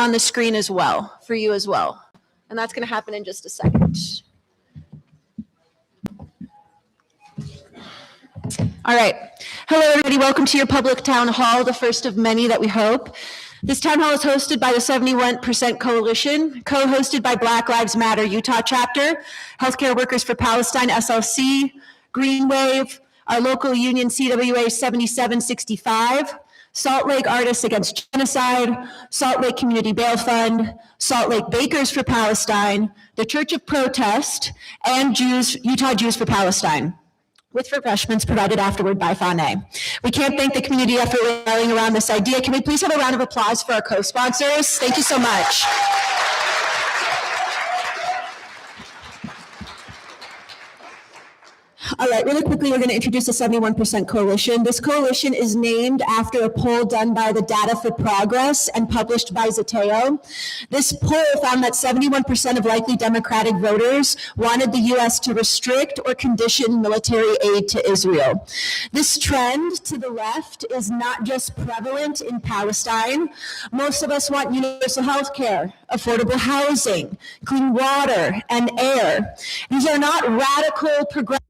on the screen as well, for you as well. And that's going to happen in just a second. All right. Hello, everybody. Welcome to your public town hall, the first of many that we hope. This town hall is hosted by the 71% Coalition, co-hosted by Black Lives Matter Utah chapter, Healthcare Workers for Palestine SLC, Green Wave, our local union CWA 7765, Salt Lake Artists Against Genocide, Salt Lake Community Bail Fund, Salt Lake Bakers for Palestine, the Church of Protest, and Utah Jews for Palestine, with refreshments provided afterward by Fane. We can't thank the community effort rallying around this idea. Can we please have a round of applause for our co-sponsors? Thank you so much. All right, really quickly, we're going to introduce the 71% Coalition. This coalition is named after a poll done by the Data for Progress and published by Zateo. This poll found that 71% of likely Democratic voters wanted the U.S. to restrict or condition military aid to Israel. This trend to the left is not just prevalent in Palestine. Most of us want universal health care, affordable housing, clean water, and air. These are not radical progressive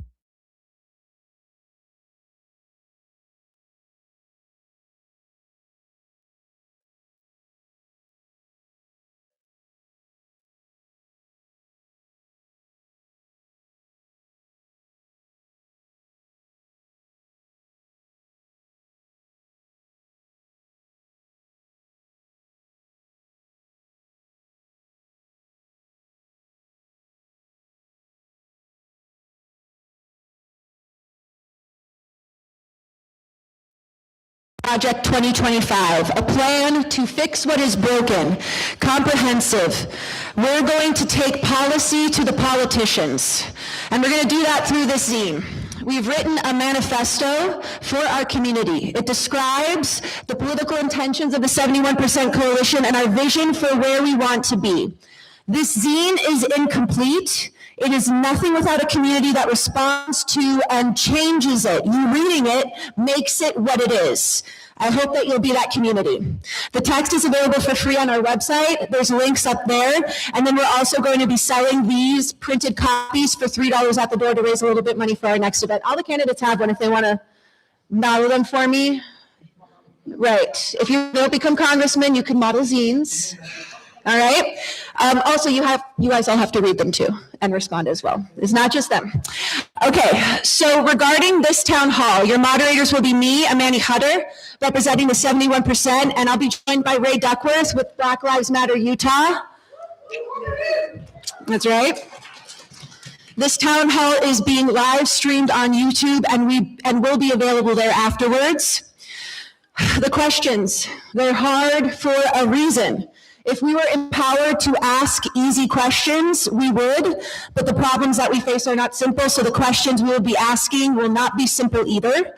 Project 2025, a plan to fix what is broken, comprehensive. We're going to take policy to the politicians, and we're going to do that through this zine. We've written a manifesto for our community. It describes the political intentions of the 71% Coalition and our vision for where we want to be. This zine is incomplete. It is nothing without a community that responds to and changes it. You reading it makes it what it is. I hope that you'll be that community. The text is available for free on our website. There's links up there. And then we're also going to be selling these printed copies for $3 at the door to raise a little bit of money for our next event. All the candidates have one if they want to model them for me. Right. If you don't become congressmen, you can model zines. All right. Also, you guys all have to read them too and respond as well. It's not just them. Okay. So regarding this town hall, your moderators will be me, Amani Hutter, representing the 71%, and I'll be joined by Ray Duckworth with Black Lives Matter Utah. That's right. This town hall is being live streamed on YouTube and will be available there afterwards. The questions, they're hard for a reason. If we were empowered to ask easy questions, we would, but the problems that we face are not simple, so the questions we will be asking will not be simple either.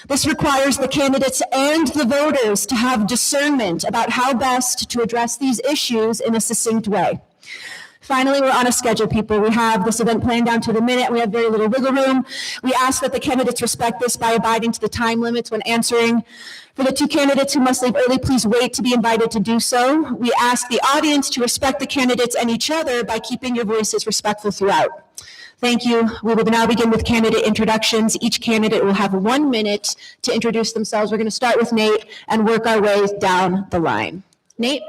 This requires the candidates and the voters to have discernment about how best to address these issues in a succinct way. Finally, we're on a schedule, people. We have this event planned down to the minute. We have very little wiggle room. We ask that the candidates respect this by abiding to the time limits when answering. For the two candidates who must leave early, please wait to be invited to do so. We ask the audience to respect the candidates and each other by keeping your voices respectful throughout. Thank you. We will now begin with candidate introductions. Each candidate will have 1 minute to introduce themselves. We're going to start with Nate and work our way down the line. Nate?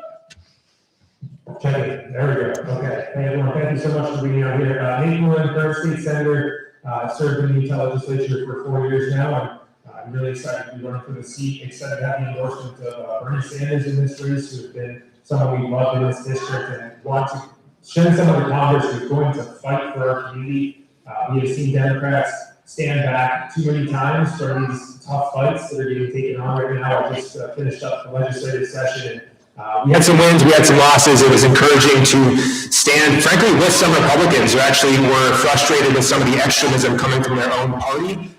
Okay, there we go. Okay. Hey, everyone, thank you so much for being out here. Nate Mullen, current state senator, served in the Utah legislature for 4 years now. I'm really excited to be running for the seat. Excited to have the endorsement of Bernie Sanders in this race, who has been someone we love in this district and want to send someone to Congress who's going to fight for our community. We have seen Democrats stand back too many times during these tough fights that are being taken on right now. I just finished up the legislative session. We had some wins, we had some losses. It was encouraging to stand, frankly, with some Republicans who actually were frustrated with some of the extremism coming from their own party.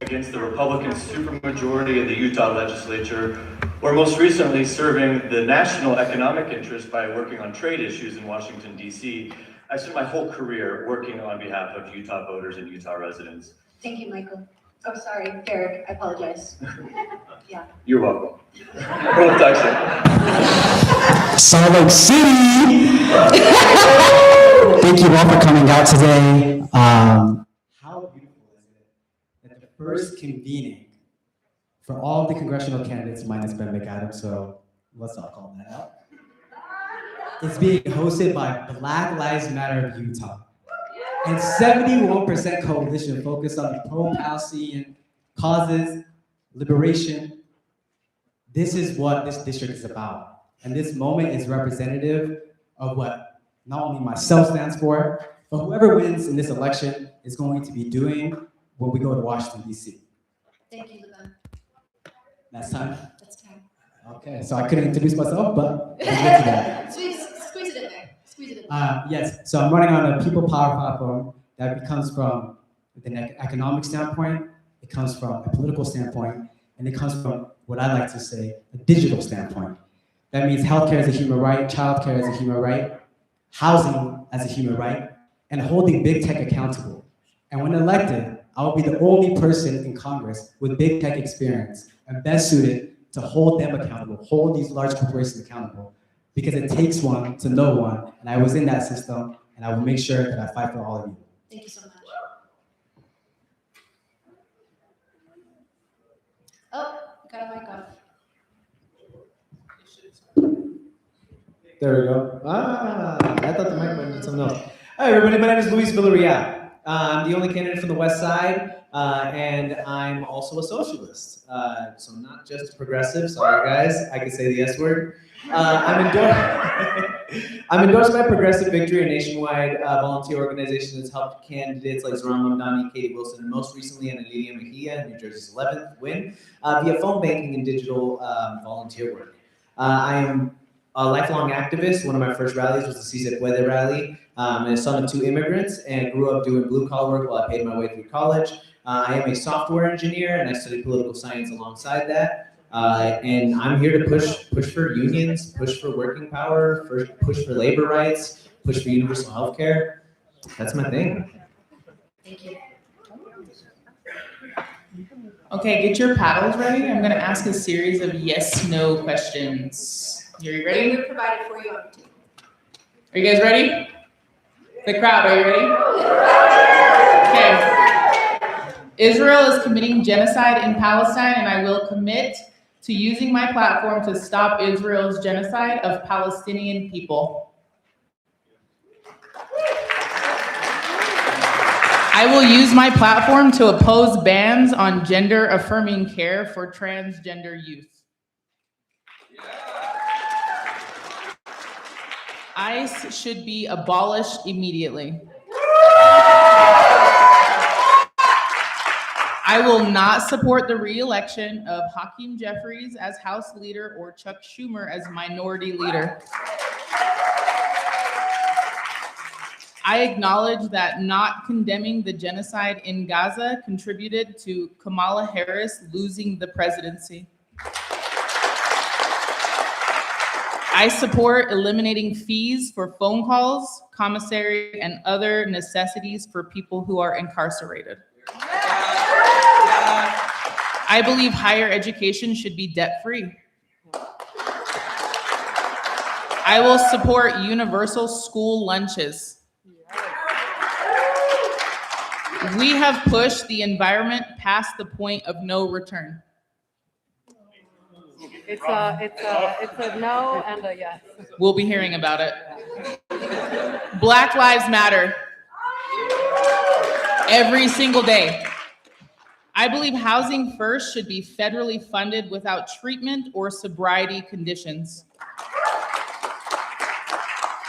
against the Republican supermajority of the Utah legislature, or most recently serving the national economic interest by working on trade issues in Washington, D.C. I spent my whole career working on behalf of Utah voters and Utah residents. Thank you, Michael. Oh, sorry, Derek, I apologize. Yeah. You're welcome. We'll talk soon. Salt Lake City! Thank you all for coming out today. How beautiful is it that the first convening for all the congressional candidates minus Ben McAdams, so let's not call that out, is being hosted by Black Lives Matter of Utah. And 71% coalition focused on the pro-Palestinian causes, liberation. This is what this district is about. And this moment is representative of what not only myself stands for, but whoever wins in this election is going to be doing when we go to Washington, D.C. Thank you, Levon. That's time? That's time. Okay, so I couldn't introduce myself, but we'll get to that. Squeeze it in there. Squeeze it in there. Yes, so I'm running on a people power platform that comes from an economic standpoint, it comes from a political standpoint, and it comes from what I like to say, a digital standpoint. That means healthcare as a human right, childcare as a human right, housing as a human right, and holding big tech accountable. And when elected, I will be the only person in Congress with big tech experience and best suited to hold them accountable, hold these large corporations accountable, because it takes one to know one, and I was in that system, and I will make sure that I fight for all of you. Thank you so much. Oh, got a mic off. There we go. I thought the mic might mean something else. Hi, everybody. My name is Luis Villarreal. I'm the only candidate from the West Side, and I'm also a socialist. So not just a progressive. Sorry, guys. I can say the S word. I'm endorsed by Progressive Victory, a nationwide volunteer organization that's helped candidates like Zoran Mamdani, Katie Wilson, and most recently Analidia Mejia, New Jersey's 11th, win via phone banking and digital volunteer work. I am a lifelong activist. One of my first rallies was the Si Se Puede rally. I'm a son of 2 immigrants and grew up doing blue-collar work while I paid my way through college. I am a software engineer, and I studied political science alongside that. And I'm here to push for unions, push for working power, push for labor rights, push for universal health care. That's my thing. Thank you. Okay, get your paddles ready. I'm gonna ask a series of yes/no questions. Are you ready? We provided for you on two. Are you guys ready? The crowd, are you ready? Okay. Israel is committing genocide in Palestine, and I will commit to using my platform to stop Israel's genocide of Palestinian people. I will use my platform to oppose bans on gender-affirming care for transgender youth. ICE should be abolished immediately. I will not support the re-election of Hakeem Jeffries as House Leader or Chuck Schumer as Minority Leader. I acknowledge that not condemning the genocide in Gaza contributed to Kamala Harris losing the presidency. I support eliminating fees for phone calls, commissary, and other necessities for people who are incarcerated. I believe higher education should be debt-free. I will support universal school lunches. We have pushed the environment past the point of no return. It's a no and a yes. We'll be hearing about it. Black Lives Matter. Every single day. I believe Housing First should be federally funded without treatment or sobriety conditions.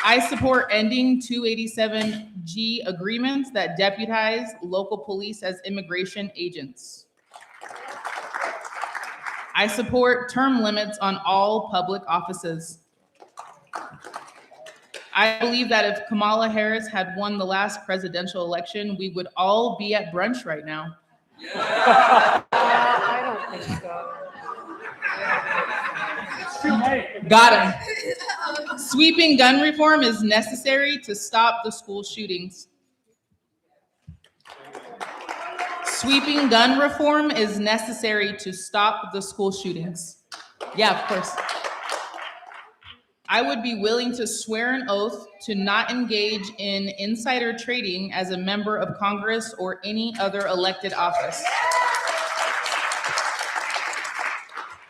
I support ending 287G agreements that deputize local police as immigration agents. I support term limits on all public offices. I believe that if Kamala Harris had won the last presidential election, we would all be at brunch right now. I don't think so. Got him. Sweeping gun reform is necessary to stop the school shootings. Sweeping gun reform is necessary to stop the school shootings. Yeah, of course. I would be willing to swear an oath to not engage in insider trading as a member of Congress or any other elected office.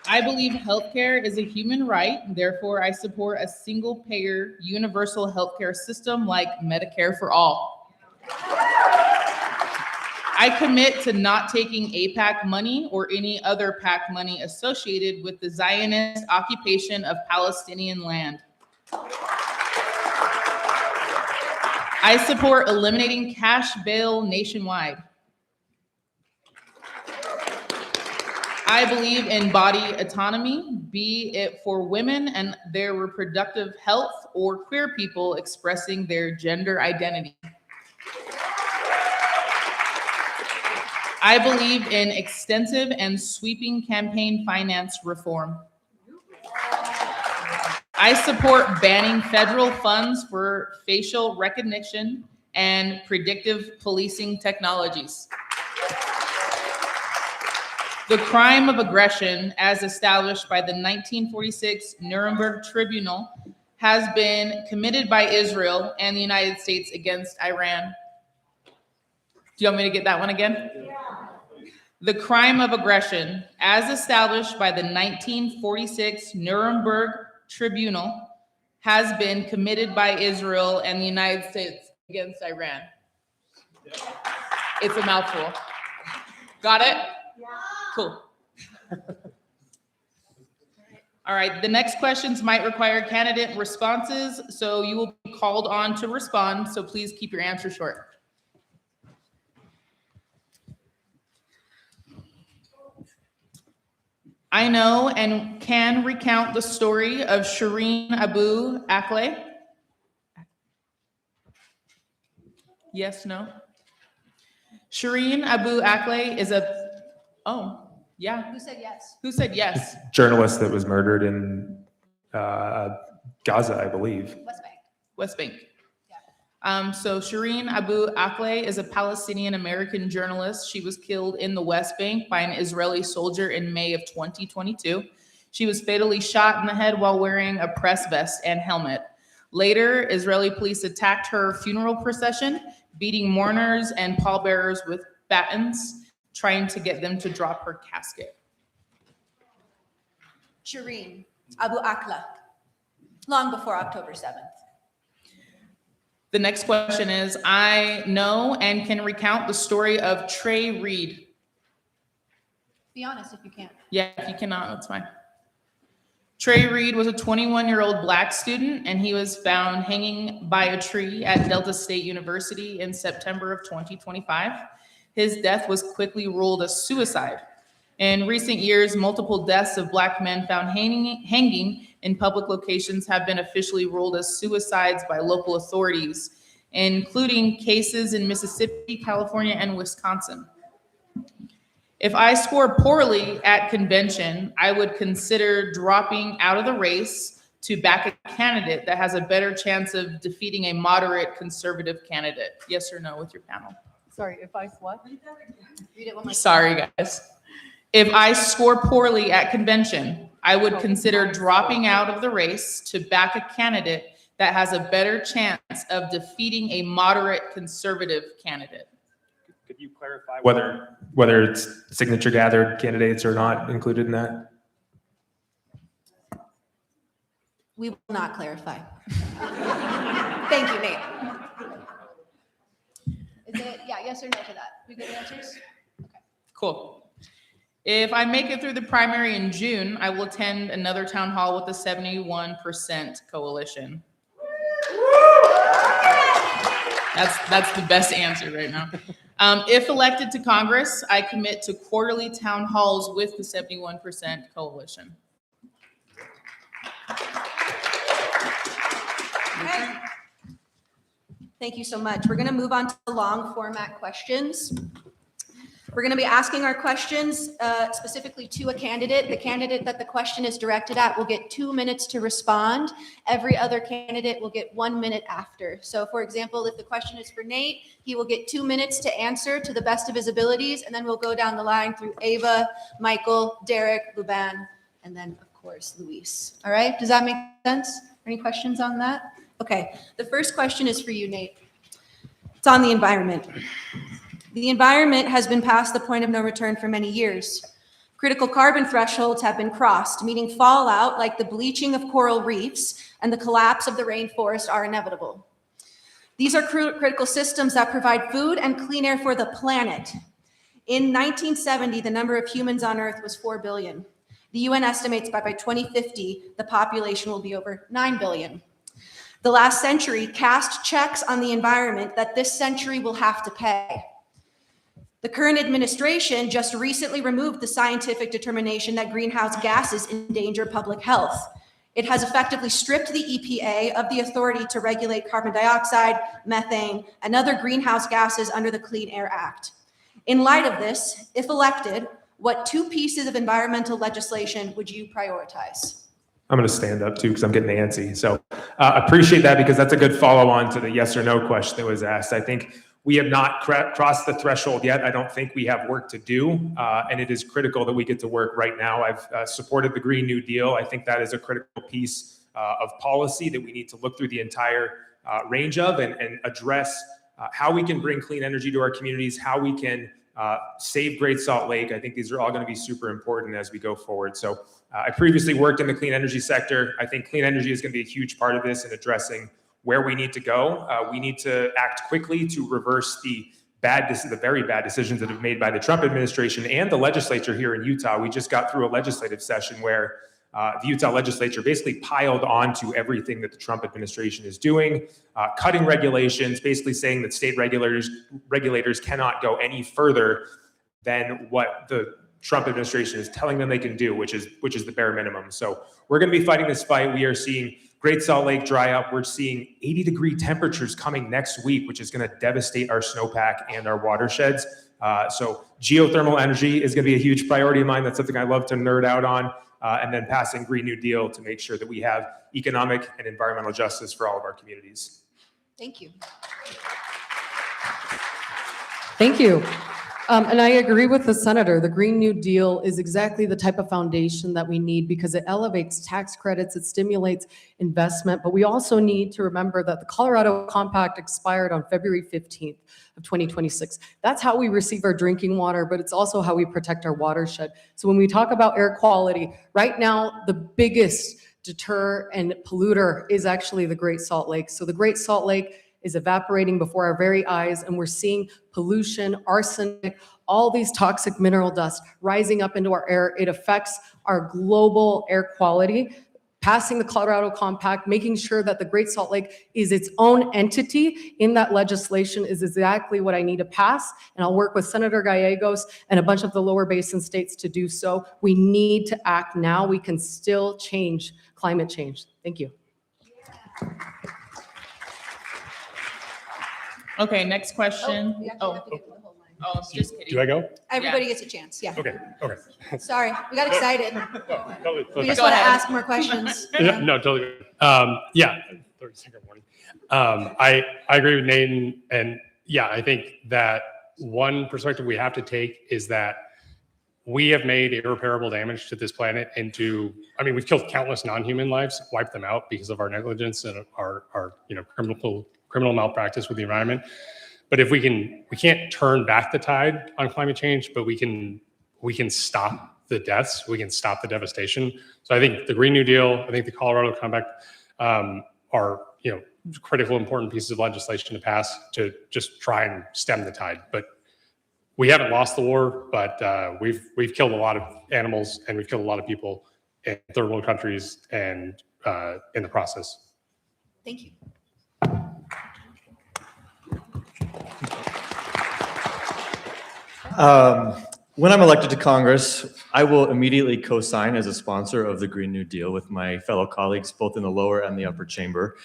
I believe healthcare is a human right. Therefore, I support a single-payer universal healthcare system like Medicare for all. I commit to not taking AIPAC money or any other PAC money associated with the Zionist occupation of Palestinian land. I support eliminating cash bail nationwide. I believe in body autonomy, be it for women and their reproductive health or queer people expressing their gender identity. I believe in extensive and sweeping campaign finance reform. I support banning federal funds for facial recognition and predictive policing technologies. The crime of aggression, as established by the 1946 Nuremberg Tribunal, has been committed by Israel and the United States against Iran. Do you want me to get that one again? The crime of aggression, as established by the 1946 Nuremberg Tribunal, has been committed by Israel and the United States against Iran. It's a mouthful. Got it? Cool. All right, the next questions might require candidate responses, so you will be called on to respond, so please keep your answer short. I know and can recount the story of Shireen Abu Akleh. Yes, no? Shireen Abu Akleh is yeah. Who said yes? Who said yes? Journalist that was murdered in Gaza, I believe. West Bank. West Bank. So Shireen Abu Akleh is a Palestinian-American journalist. She was killed in the West Bank by an Israeli soldier in May of 2022. She was fatally shot in the head while wearing a press vest and helmet. Later, Israeli police attacked her funeral procession, beating mourners and pallbearers with batons, trying to get them to drop her casket. Shireen Abu Akleh, long before October 7th. The next question is, I know and can recount the story of Trey Reed. Be honest if you can. Yeah, if you cannot, that's fine. Trey Reed was a 21-year-old Black student, and he was found hanging by a tree at Delta State University in September of 2025. His death was quickly ruled a suicide. In recent years, multiple deaths of Black men found hanging in public locations have been officially ruled as suicides by local authorities, including cases in Mississippi, California, and Wisconsin. If I score poorly at convention, I would consider dropping out of the race to back a candidate that has a better chance of defeating a moderate conservative candidate. Yes or no with your panel? Sorry, if I what? Read it one more time. Sorry, guys. If I score poorly at convention, I would consider dropping out of the race to back a candidate that has a better chance of defeating a moderate conservative candidate. Could you clarify whether it's signature gathered candidates or not included in that? We will not clarify. Thank you, Nate. Is it, yes or no to that? We good answers? Okay. Cool. If I make it through the primary in June, I will attend another town hall with the 71% coalition. That's the best answer right now. If elected to Congress, I commit to quarterly town halls with the 71% coalition. Okay. Thank you so much. We're going to move on to long format questions. We're going to be asking our questions specifically to a candidate. The candidate that the question is directed at will get 2 minutes to respond. Every other candidate will get 1 minute after. So for example, if the question is for Nate, he will get 2 minutes to answer to the best of his abilities, and then we'll go down the line through Ava, Michael, Derek, Luban, and then of course, Luis. All right, does that make sense? Any questions on that? Okay, the first question is for you, Nate. It's on the environment. The environment has been past the point of no return for many years. Critical carbon thresholds have been crossed, meaning fallout like the bleaching of coral reefs and the collapse of the rainforest are inevitable. These are critical systems that provide food and clean air for the planet. In 1970, the number of humans on Earth was 4 billion. The UN estimates by 2050, the population will be over 9 billion. The last century cast checks on the environment that this century will have to pay. The current administration just recently removed the scientific determination that greenhouse gases endanger public health. It has effectively stripped the EPA of the authority to regulate carbon dioxide, methane, and other greenhouse gases under the Clean Air Act. In light of this, if elected, what 2 pieces of environmental legislation would you prioritize? I'm going to stand up too because I'm getting antsy. So appreciate that because that's a good follow on to the yes or no question that was asked. I think we have not crossed the threshold yet. I don't think we have work to do, and it is critical that we get to work right now. I've supported the Green New Deal. I think that is a critical piece of policy that we need to look through the entire range of and address how we can bring clean energy to our communities, how we can save Great Salt Lake. I think these are all going to be super important as we go forward. So I previously worked in the clean energy sector. I think clean energy is going to be a huge part of this in addressing where we need to go. We need to act quickly to reverse the very bad decisions that have been made by the Trump administration and the legislature here in Utah. We just got through a legislative session where the Utah legislature basically piled onto everything that the Trump administration is doing, cutting regulations, basically saying that state regulators cannot go any further than what the Trump administration is telling them they can do, which is the bare minimum. So we're going to be fighting this fight. We are seeing Great Salt Lake dry up. We're seeing 80-degree temperatures coming next week, which is going to devastate our snowpack and our watersheds. So geothermal energy is going to be a huge priority of mine. That's something I love to nerd out on. And then passing Green New Deal to make sure that we have economic and environmental justice for all of our communities. Thank you. Thank you. And I agree with the senator. The Green New Deal is exactly the type of foundation that we need because it elevates tax credits, it stimulates investment, but we also need to remember that the Colorado Compact expired on February 15th of 2026. That's how we receive our drinking water, but it's also how we protect our watershed. So when we talk about air quality, right now, the biggest deter and polluter is actually the Great Salt Lake. So the Great Salt Lake is evaporating before our very eyes, and we're seeing pollution, arsenic, all these toxic mineral dust rising up into our air. It affects our global air quality. Passing the Colorado Compact, making sure that the Great Salt Lake is its own entity in that legislation is exactly what I need to pass, and I'll work with Senator Gallegos and a bunch of the lower basin states to do so. We need to act now. We can still change climate change. Thank you. Okay, next question. We actually Oh, have to get to the whole line. oh, just kidding. Do I go? Everybody gets a chance, yeah. Okay, okay. Sorry, we got excited. Totally. We just Go want to ahead. ask more questions. Yeah, no, totally. Yeah, 30-second warning. I agree with Nate, and yeah, I think that one perspective we have to take is that we have made irreparable damage to this planet we've killed countless non-human lives, wiped them out because of our negligence and our criminal malpractice with the environment. But if we can't turn back the tide on climate change, but we can stop the deaths, we can stop the devastation. So I think the Green New Deal, I think the Colorado Compact are critical, important pieces of legislation to pass to just try and stem the tide. But we haven't lost the war, but we've killed a lot of animals and we've killed a lot of people in third world countries and in the process. Thank you. When I'm elected to Congress, I will immediately co-sign as a sponsor of the Green New Deal with my fellow colleagues, both in the lower and the upper chamber.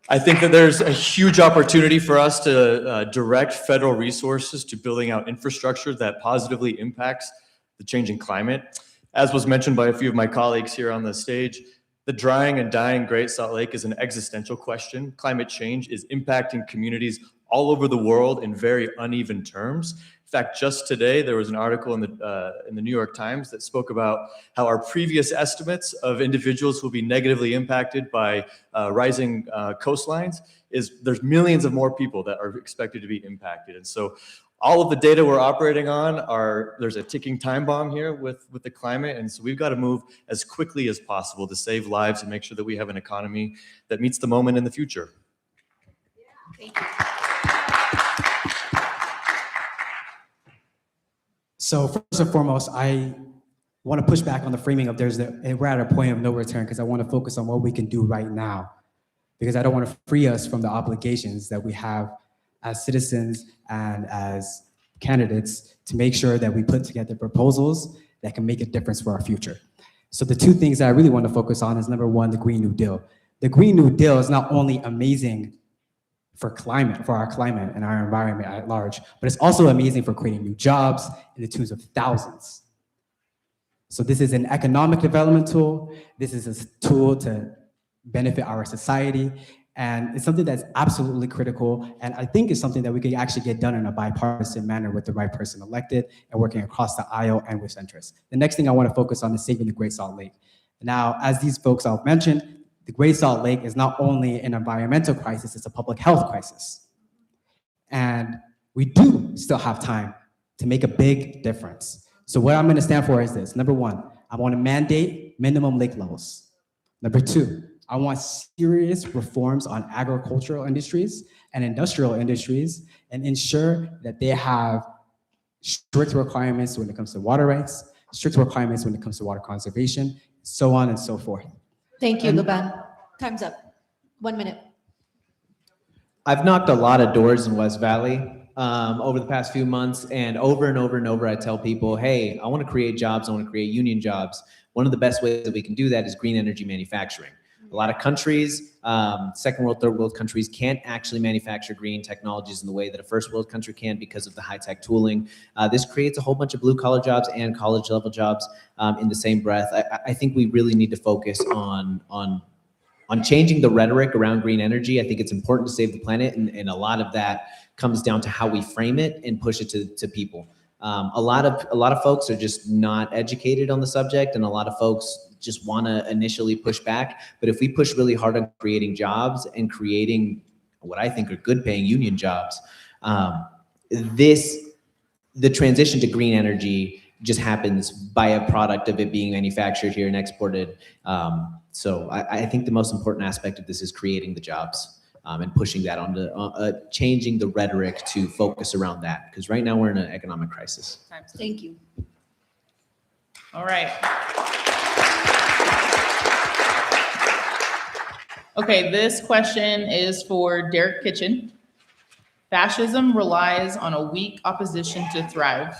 I think that there's a huge opportunity for us to direct federal resources to building out infrastructure that positively impacts the changing climate. As was mentioned by a few of my colleagues here on the stage, the drying and dying Great Salt Lake is an existential question. Climate change is impacting communities all over the world in very uneven terms. In fact, just today, there was an article in the New York Times that spoke about how our previous estimates of individuals who will be negatively impacted by rising coastlines there's millions of more people that are expected to be impacted. And so all of the data we're operating on there's a ticking time bomb here with the climate. And so we've got to move as quickly as possible to save lives and make sure that we have an economy that meets the moment in the future. Thank you. So first and foremost, I want to push back on the framing of we're at a point of no return, because I want to focus on what we can do right now, because I don't want to free us from the obligations that we have as citizens and as candidates to make sure that we put together proposals that can make a difference for our future. So the two things that I really want to focus on is, number one, the Green New Deal. The Green New Deal is not only amazing for our climate and our environment at large, but it's also amazing for creating new jobs in the tunes of thousands. So this is an economic development tool. This is a tool to benefit our society. And it's something that's absolutely critical. And I think it's something that we can actually get done in a bipartisan manner with the right person elected and working across the aisle and with centrists. The next thing I want to focus on is saving the Great Salt Lake. Now, as these folks all mentioned, the Great Salt Lake is not only an environmental crisis, it's a public health crisis. And we do still have time to make a big difference. So what I'm going to stand for is this. Number one, I want to mandate minimum lake levels. Number two, I want serious reforms on agricultural industries and industrial industries and ensure that they have strict requirements when it comes to water rights, strict requirements when it comes to water conservation, so on and so forth. Thank you, Laban. Time's up. 1 minute. I've knocked a lot of doors in West Valley over the past few months, and over I tell people, hey, I want to create jobs. I want to create union jobs. One of the best ways that we can do that is green energy manufacturing. A lot of countries, second world, third world countries, can't actually manufacture green technologies in the way that a first world country can because of the high-tech tooling. This creates a whole bunch of blue-collar jobs and college-level jobs in the same breath. I think we really need to focus on changing the rhetoric around green energy. I think it's important to save the planet, and a lot of that comes down to how we frame it and push it to people. A lot of folks are just not educated on the subject, and a lot of folks just want to initially push back. But if we push really hard on creating jobs and creating what I think are good paying union jobs, the transition to green energy just happens by a product of it being manufactured here and exported. So I think the most important aspect of this is creating the jobs and pushing that onto changing the rhetoric to focus around that. Because right now we're in an economic crisis. Thank you. All right. Okay, this question is for Derek Kitchen. Fascism relies on a weak opposition to thrive.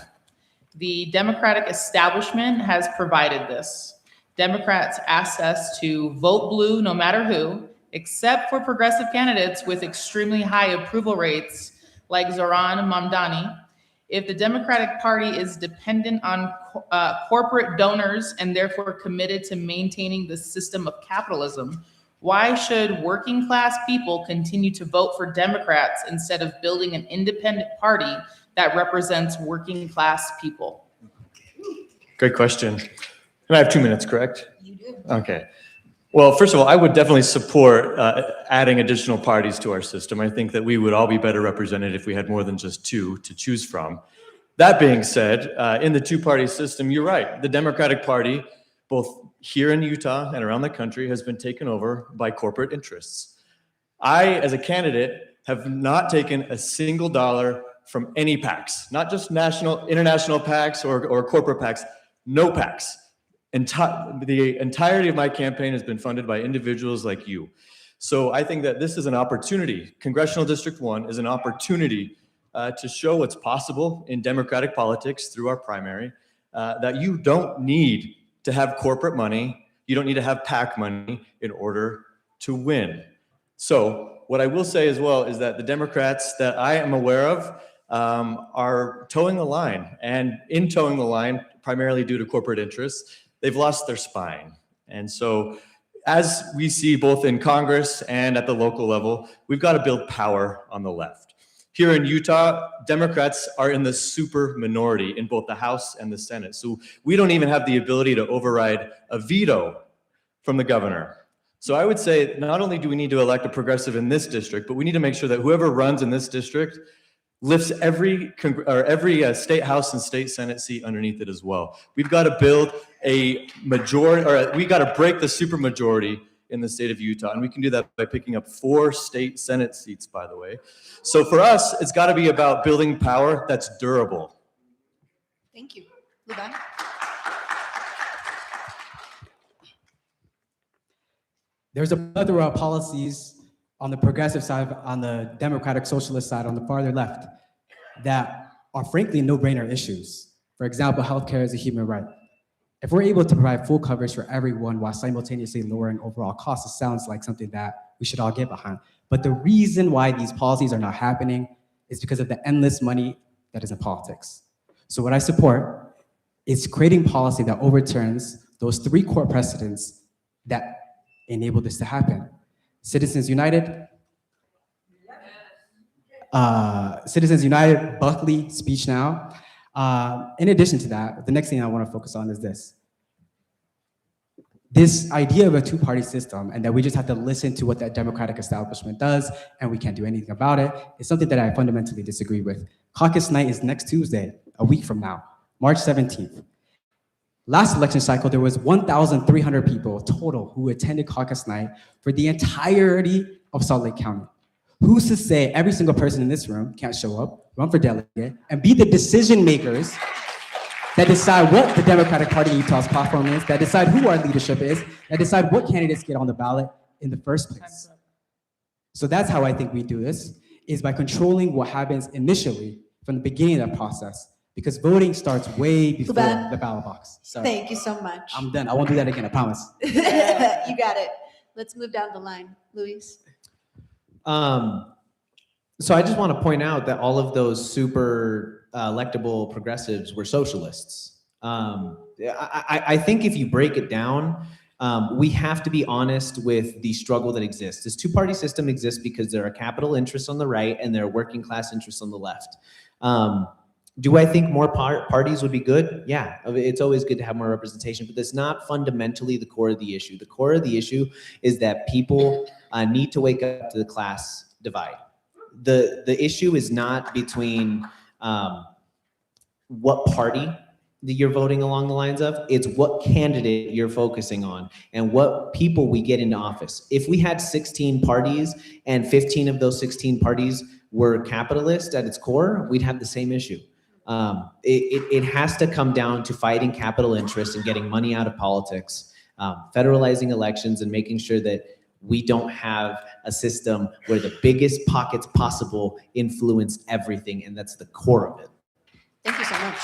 The Democratic establishment has provided this. Democrats asked us to vote blue no matter who, except for progressive candidates with extremely high approval rates like Zoran Mamdani. If the Democratic Party is dependent on corporate donors and therefore committed to maintaining the system of capitalism, why should working class people continue to vote for Democrats instead of building an independent party that represents working class people? Great question. And I have 2 minutes, correct? You do. Okay. Well, first of all, I would definitely support adding additional parties to our system. I think that we would all be better represented if we had more than just two to choose from. That being said, in the two-party system, you're right. The Democratic Party, both here in Utah and around the country, has been taken over by corporate interests. I, as a candidate, have not taken a single dollar from any PACs, not just international PACs or corporate PACs, no PACs. The entirety of my campaign has been funded by individuals like you. So I think that this is an opportunity. Congressional District 1 is an opportunity to show what's possible in Democratic politics through our primary, that you don't need to have corporate money, you don't need to have PAC money in order to win. So what I will say as well is that the Democrats that I am aware of are towing the line. And in towing the line, primarily due to corporate interests, they've lost their spine. And so as we see both in Congress and at the local level, we've got to build power on the left. Here in Utah, Democrats are in the super minority in both the House and the Senate. So we don't even have the ability to override a veto from the governor. So I would say not only do we need to elect a progressive in this district, but we need to make sure that whoever runs in this district lifts every state house and state senate seat underneath it as well. We've got to build a majority, or we got to break the supermajority in the state of Utah, and we can do that by picking up 4 state senate seats, by the way. So for us, it's got to be about building power that's durable. Thank you. Luban? There's a plethora of policies on the progressive side, on the democratic socialist side, on the farther left, that are frankly no-brainer issues. For example, healthcare is a human right. If we're able to provide full coverage for everyone while simultaneously lowering overall costs, it sounds like something that we should all get behind. But the reason why these policies are not happening is because of the endless money that is in politics. So what I support is creating policy that overturns those 3 court precedents that enable this to happen. Citizens United, Buckley, Speech Now. In addition to that, the next thing I want to focus on is this. This idea of a 2-party system and that we just have to listen to what that democratic establishment does and we can't do anything about it is something that I fundamentally disagree with. Caucus night is next Tuesday, a week from now, March 17th. Last election cycle, there was 1,300 people total who attended caucus night for the entirety of Salt Lake County. Who's to say every single person in this room can't show up, run for delegate, and be the decision makers that decide what the Democratic Party in Utah's platform is, that decide who our leadership is, that decide what candidates get on the ballot in the first place. So that's how I think we do this, is by controlling what happens initially from the beginning of the process, because voting starts way before Luban, the ballot box. So thank you so much. I'm done. I won't do that again, I promise. You got it. Let's move down the line. Luis? So I just want to point out that all of those super electable progressives were socialists. I think if you break it down, we have to be honest with the struggle that exists. This 2-party system exists because there are capital interests on the right and there are working class interests on the left. Do I think more parties would be good? Yeah, it's always good to have more representation, but that's not fundamentally the core of the issue. The core of the issue is that people need to wake up to the class divide. The issue is not between what party that you're voting along the lines of, it's what candidate you're focusing on and what people we get into office. If we had 16 parties and 15 of those 16 parties were capitalist at its core, we'd have the same issue. It has to come down to fighting capital interests and getting money out of politics, federalizing elections and making sure that we don't have a system where the biggest pockets possible influence everything, and that's the core of it. Thank you so much.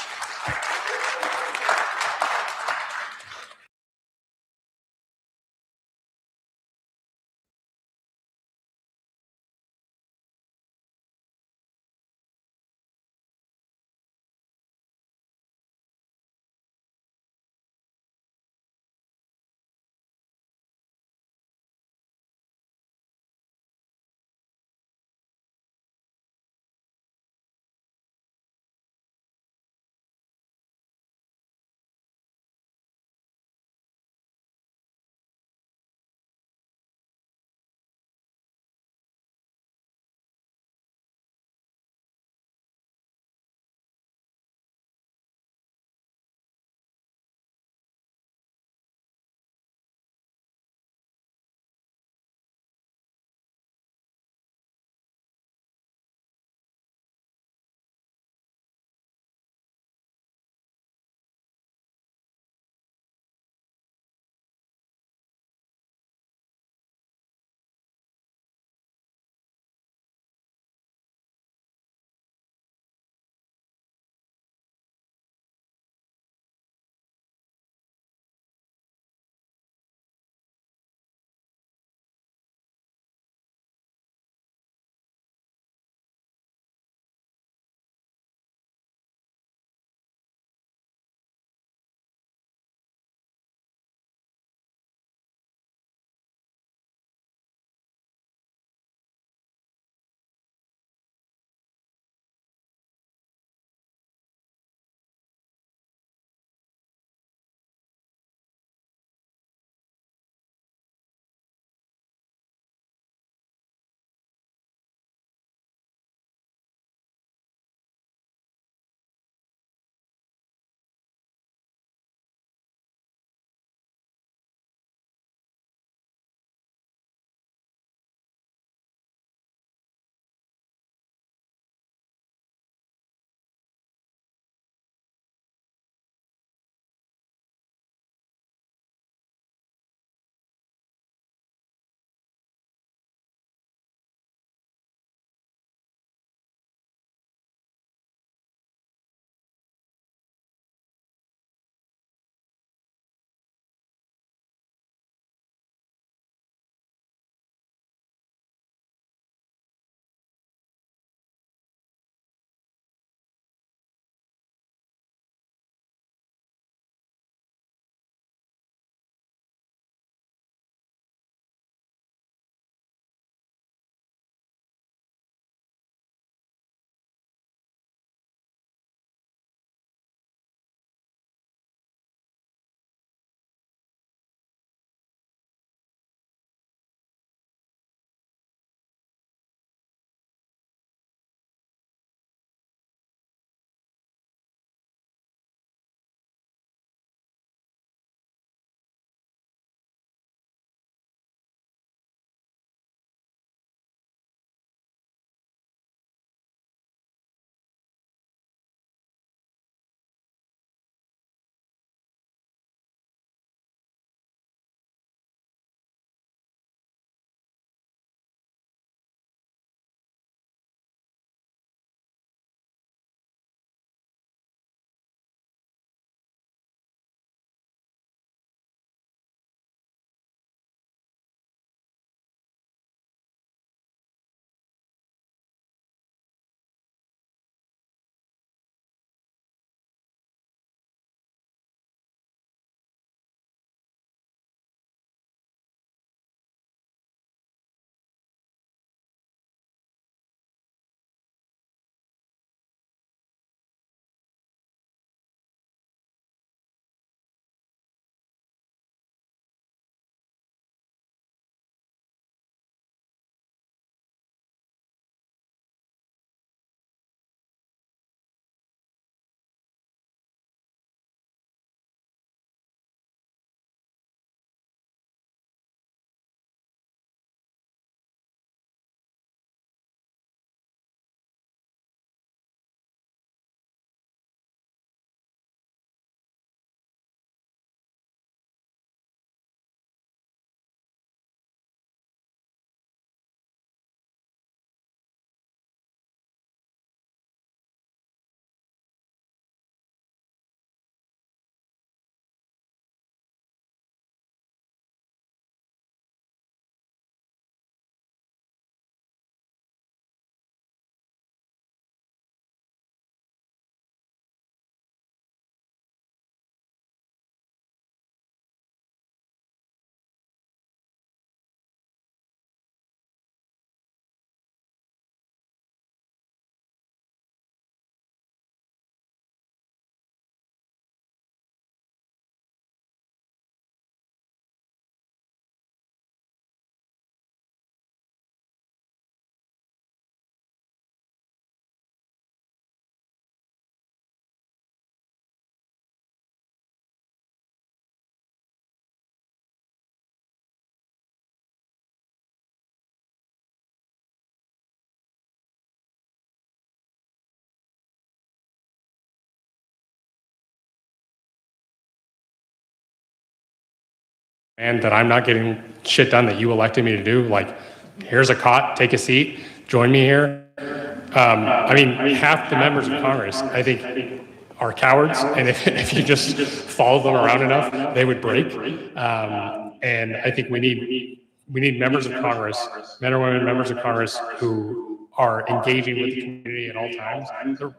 and that I'm not getting shit done that you elected me to do, like, here's a cot, take a seat, join me here. I mean, half the members of Congress, I think, are cowards, and if you just follow them around enough, they would break. And I think we need members of Congress, men or women members of Congress, who are engaging with the community at all times. We're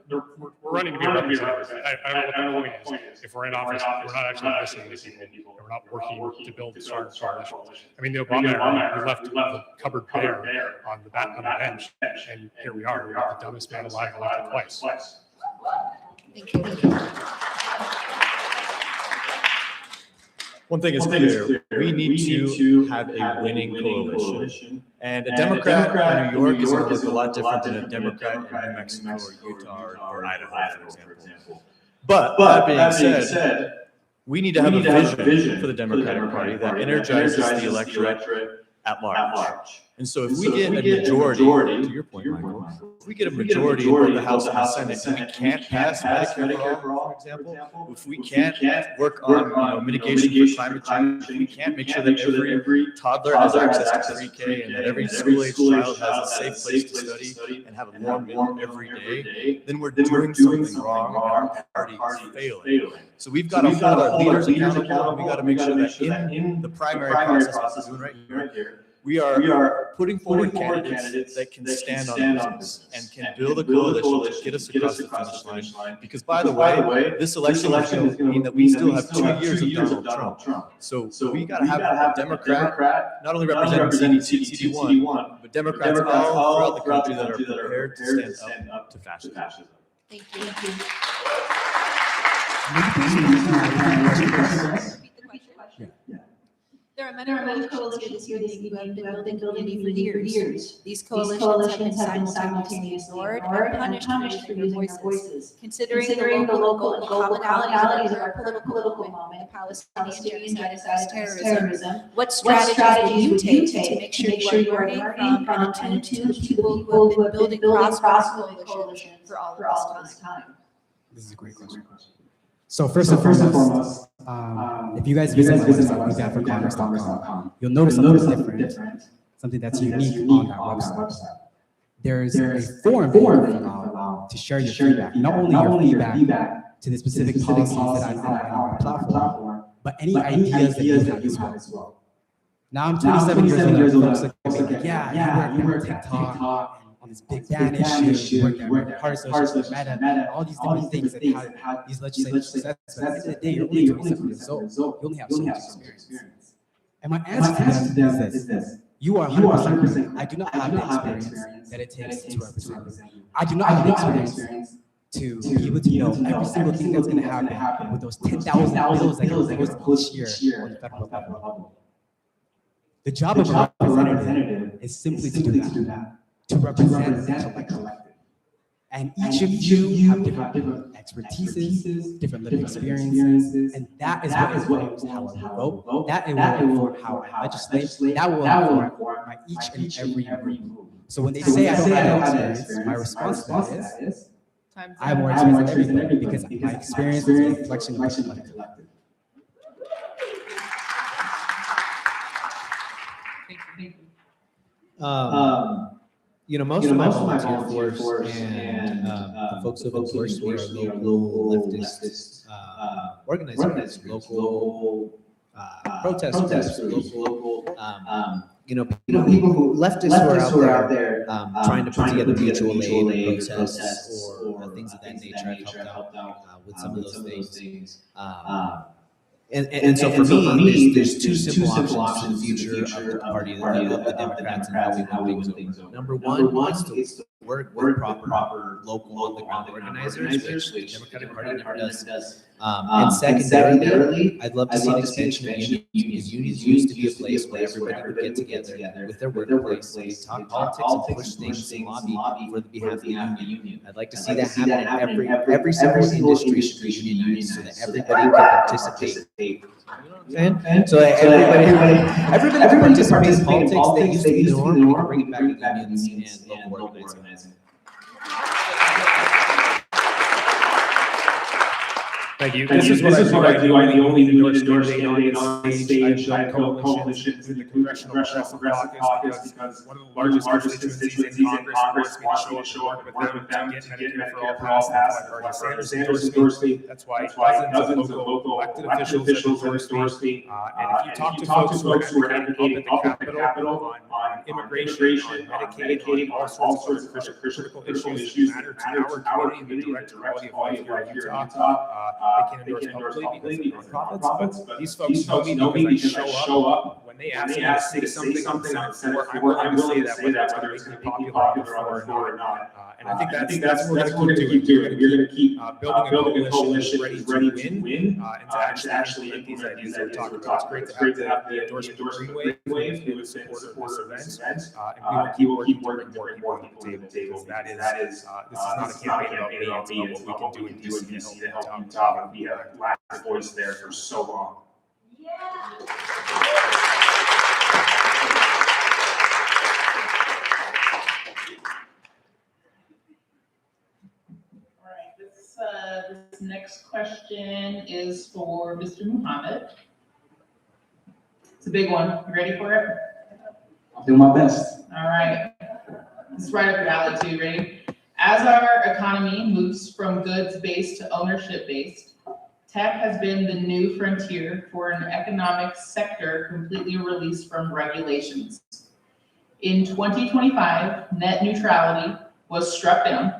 running to be representatives. I don't know what the point is. If we're in office, we're not actually listening to people. We're not working to build strong coalitions. I mean, the Obama era, we left the cupboard bare on the bench, and here we are. We're the dumbest man alive elected twice. Thank you. One thing is clear, we need to have a winning coalition. And a Democrat in New York is going to look a lot different than a Democrat in New Mexico or Utah or Idaho, for example. But that being said, we need to have a vision for the Democratic Party that energizes the electorate at large. And so if we get a majority, to your point, Michael, if we get a majority in both the House and the Senate, and we can't pass Medicare for all, for example, if we can't work on mitigation for climate change, if we can't make sure that every toddler has access to pre-K and that every school-age child has a safe place to study and have a warm meal every day, then we're doing something wrong and our party is failing. So we've got to hold our leaders accountable, and we got to make sure that in the primary process we're doing right here, we are putting forward candidates that can stand on business and can build a coalition to get us across the finish line. Because by the way, this election is going to mean that we still have 2 years of Donald Trump. So we got to have a Democrat not only representing CD1, but Democrats all throughout the country that are prepared to stand up to fascism. Thank you. There are many coalitions here this evening who have been building community for years. These coalitions have been simultaneously ignored and punished for using their voices. Considering the local and global commonalities of our political moment, the Palestinian genocide, terrorism, what strategies will you take to make sure you are learning from and attuned to the people who have been building cross-party coalitions for all of this time? This is a great question. So first and foremost, if you guys visit my website, wedownforcongress.com, you'll notice something different, something that's unique on that website. There's a forum that you fill out to share your feedback, not only your feedback to the specific policies that I've outlined on my platform, but any ideas that you have as well. Now I'm 27 years old, folks like me, yeah, you work on TikTok, on this big ban issue, you work at Heart Association, Meta, all these different things that have these legislative successes. But at the end of the day, you're only 27 years old. You only have so much experience. And my answer to that is this. You are 100%. I do not have the experience that it takes to represent you. I do not have the experience to be able to know every single thing that's going to happen with those 10,000 bills that goes each year on the federal level. The job of a representative is simply to do that. To represent the collective. And each of you have different expertises, different lived experiences, and that is what informs how I vote, that will inform how I legislate, that will inform my each and every move. So when they say I don't have experience, my response to that is, I have more experience than everybody because my experience is a reflection of the collective. Most of my volunteer force and the folks who have endorsed me are local leftist organizers, local protesters, local people who leftists who are out there trying to put together mutual aid protests or things of that nature. I've helped out with some of those things. And so for me, there's two simple options in the future of the party, of the Democrats, and how we move things over. Number one is to work with proper local on-the-ground organizers, which the Democratic Party never does. And secondarily, I'd love to see an expansion of unions. Unions used to be a place where everybody would get together with their workplace, talk politics, and push things and lobby for the behalf of the union. I'd like to see that happen in every single industry should be union so that everybody can participate. You know what I'm saying? So everybody can participate in politics that used to be the norm. We can bring it back to unions and local organizing. Thank you. Thank This you. is what I do. I'm the only union endorsed candidate on on stage. stage. I built coalitions in the Congressional Progressive Caucus because one of the largest constituencies in Congress wants me to show up and work with them to get Medicare for all passed. That's why Sanders endorsed me. That's why dozens of local elected officials have endorsed me. And if you talk to folks who are advocating up at the Capitol on immigration, on Medicaid, all sorts of critical issues that matter to our community, the direct quality of life here in Utah, they can endorse publicly because they're nonprofits, but these folks know me because I show up. When they ask me to say something on the Senate floor, I'm willing to say that whether it's going to be popular on the floor or not. And I think that's what we're going to keep doing. We're going to keep building a coalition ready to win and to actually implement these ideas that we're talking about. It's great to have the endorsement of Green Wave, who has been supporter of this event, and we will keep working to bring more people to the table. That is, this is not a campaign about me, it's about what we can do in DC to help Utah. We have lacked a voice there for so long. All right, this next question is for Mr. Muhammad. It's a big one. You ready for it? I'll do my best. All right. This is right up your alley too. Ready? As our economy moves from goods-based to ownership-based, tech has been the new frontier for an economic sector completely released from regulations. In 2025, net neutrality was struck down,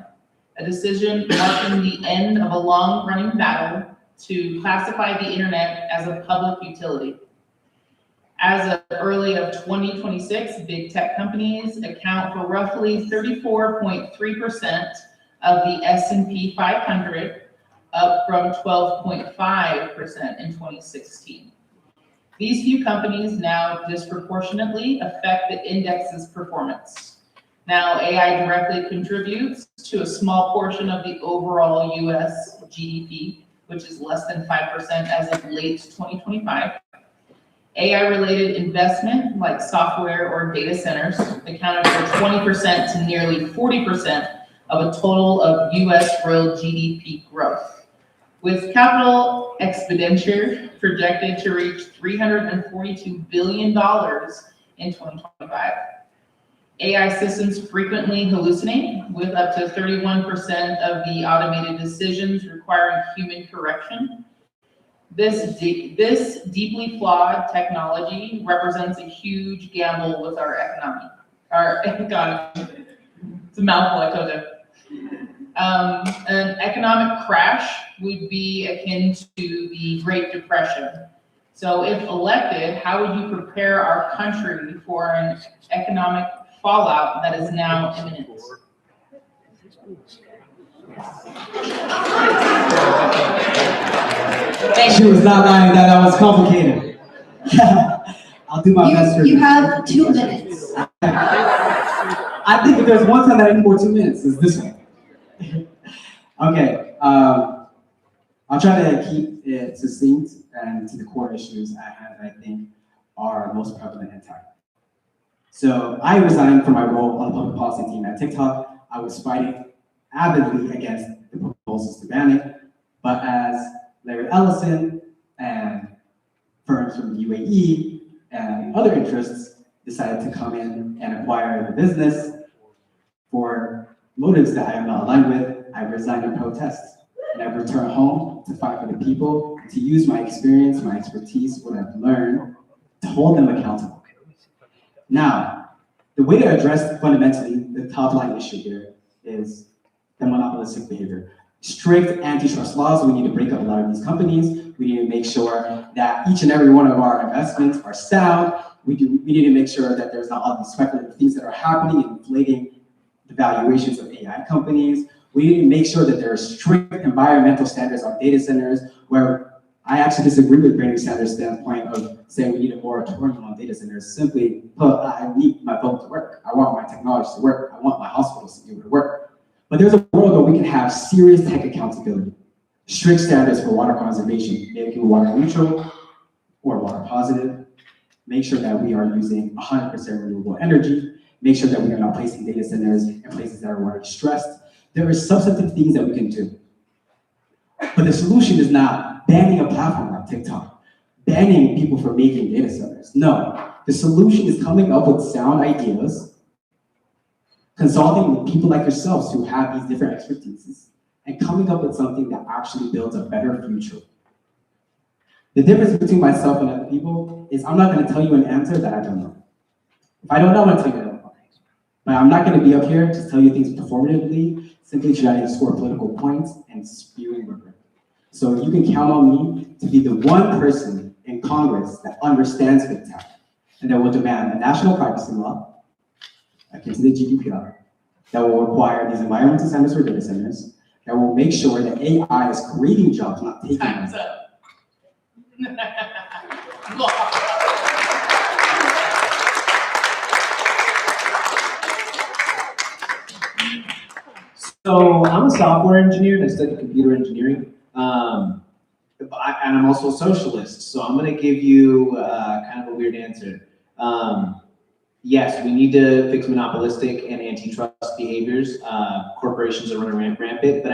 a decision marking the end of a long-running battle to classify the internet as a public utility. As of early of 2026, big tech companies account for roughly 34.3% of the S&P 500, up from 12.5% in 2016. These few companies now disproportionately affect the index's performance. Now, AI directly contributes to a small portion of the overall US GDP, which is less than 5% as of late 2025. AI-related investment, like software or data centers, accounted for 20% to nearly 40% of a total of US real GDP growth, with capital expenditure projected to reach $342 billion in 2025. AI systems frequently hallucinate, with up to 31% of the automated decisions requiring human correction. This deeply flawed technology represents a huge gamble with our economy. It's a mouthful, I told you. An economic crash would be akin to the Great Depression. So if elected, how would you prepare our country for an economic fallout that is now imminent? She was not lying that was complicated. I'll do my best. You have 2 minutes. I think if there's one time that I need more 2 minutes, it's this one. Okay, I'll try to keep it succinct and to the core issues at hand that I think are most prevalent in tech. So I resigned from my role on the public policy team at TikTok. I was fighting avidly against the proposals to ban it, but as Larry Ellison and firms from the UAE and other interests decided to come in and acquire the business for motives that I am not aligned with, I resigned in protest. And I've returned home to fight for the people, to use my experience, my expertise, what I've learned, to hold them accountable. Now, the way to address fundamentally the top line issue here is the monopolistic behavior. Strict antitrust laws, we need to break up a lot of these companies. We need to make sure that each and every one of our investments are sound. We need to make sure that there's not all these speculative things that are happening and inflating the valuations of AI companies. We need to make sure that there are strict environmental standards on data centers, where I actually disagree with Bernie Sanders' standpoint of saying we need a moratorium on data centers. Simply put, I need my phone to work. I want my technology to work. I want my hospitals to be able to work. But there's a world where we can have serious tech accountability, strict standards for water conservation, making water neutral or water positive, make sure that we are using 100% renewable energy, make sure that we are not placing data centers in places that are water stressed. There are substantive things that we can do. But the solution is not banning a platform like TikTok, banning people from making data centers. No, the solution is coming up with sound ideas, consulting with people like yourselves who have these different expertises, and coming up with something that actually builds a better future. The difference between myself and other people is I'm not going to tell you an answer that I don't know. If I don't know, I'm going to tell you I don't know. But I'm not going to be up here to tell you things performatively, simply trying to score political points and spewing rhetoric. So you can count on me to be the one person in Congress that understands big tech and that will demand a national privacy law, akin to the GDPR, that will require these environmental standards for data centers, that will make sure that AI is creating jobs, not taking them. So I'm a software engineer and I study computer engineering. And I'm also a socialist, so I'm gonna give you kind of a weird answer. Yes, we need to fix monopolistic and antitrust behaviors. Corporations are running rampant, but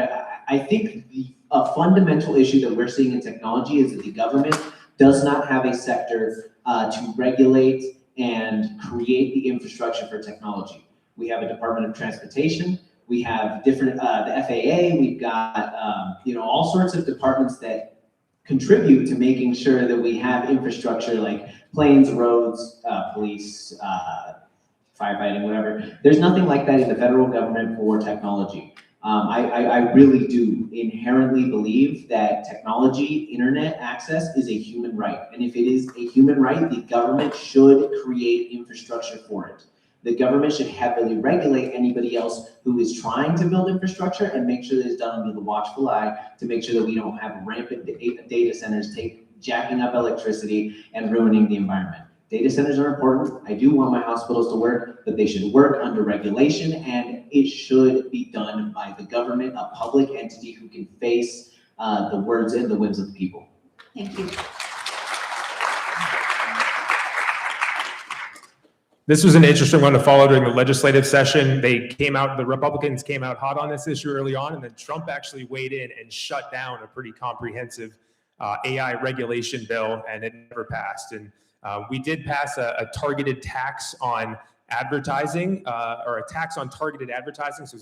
I think a fundamental issue that we're seeing in technology is that the government does not have a sector to regulate and create the infrastructure for technology. We have a Department of Transportation. We have different, the FAA, we've got, all sorts of departments that contribute to making sure that we have infrastructure like planes, roads, police, firefighting, whatever. There's nothing like that in the federal government for technology. I really do inherently believe that technology, internet access is a human right. And if it is a human right, the government should create infrastructure for it. The government should heavily regulate anybody else who is trying to build infrastructure and make sure that it's done under the watchful eye to make sure that we don't have rampant data centers jacking up electricity and ruining the environment. Data centers are important. I do want my hospitals to work, but they should work under regulation and it should be done by the government, a public entity who can face the words and the whims of the people. Thank you. This was an interesting one to follow during the legislative session. The Republicans came out hot on this issue early on, and then Trump actually weighed in and shut down a pretty comprehensive AI regulation bill, and it never passed. And we did pass a targeted tax on advertising, or a tax on targeted advertising. So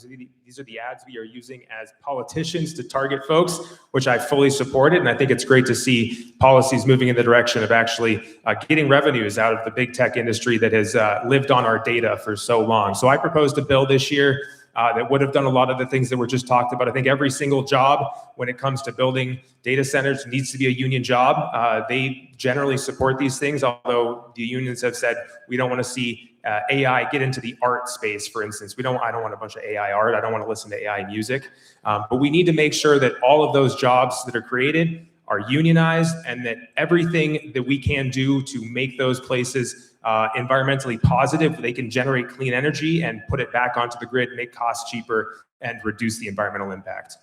these are the ads we are using as politicians to target folks, which I fully supported. And I think it's great to see policies moving in the direction of actually getting revenues out of the big tech industry that has lived on our data for so long. So I proposed a bill this year that would have done a lot of the things that were just talked about. I think every single job when it comes to building data centers needs to be a union job. They generally support these things, although the unions have said we don't want to see AI get into the art space, for instance. I don't want a bunch of AI art. I don't want to listen to AI music. But we need to make sure that all of those jobs that are created are unionized and that everything that we can do to make those places environmentally positive, they can generate clean energy and put it back onto the grid, make costs cheaper, and reduce the environmental impact.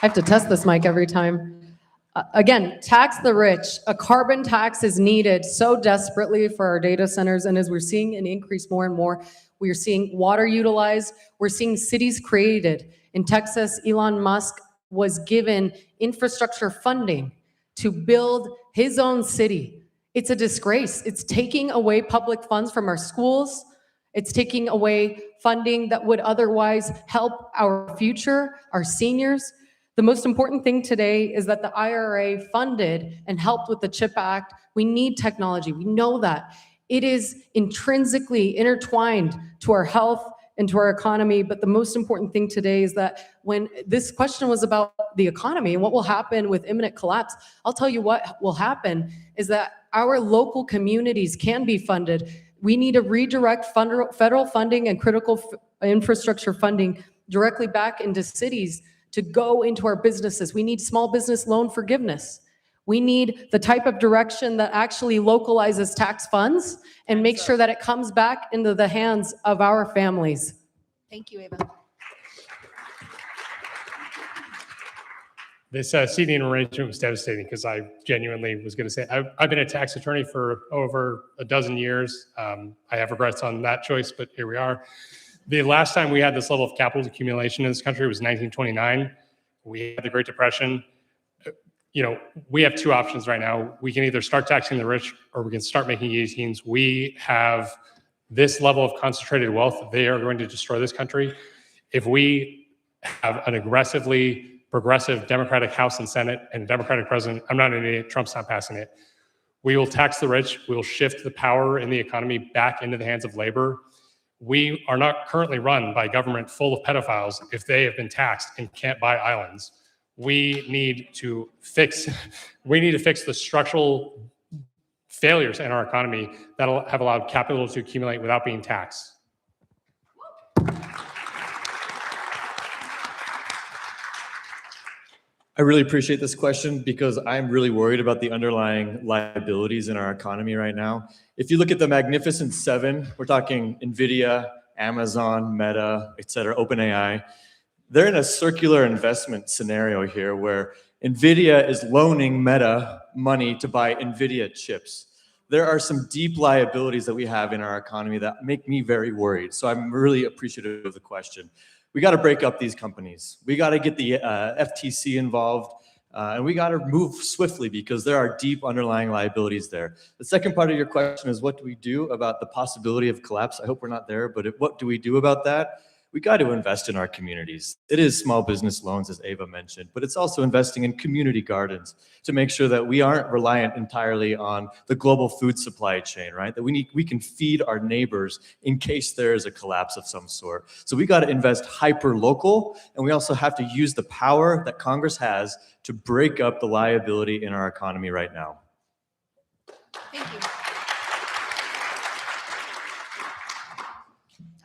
I have to test this mic every time. Again, tax the rich. A carbon tax is needed so desperately for our data centers. And as we're seeing an increase more and more, we are seeing water utilized. We're seeing cities created. In Texas, Elon Musk was given infrastructure funding to build his own city. It's a disgrace. It's taking away public funds from our schools. It's taking away funding that would otherwise help our future, our seniors. The most important thing today is that the IRA funded and helped with the CHIP Act. We need technology. We know that. It is intrinsically intertwined to our health and to our economy. But the most important thing today is that when this question was about the economy and what will happen with imminent collapse, I'll tell you what will happen is that our local communities can be funded. We need to redirect federal funding and critical infrastructure funding directly back into cities to go into our businesses. We need small business loan forgiveness. We need the type of direction that actually localizes tax funds and makes sure that it comes back into the hands of our families. Thank you, Ava. This seating arrangement was devastating because I genuinely was going to say, I've been a tax attorney for over a dozen years. I have regrets on that choice, but here we are. The last time we had this level of capital accumulation in this country was 1929. We had the Great Depression. You know, we have two options right now. We can either start taxing the rich or we can start making guillotines. We have this level of concentrated wealth. They are going to destroy this country. If we have an aggressively progressive Democratic House and Senate and a Democratic president, I'm not an idiot, Trump's not passing it. We will tax the rich. We will shift the power in the economy back into the hands of labor. We are not currently run by a government full of pedophiles if they have been taxed and can't buy islands. We need to fix the structural failures in our economy that have allowed capital to accumulate without being taxed. I really appreciate this question because I'm really worried about the underlying liabilities in our economy right now. If you look at the Magnificent Seven, we're talking NVIDIA, Amazon, Meta, et cetera, OpenAI. They're in a circular investment scenario here where NVIDIA is loaning Meta money to buy NVIDIA chips. There are some deep liabilities that we have in our economy that make me very worried. So I'm really appreciative of the question. We got to break up these companies. We got to get the FTC involved, and we got to move swiftly because there are deep underlying liabilities there. The second part of your question is, what do we do about the possibility of collapse? I hope we're not there, but what do we do about that? We got to invest in our communities. It is small business loans, as Ava mentioned, but it's also investing in community gardens to make sure that we aren't reliant entirely on the global food supply chain, right? That we can feed our neighbors in case there is a collapse of some sort. So we got to invest hyper local, and we also have to use the power that Congress has to break up the liability in our economy right now. Thank you.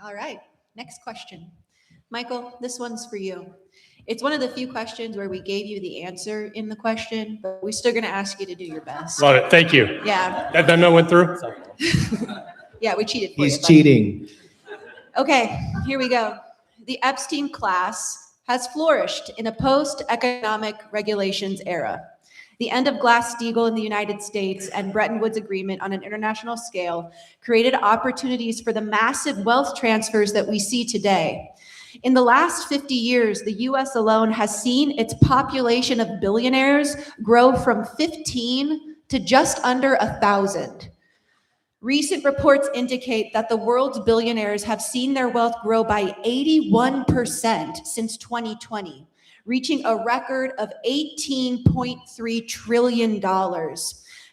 All right. Next question. Michael, this one's for you. It's one of the few questions where we gave you the answer in the question, but we're still going to ask you to do your best. Love it. Thank you. Yeah. That memo went through? Yeah, we cheated for He's you, buddy. cheating. Okay, here we go. The Epstein class has flourished in a post-economic regulations era. The end of Glass-Steagall in the United States and Bretton Woods Agreement on an international scale created opportunities for the massive wealth transfers that we see today. In the last 50 years, the US alone has seen its population of billionaires grow from 15 to just under 1,000. Recent reports indicate that the world's billionaires have seen their wealth grow by 81% since 2020. Reaching a record of $18.3 trillion.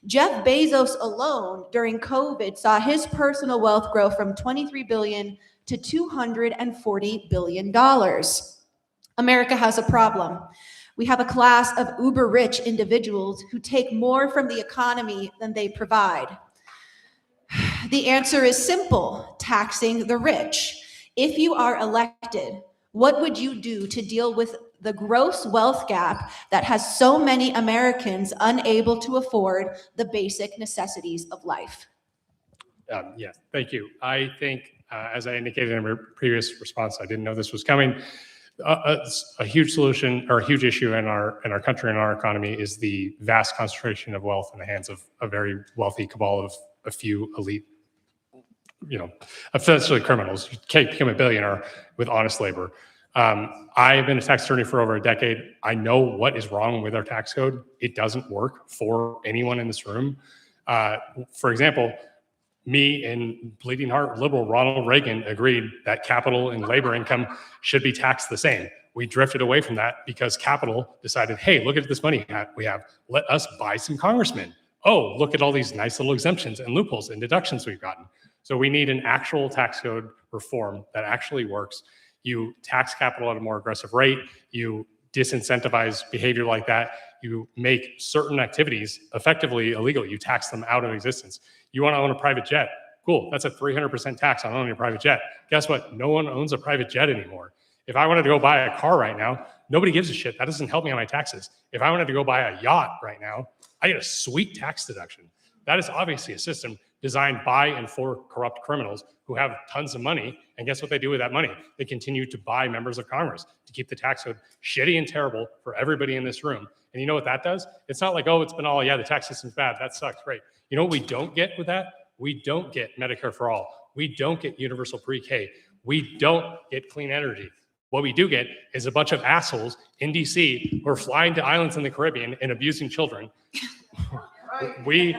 Jeff Bezos alone during COVID saw his personal wealth grow from $23 billion to $240 billion. America has a problem. We have a class of uber-rich individuals who take more from the economy than they provide. The answer is simple: taxing the rich. If you are elected, what would you do to deal with the gross wealth gap that has so many Americans unable to afford the basic necessities of life? Yes, thank you. I think, as I indicated in a previous response, I didn't know this was coming. A huge solution or a huge issue in our country and our economy is the vast concentration of wealth in the hands of a very wealthy cabal of a few elite, essentially criminals. You can't become a billionaire with honest labor. I've been a tax attorney for over a decade. I know what is wrong with our tax code. It doesn't work for anyone in this room. For example, me and bleeding heart liberal Ronald Reagan agreed that capital and labor income should be taxed the same. We drifted away from that because capital decided, hey, look at this money we have. Let us buy some congressmen. Oh, look at all these nice little exemptions and loopholes and deductions we've gotten. So we need an actual tax code reform that actually works. You tax capital at a more aggressive rate. You disincentivize behavior like that. You make certain activities effectively illegal. You tax them out of existence. You want to own a private jet? Cool. That's a 300% tax on owning a private jet. Guess what? No one owns a private jet anymore. If I wanted to go buy a car right now, nobody gives a shit. That doesn't help me on my taxes. If I wanted to go buy a yacht right now, I get a sweet tax deduction. That is obviously a system designed by and for corrupt criminals who have tons of money. And guess what they do with that money? They continue to buy members of Congress to keep the tax code shitty and terrible for everybody in this room. And you know what that does? It's not like, oh, it's been all, yeah, the tax system's bad. That sucks. Great. You know what we don't get with that? We don't get Medicare for all. We don't get universal pre-K. We don't get clean energy. What we do get is a bunch of assholes in DC who are flying to islands in the Caribbean and abusing children. We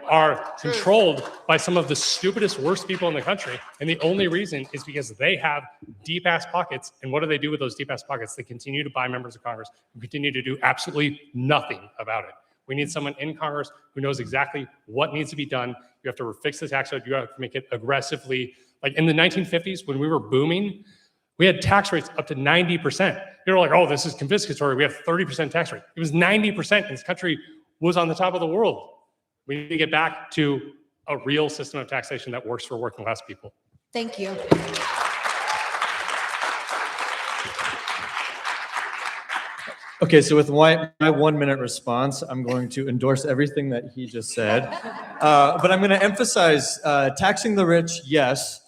are controlled by some of the stupidest, worst people in the country. And the only reason is because they have deep ass pockets. And what do they do with those deep ass pockets? They continue to buy members of Congress who continue to do absolutely nothing about it. We need someone in Congress who knows exactly what needs to be done. You have to fix the tax code. You have to make it aggressively. Like in the 1950s, when we were booming, we had tax rates up to 90%. People were like, oh, this is confiscatory. We have 30% tax rate. It was 90%, and this country was on the top of the world. We need to get back to a real system of taxation that works for working class people. Thank you. Okay, so with my 1 minute response, I'm going to endorse everything that he just said. But I'm going to emphasize taxing the rich, yes,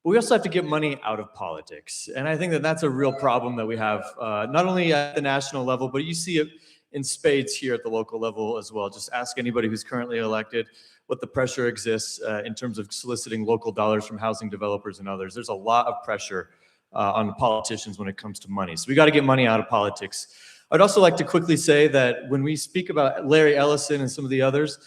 but we also have to get money out of politics. And I think that that's a real problem that we have, not only at the national level, but you see it in spades here at the local level as well. Just ask anybody who's currently elected what the pressure exists in terms of soliciting local dollars from housing developers and others. There's a lot of pressure on politicians when it comes to money. So we got to get money out of politics. I'd also like to quickly say that when we speak about Larry Ellison and some of the others,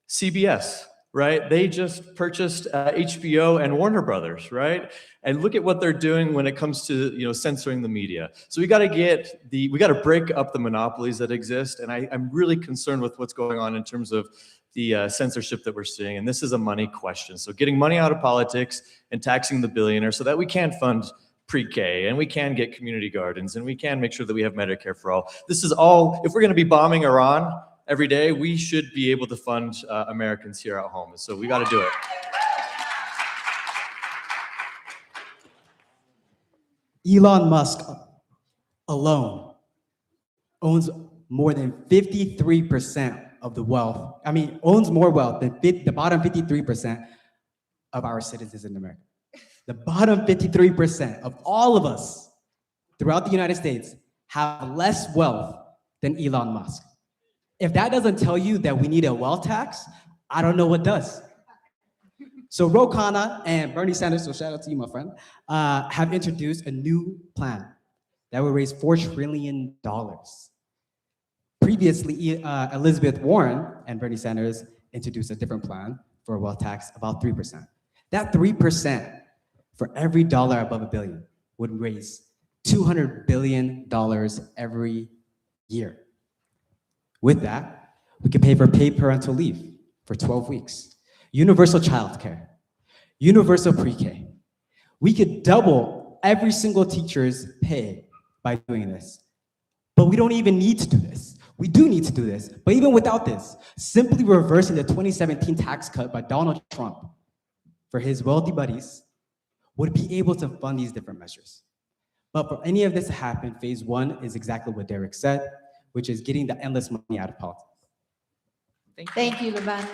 CBS, right? They just purchased HBO and Warner Brothers, right? And look at what they're doing when it comes to censoring the media. So we got to break up the monopolies that exist. And I'm really concerned with what's going on in terms of the censorship that we're seeing. And this is a money question. So getting money out of politics and taxing the billionaires so that we can fund pre-K and we can get community gardens and we can make sure that we have Medicare for all. This is all, if we're going to be bombing Iran every day, we should be able to fund Americans here at home. So we got to do it. Elon Musk alone owns more than 53% of the wealth. I mean, owns more wealth than the bottom 53% of our citizens in America. The bottom 53% of all of us throughout the United States have less wealth than Elon Musk. If that doesn't tell you that we need a wealth tax, I don't know what does. So Ro Khanna and Bernie Sanders, so shout out to you, my friend, have introduced a new plan that will raise $4 trillion. Previously, Elizabeth Warren and Bernie Sanders introduced a different plan for a wealth tax, about 3%. That 3% for every dollar above $1 billion would raise $200 billion every year. With that, we could pay for paid parental leave for 12 weeks, universal childcare, universal pre-K. We could double every single teacher's pay by doing this. But we don't even need to do this. We do need to do this. But even without this, simply reversing the 2017 tax cut by Donald Trump for his wealthy buddies would be able to fund these different measures. But for any of this to happen, phase one is exactly what Derek said, which is getting the endless money out of politics. Thank you, Laban.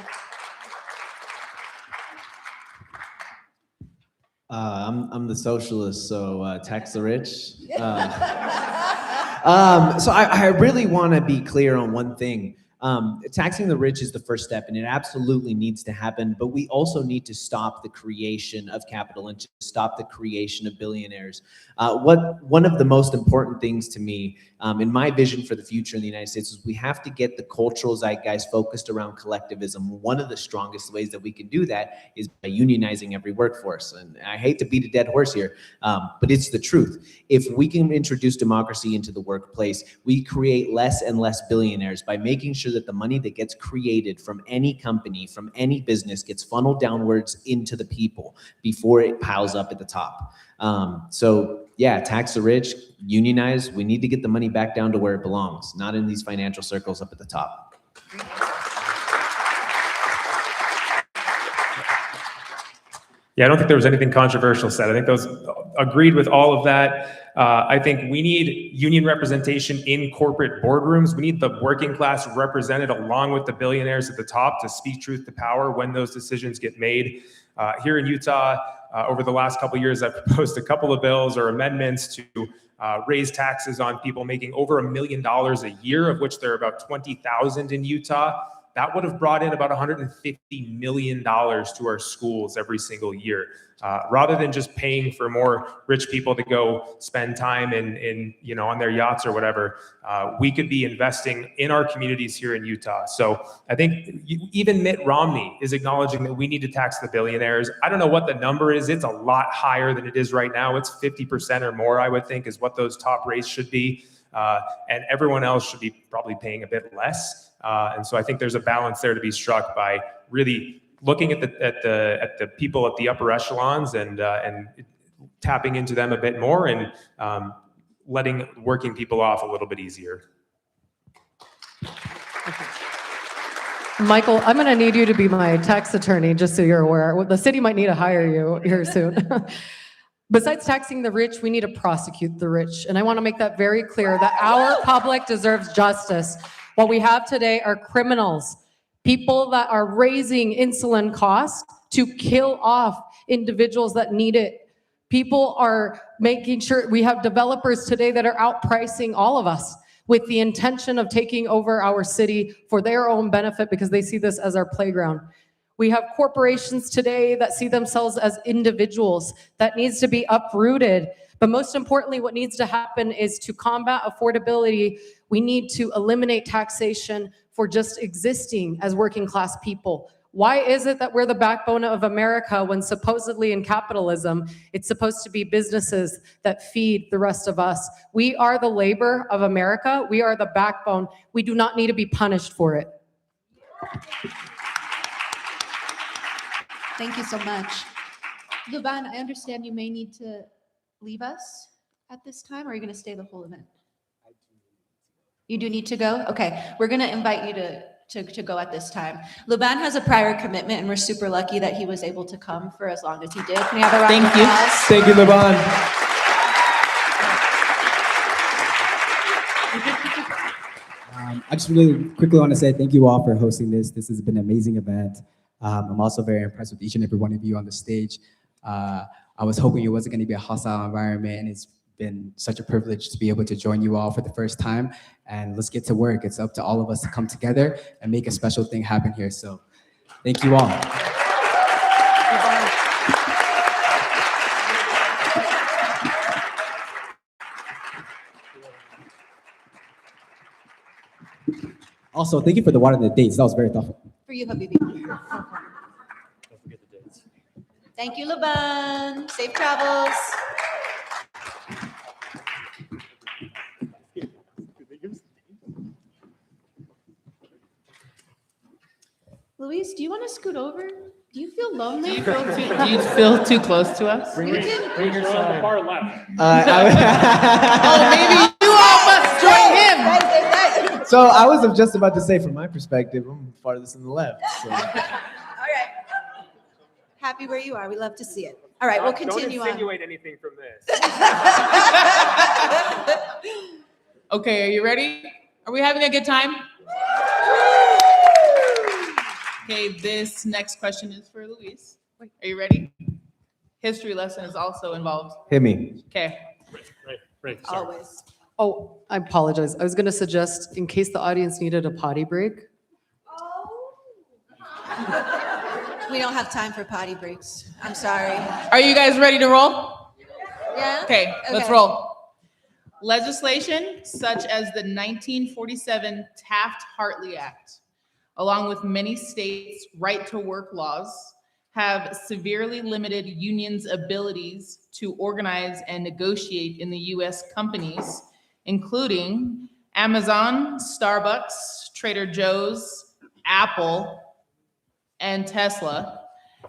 I'm the socialist, so tax the rich. So I really want to be clear on one thing. Taxing the rich is the first step, and it absolutely needs to happen, but we also need to stop the creation of capital and to stop the creation of billionaires. One of the most important things to me, in my vision for the future in the United States, is we have to get the cultural zeitgeist focused around collectivism. One of the strongest ways that we can do that is by unionizing every workforce. And I hate to beat a dead horse here, but it's the truth. If we can introduce democracy into the workplace, we create less and less billionaires by making sure that the money that gets created from any company, from any business, gets funneled downwards into the people before it piles up at the top. So yeah, tax the rich, unionize. We need to get the money back down to where it belongs, not in these financial circles up at the top. Yeah, I don't think there was anything controversial said. I think those agreed with all of that. I think we need union representation in corporate boardrooms. We need the working class represented along with the billionaires at the top to speak truth to power when those decisions get made. Here in Utah, over the last couple of years, I've proposed a couple of bills or amendments to raise taxes on people making over $1 million a year, of which there are about 20,000 in Utah. that would have brought in about $150 million to our schools every single year. Rather than just paying for more rich people to go spend time in on their yachts or whatever, we could be investing in our communities here in Utah. So I think even Mitt Romney is acknowledging that we need to tax the billionaires. I don't know what the number is. It's a lot higher than it is right now. It's 50% or more, I would think, is what those top rates should be. And everyone else should be probably paying a bit less. And so I think there's a balance there to be struck by really looking at the people at the upper echelons and tapping into them a bit more and letting working people off a little bit easier. Michael, I'm going to need you to be my tax attorney, just so you're aware. The city might need to hire you here soon. Besides taxing the rich, we need to prosecute the rich. And I want to make that very clear that our public deserves justice. What we have today are criminals, people that are raising insulin costs to kill off individuals that need it. People are making sure we have developers today that are outpricing all of us with the intention of taking over our city for their own benefit because they see this as our playground. We have corporations today that see themselves as individuals. That needs to be uprooted. But most importantly, what needs to happen is to combat affordability, we need to eliminate taxation for just existing as working class people. Why is it that we're the backbone of America when supposedly in capitalism, it's supposed to be businesses that feed the rest of us? We are the labor of America. We are the backbone. We do not need to be punished for it. Thank you so much. Luban, I understand you may need to leave us at this time, or are you going to stay the whole event? You do need to go? Okay, we're going to invite you to go at this time. Luban has a prior commitment, and we're super lucky that he was able to come for as long as he did. Can we have a round of applause? Thank you, Luban. I just really quickly want to say thank you all for hosting this. This has been an amazing event. I'm also very impressed with each and every one of you on the stage. I was hoping it wasn't going to be a hostile environment, and it's been such a privilege to be able to join you all for the first time. And let's get to work. It's up to all of us to come together and make a special thing happen here. So thank you all. Also, thank you for the water and the dates. That was very thoughtful. For you, Habibi. Thank you, Luban. Safe travels. Luis, do you want to scoot over? Do you feel lonely? Do you feel too close to us? Bring your side. Far left. Oh, maybe you all must join him. So I was just about to say, from my perspective, I'm farthest on the left. So. All right. Happy where you are. We love to see it. All right, we'll continue Don't on. insinuate anything from this. Okay, are you ready? Are we having a good time? Okay, this next question is for Luis. Are you ready? History lesson is also involved. Hit me. Okay. Right, sorry. Always. Oh, I apologize. I was going to suggest, in case the audience needed a potty break. We don't have time for potty breaks. I'm sorry. Are you guys ready to roll? Yeah? Okay, let's roll. Legislation such as the 1947 Taft-Hartley Act, along with many states' right-to-work laws, have severely limited unions' abilities to organize and negotiate in the U.S. companies, including Amazon, Starbucks, Trader Joe's, Apple, and Tesla,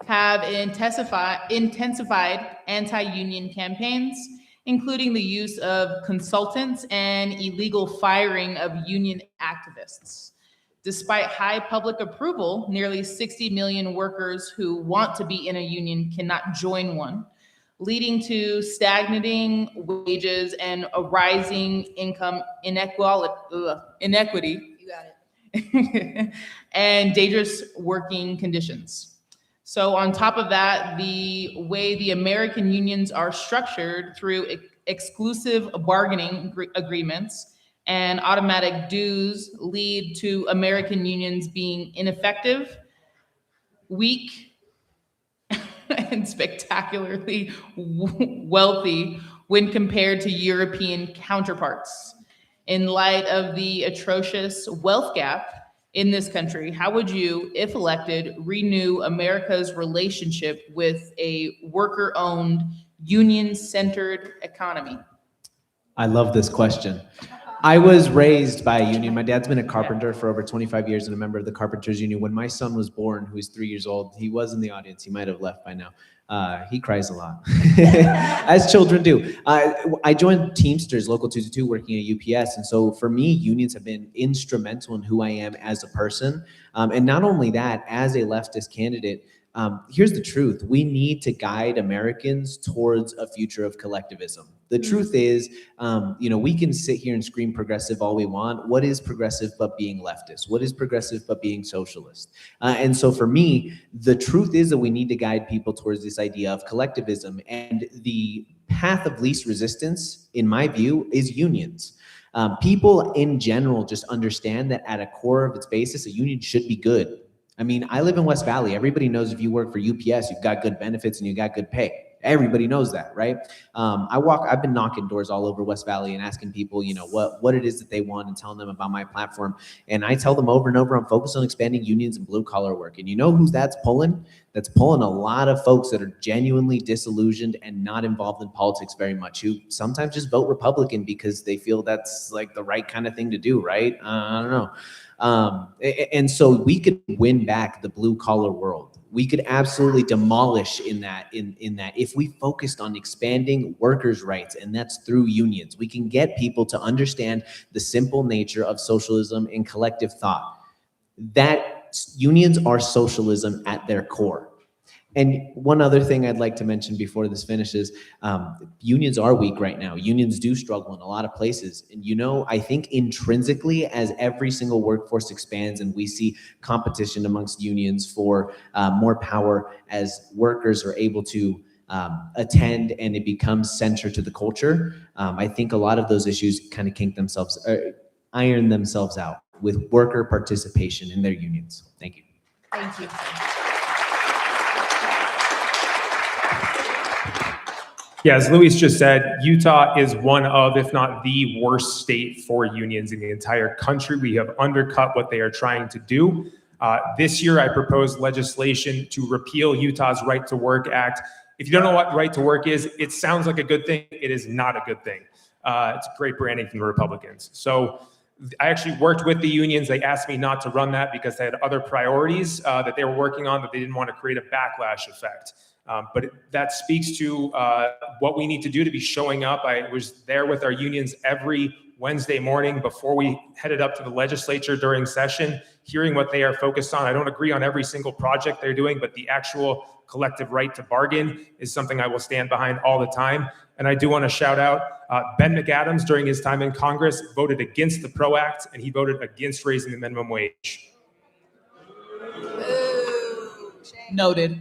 have intensified anti-union campaigns, including the use of consultants and illegal firing of union activists. Despite high public approval, nearly 60 million workers who want to be in a union cannot join one, leading to stagnating wages and a rising income inequity. You got it. And dangerous working conditions. So on top of that, the way the American unions are structured through exclusive bargaining agreements and automatic dues lead to American unions being ineffective, weak, and spectacularly wealthy when compared to European counterparts. In light of the atrocious wealth gap in this country, how would you, if elected, renew America's relationship with a worker-owned, union-centered economy? I love this question. I was raised by a union. My dad's been a carpenter for over 25 years and a member of the Carpenters Union. When my son was born, who's 3 years old, he was in the audience. He might have left by now. He cries a lot, as children do. I joined Teamsters Local 222 working at UPS. And so for me, unions have been instrumental in who I am as a person. And not only that, as a leftist candidate, here's the truth. We need to guide Americans towards a future of collectivism. The truth is, we can sit here and scream progressive all we want. What is progressive but being leftist? What is progressive but being socialist? And so for me, the truth is that we need to guide people towards this idea of collectivism. And the path of least resistance, in my view, is unions. People in general just understand that at a core of its basis, a union should be good. I mean, I live in West Valley. Everybody knows if you work for UPS, you've got good benefits and you got good pay. Everybody knows that, right? I've been knocking doors all over West Valley and asking people, what it is that they want and telling them about my platform. And I tell them over and over, I'm focused on expanding unions and blue collar work. And you know who's that's pulling? That's pulling a lot of folks that are genuinely disillusioned and not involved in politics very much, who sometimes just vote Republican because they feel that's like the right kind of thing to do, right? I don't know. And so we could win back the blue collar world. We could absolutely demolish in that if we focused on expanding workers' rights, and that's through unions. We can get people to understand the simple nature of socialism and collective thought. That unions are socialism at their core. And one other thing I'd like to mention before this finishes, unions are weak right now. Unions do struggle in a lot of places. And I think intrinsically, as every single workforce expands and we see competition amongst unions for more power as workers are able to attend and it becomes center to the culture, I think a lot of those issues kind of iron themselves out with worker participation in their unions. Thank you. Thank you. Yeah, as Luis just said, Utah is one of, if not the worst state for unions in the entire country. We have undercut what they are trying to do. This year, I proposed legislation to repeal Utah's Right to Work Act. If you don't know what Right to Work is, it sounds like a good thing. It is not a good thing. It's great branding from the Republicans. So I actually worked with the unions. They asked me not to run that because they had other priorities that they were working on that they didn't want to create a backlash effect. But that speaks to what we need to do to be showing up. I was there with our unions every Wednesday morning before we headed up to the legislature during session, hearing what they are focused on. I don't agree on every single project they're doing, but the actual collective right to bargain is something I will stand behind all the time. And I do want to shout out Ben McAdams during his time in Congress voted against the PRO Act, and he voted against raising the minimum wage. Noted.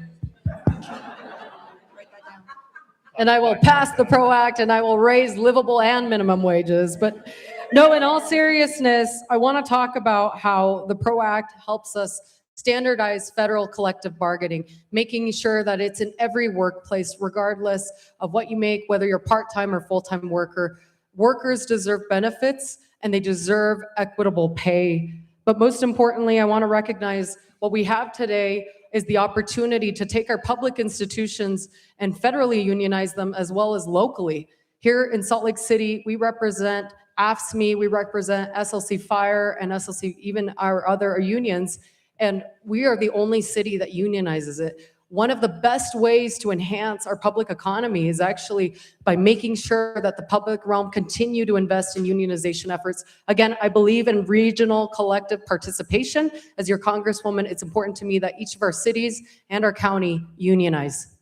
And I will pass the PRO Act and I will raise livable and minimum wages. But no, in all seriousness, I want to talk about how the PRO Act helps us standardize federal collective bargaining, making sure that it's in every workplace, regardless of what you make, whether you're part-time or full-time worker. Workers deserve benefits and they deserve equitable pay. But most importantly, I want to recognize what we have today is the opportunity to take our public institutions and federally unionize them as well as locally. Here in Salt Lake City, we represent AFSCME, we represent SLC Fire and SLC, even our other unions, and we are the only city that unionizes it. One of the best ways to enhance our public economy is actually by making sure that the public realm continue to invest in unionization efforts. Again, I believe in regional collective participation. As your congresswoman, it's important to me that each of our cities and our county unionize.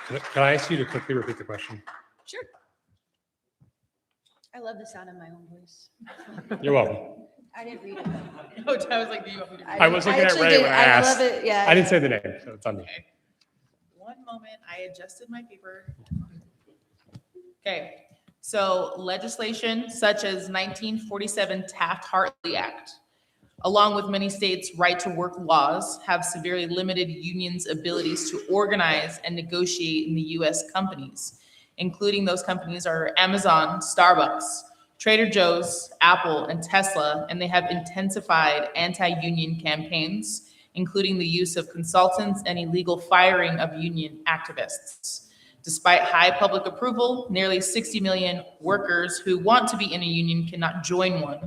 Can I ask you to quickly repeat the question? Sure. I love the sound of my own voice. You're welcome. I didn't read it. No, I was like, do you want me to? I was looking at actually Ray did. when I asked. love it, yeah. I didn't say the name, so it's on me. Okay. One moment, I adjusted my paper. Okay, So legislation such as 1947 Taft-Hartley Act, along with many states' right to work laws, have severely limited unions' abilities to organize and negotiate in the U.S. companies, including those companies are Amazon, Starbucks, Trader Joe's, Apple, and Tesla, and they have intensified anti-union campaigns, including the use of consultants and illegal firing of union activists. Despite high public approval, nearly 60 million workers who want to be in a union cannot join one,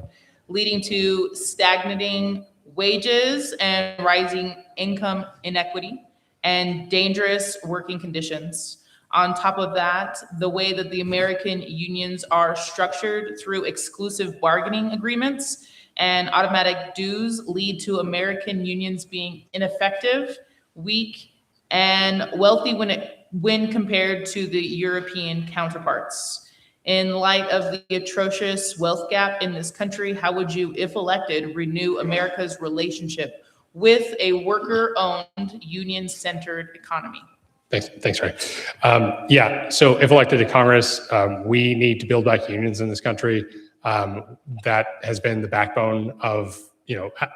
leading to stagnating wages and rising income inequity and dangerous working conditions. On top of that, the way that the American unions are structured through exclusive bargaining agreements and automatic dues lead to American unions being ineffective, weak, and wealthy when compared to the European counterparts. In light of the atrocious wealth gap in this country, how would you, if elected, renew America's relationship with a worker-owned, union-centered economy? Thanks, Ray. Yeah, so if elected to Congress, we need to build back unions in this country. That has been the backbone of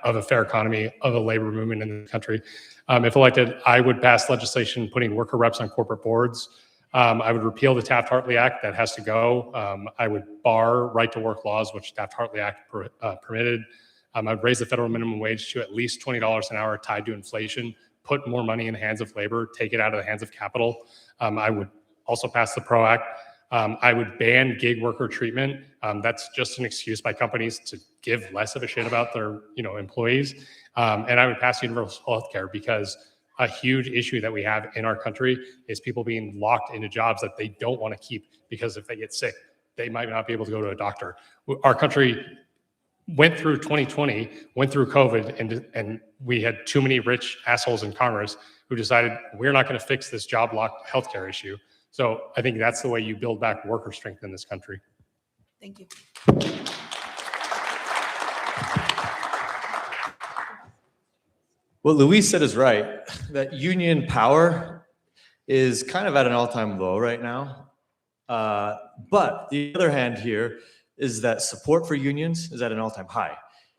a fair economy, of a labor movement in the country. If elected, I would pass legislation putting worker reps on corporate boards. I would repeal the Taft-Hartley Act. That has to go. I would bar right-to-work laws, which Taft-Hartley Act permitted. I would raise the federal minimum wage to at least $20 an hour tied to inflation, put more money in the hands of labor, take it out of the hands of capital. I would also pass the PRO Act. I would ban gig worker treatment. That's just an excuse by companies to give less of a shit about their employees. And I would pass universal health care, because a huge issue that we have in our country is people being locked into jobs that they don't want to keep, because if they get sick, they might not be able to go to a doctor. Our country went through 2020, went through COVID, and we had too many rich assholes in Congress who decided we're not going to fix this job locked healthcare issue. So I think that's the way you build back worker strength in this country. Thank you. What Luis said is right, that union power is kind of at an all-time low right now. But the other hand here is that support for unions is at an all-time high.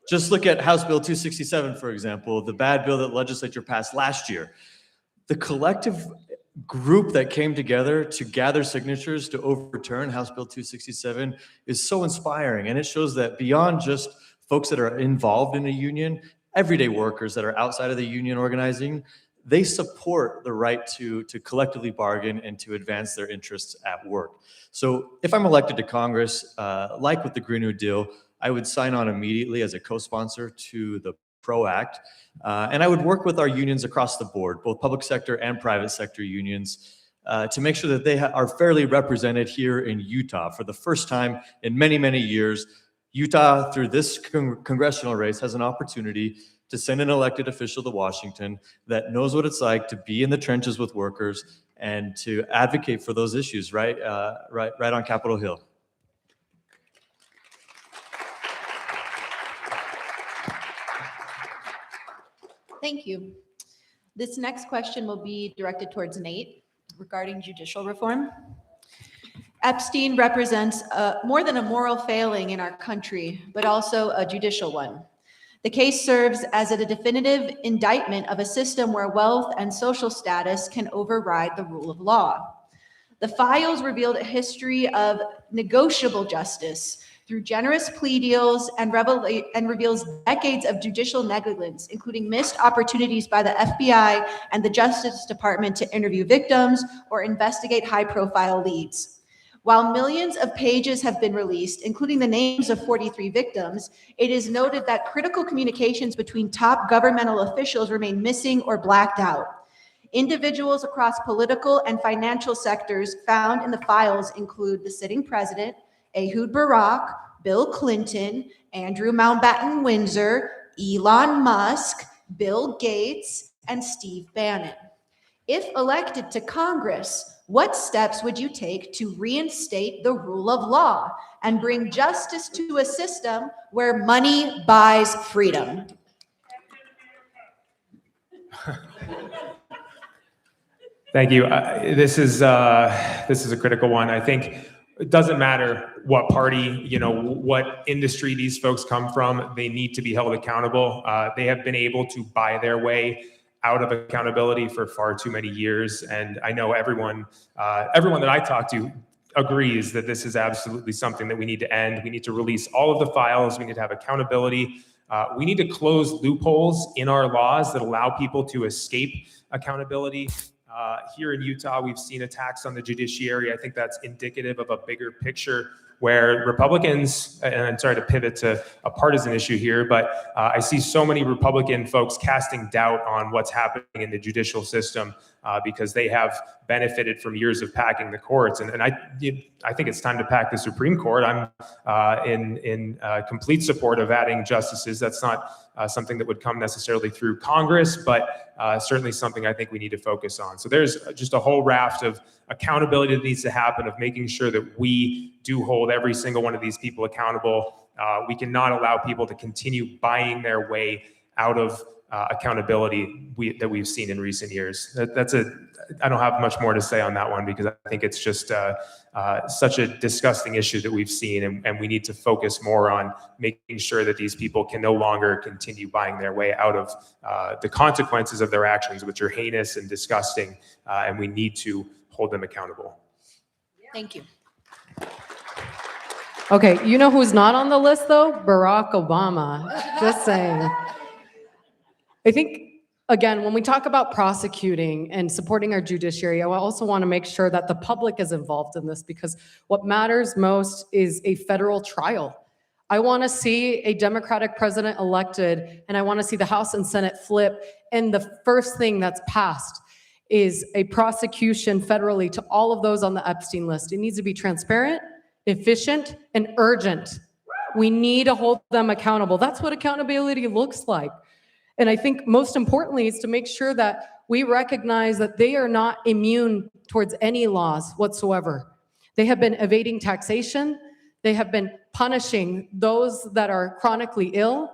Just look at House Bill 267, for example, the bad bill that the legislature passed last year. The collective group that came together to gather signatures to overturn House Bill 267 is so inspiring. And it shows that beyond just folks that are involved in a union, everyday workers that are outside of the union organizing, they support the right to collectively bargain and to advance their interests at work. So if I'm elected to Congress, like with the Green New Deal, I would sign on immediately as a co-sponsor to the PRO Act. And I would work with our unions across the board, both public sector and private sector unions, to make sure that they are fairly represented here in Utah. For the first time in many, many years, Utah, through this congressional race, has an opportunity to send an elected official to Washington that knows what it's like to be in the trenches with workers and to advocate for those issues right on Capitol Hill. Thank you. This next question will be directed towards Nate regarding judicial reform. Epstein represents more than a moral failing in our country, but also a judicial one. The case serves as a definitive indictment of a system where wealth and social status can override the rule of law. The files revealed a history of negotiable justice through generous plea deals and reveals decades of judicial negligence, including missed opportunities by the FBI and the Justice Department to interview victims or investigate high-profile leads. While millions of pages have been released, including the names of 43 victims, it is noted that critical communications between top governmental officials remain missing or blacked out. Individuals across political and financial sectors found in the files include the sitting president, Ehud Barak, Bill Clinton, Andrew Mountbatten Windsor, Elon Musk, Bill Gates, and Steve Bannon. If elected to Congress, what steps would you take to reinstate the rule of law and bring justice to a system where money buys freedom? Thank you. This is a critical one. I think it doesn't matter what party, what industry these folks come from, they need to be held accountable. They have been able to buy their way out of accountability for far too many years. And I know everyone that I talk to agrees that this is absolutely something that we need to end. We need to release all of the files. We need to have accountability. We need to close loopholes in our laws that allow people to escape accountability. Here in Utah, we've seen attacks on the judiciary. I think that's indicative of a bigger picture where Republicans, and I'm sorry to pivot to a partisan issue here, but I see so many Republican folks casting doubt on what's happening in the judicial system because they have benefited from years of packing the courts. And I think it's time to pack the Supreme Court. I'm in complete support of adding justices. That's not something that would come necessarily through Congress, but certainly something I think we need to focus on. So there's just a whole raft of accountability that needs to happen, of making sure that we do hold every single one of these people accountable. We cannot allow people to continue buying their way out of accountability that we've seen in recent years. I don't have much more to say on that one because I think it's just such a disgusting issue that we've seen, and we need to focus more on making sure that these people can no longer continue buying their way out of the consequences of their actions, which are heinous and disgusting, and we need to hold them accountable. Thank you. Okay, you know who's not on the list though? Barack Obama. Just saying. I think, again, when we talk about prosecuting and supporting our judiciary, I also want to make sure that the public is involved in this, because what matters most is a federal trial. I want to see a Democratic president elected, and I want to see the House and Senate flip, and the first thing that's passed is a prosecution federally to all of those on the Epstein list. It needs to be transparent, efficient, and urgent. We need to hold them accountable. That's what accountability looks like. And I think most importantly is to make sure that we recognize that they are not immune towards any laws whatsoever. They have been evading taxation. They have been punishing those that are chronically ill.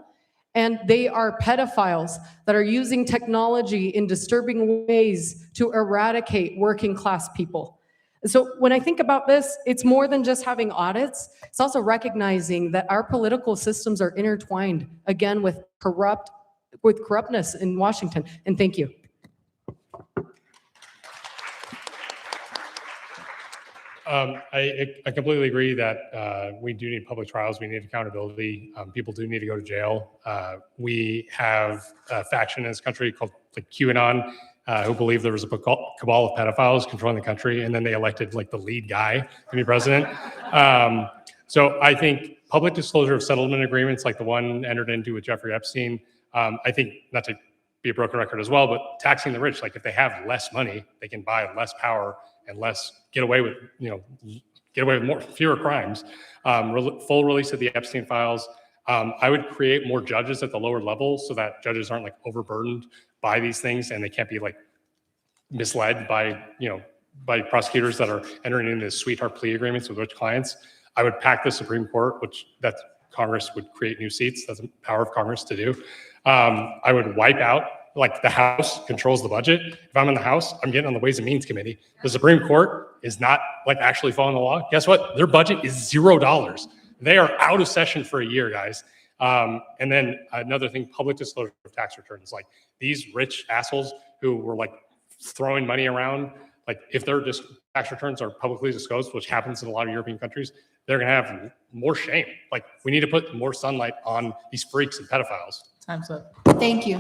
And they are pedophiles that are using technology in disturbing ways to eradicate working class people. So when I think about this, it's more than just having audits. It's also recognizing that our political systems are intertwined, again, with corruptness in Washington. And thank you. I completely agree that we do need public trials. We need accountability. People do need to go to jail. We have a faction in this country called QAnon who believe there was a cabal of pedophiles controlling the country, and then they elected the lead guy to be president. So I think public disclosure of settlement agreements like the one entered into with Jeffrey Epstein, I think, not to be a broken record as well, but taxing the rich, if they have less money, they can buy less power and get away with fewer crimes. Full release of the Epstein files. I would create more judges at the lower level so that judges aren't overburdened by these things, and they can't be misled by prosecutors that are entering into sweetheart plea agreements with rich clients. I would pack the Supreme Court, which that Congress would create new seats. That's the power of Congress to do. I would wipe out, the House controls the budget. If I'm in the House, I'm getting on the Ways and Means Committee. The Supreme Court is not actually following the law. Guess what? Their budget is $0. They are out of session for a year, guys. And then another thing, public disclosure of tax returns. These rich assholes who were throwing money around, if their tax returns are publicly disclosed, which happens in a lot of European countries, they're going to have more shame. We need to put more sunlight on these freaks and pedophiles. Time's up. Thank you.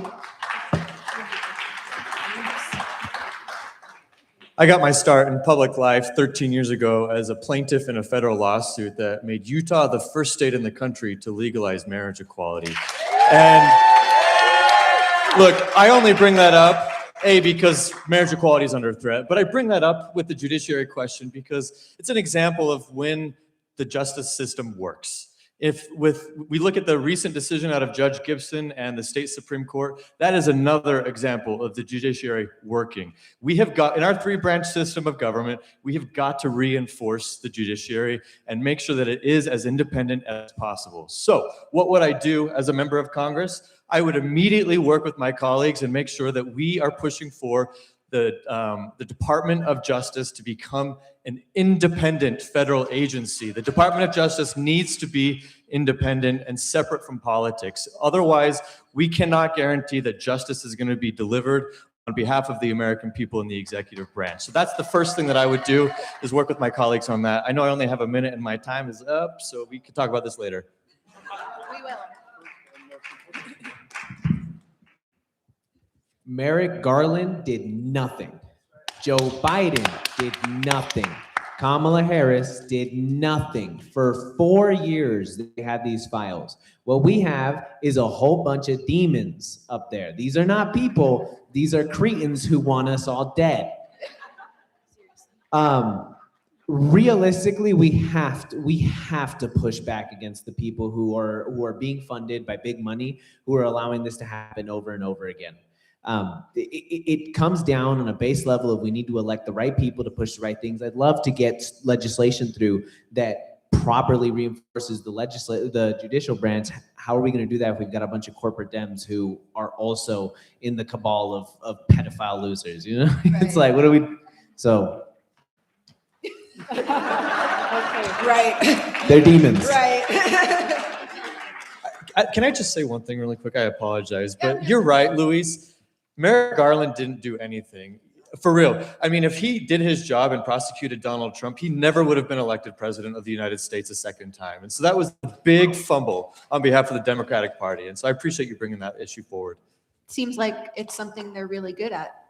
I got my start in public life 13 years ago as a plaintiff in a federal lawsuit that made Utah the first state in the country to legalize marriage equality. And look, I only bring that up, because marriage equality is under threat, but I bring that up with the judiciary question because it's an example of when the justice system works. We look at the recent decision out of Judge Gibson and the state Supreme Court, that is another example of the judiciary working. We have got, in our 3-branch system of government, we have got to reinforce the judiciary and make sure that it is as independent as possible. So what would I do as a member of Congress? I would immediately work with my colleagues and make sure that we are pushing for the Department of Justice to become an independent federal agency. The Department of Justice needs to be independent and separate from politics. Otherwise, we cannot guarantee that justice is going to be delivered on behalf of the American people in the executive branch. So that's the first thing that I would do, is work with my colleagues on that. I know I only have a minute and my time is up, so we can talk about this later. We will. Merrick Garland did nothing. Joe Biden did nothing. Kamala Harris did nothing. For 4 years, they had these files. What we have is a whole bunch of demons up there. These are not people. These are cretins who want us all dead. Realistically, we have to push back against the people who are being funded by big money, who are allowing this to happen over and over again. It comes down on a base level of we need to elect the right people to push the right things. I'd love to get legislation through that properly reinforces the judicial branch. How are we going to do that if we've got a bunch of corporate Dems who are also in the cabal of pedophile losers? You know, it's like, what do we? So Right. they're demons. Right. Can I just say one thing really quick? I apologize, but you're right, Luis. Merrick Garland didn't do anything. For real. I mean, if he did his job and prosecuted Donald Trump, he never would have been elected president of the United States a second time. And so that was a big fumble on behalf of the Democratic Party. And so I appreciate you bringing that issue forward. Seems like it's something they're really good at,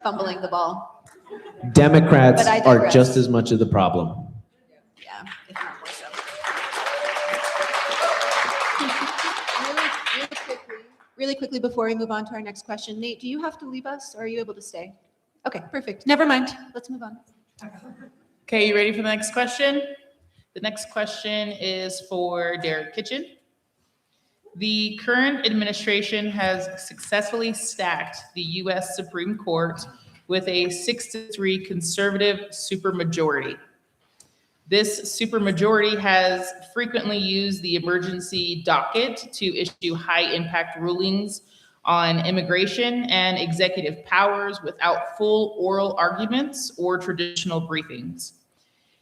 fumbling the ball. Democrats But I are digress. just as much of the problem. Yeah, if not more so. Really quickly before we move on to our next question, Nate, do you have to leave us or are you able to stay? Okay, perfect. Never mind. Let's move on. Okay, you ready for the next question? The next question is for Derek Kitchen. The current administration has successfully stacked the U.S. Supreme Court with a 6-3 conservative supermajority. This supermajority has frequently used the emergency docket to issue high-impact rulings on immigration and executive powers without full oral arguments or traditional briefings.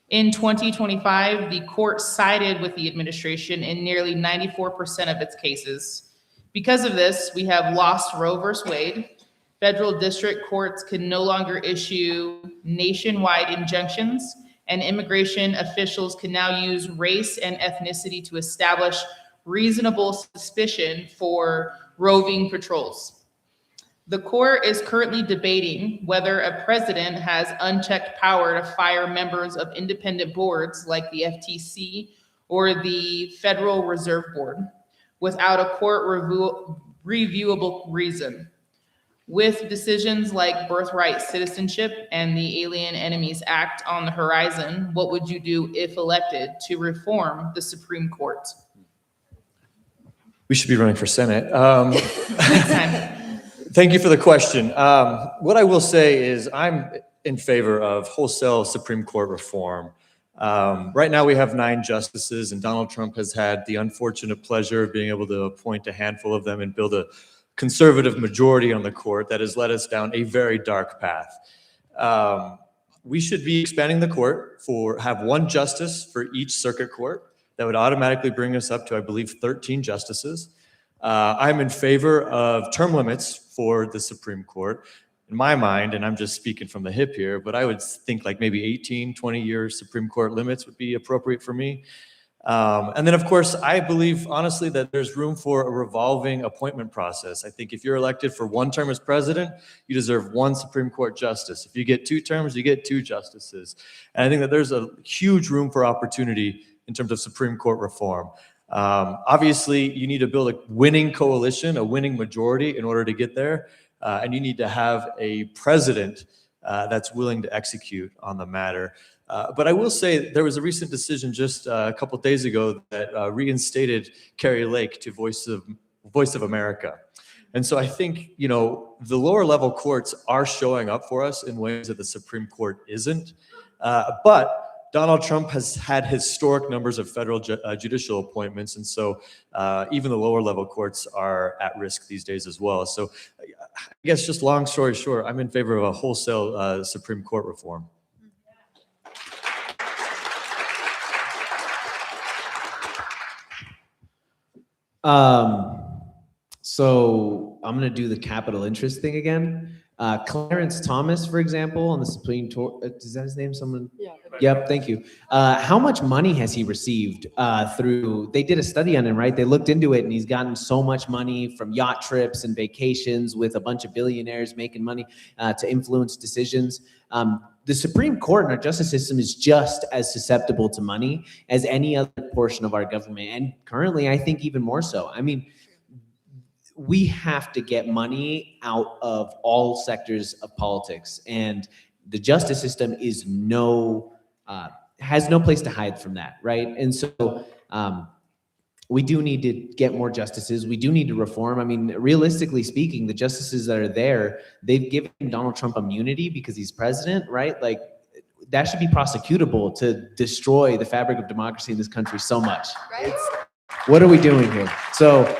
In 2025, the court sided with the administration in nearly 94% of its cases. Because of this, we have lost Roe v. Wade. Federal district courts can no longer issue nationwide injunctions, and immigration officials can now use race and ethnicity to establish reasonable suspicion for roving patrols. The court is currently debating whether a president has unchecked power to fire members of independent boards like the FTC or the Federal Reserve Board without a court reviewable reason. With decisions like birthright citizenship and the Alien Enemies Act on the horizon, what would you do if elected to reform the Supreme Court? We should be running for Senate. Next time. Thank you for the question. What I will say is I'm in favor of wholesale Supreme Court reform. Right now we have 9 justices, and Donald Trump has had the unfortunate pleasure of being able to appoint a handful of them and build a conservative majority on the court that has led us down a very dark path. We should be expanding the court have 1 justice for each circuit court. That would automatically bring us up to, I believe, 13 justices. I'm in favor of term limits for the Supreme Court. In my mind, and I'm just speaking from the hip here, but I would think like maybe 18, 20-year Supreme Court limits would be appropriate for me. And then, of course, I believe, honestly, that there's room for a revolving appointment process. I think if you're elected for 1 term as president, you deserve 1 Supreme Court justice. If you get 2 terms, you get 2 justices. And I think that there's a huge room for opportunity in terms of Supreme Court reform. Obviously, you need to build a winning coalition, a winning majority in order to get there. And you need to have a president that's willing to execute on the matter. But I will say there was a recent decision just a couple of days ago that reinstated Carrie Lake to Voice of America. And so I think, you know, the lower level courts are showing up for us in ways that the Supreme Court isn't. But Donald Trump has had historic numbers of federal judicial appointments. And so even the lower level courts are at risk these days as well. So guess just long story short, I'm in favor of a wholesale Supreme Court reform. So I'm going to do the capital interest thing again. Clarence Thomas, for example, on the Supreme Court, is that his name? Someone? Yeah. Yep, thank you. How much money has he received through, they did a study on him, right? They looked into it and he's gotten so much money from yacht trips and vacations with a bunch of billionaires making money to influence decisions. The Supreme Court and our justice system is just as susceptible to money as any other portion of our government. And currently, I think even more so. I mean, we have to get money out of all sectors of politics. And the justice system is has no place to hide from that, right? And so we do need to get more justices. We do need to reform. I mean, realistically speaking, the justices that are there, they've given Donald Trump immunity because he's president, right? Like, that should be prosecutable to destroy the fabric of democracy in this country so much. Right? What are we doing here? So,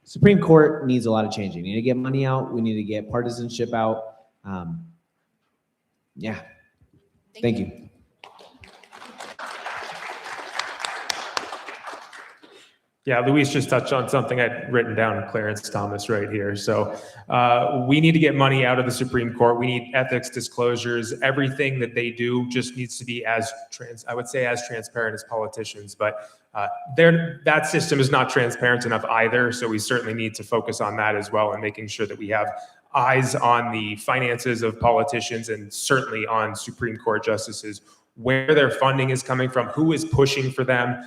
Supreme Court needs a lot of changing. We need to get money out. We need to get partisanship out. Yeah. Thank you. Yeah, Luis just touched on something I'd written down, Clarence Thomas right here. So we need to get money out of the Supreme Court. We need ethics disclosures. Everything that they do just needs to be as transparent as politicians. But that system is not transparent enough either. So we certainly need to focus on that as well and making sure that we have eyes on the finances of politicians and certainly on Supreme Court justices, where their funding is coming from, who is pushing for them.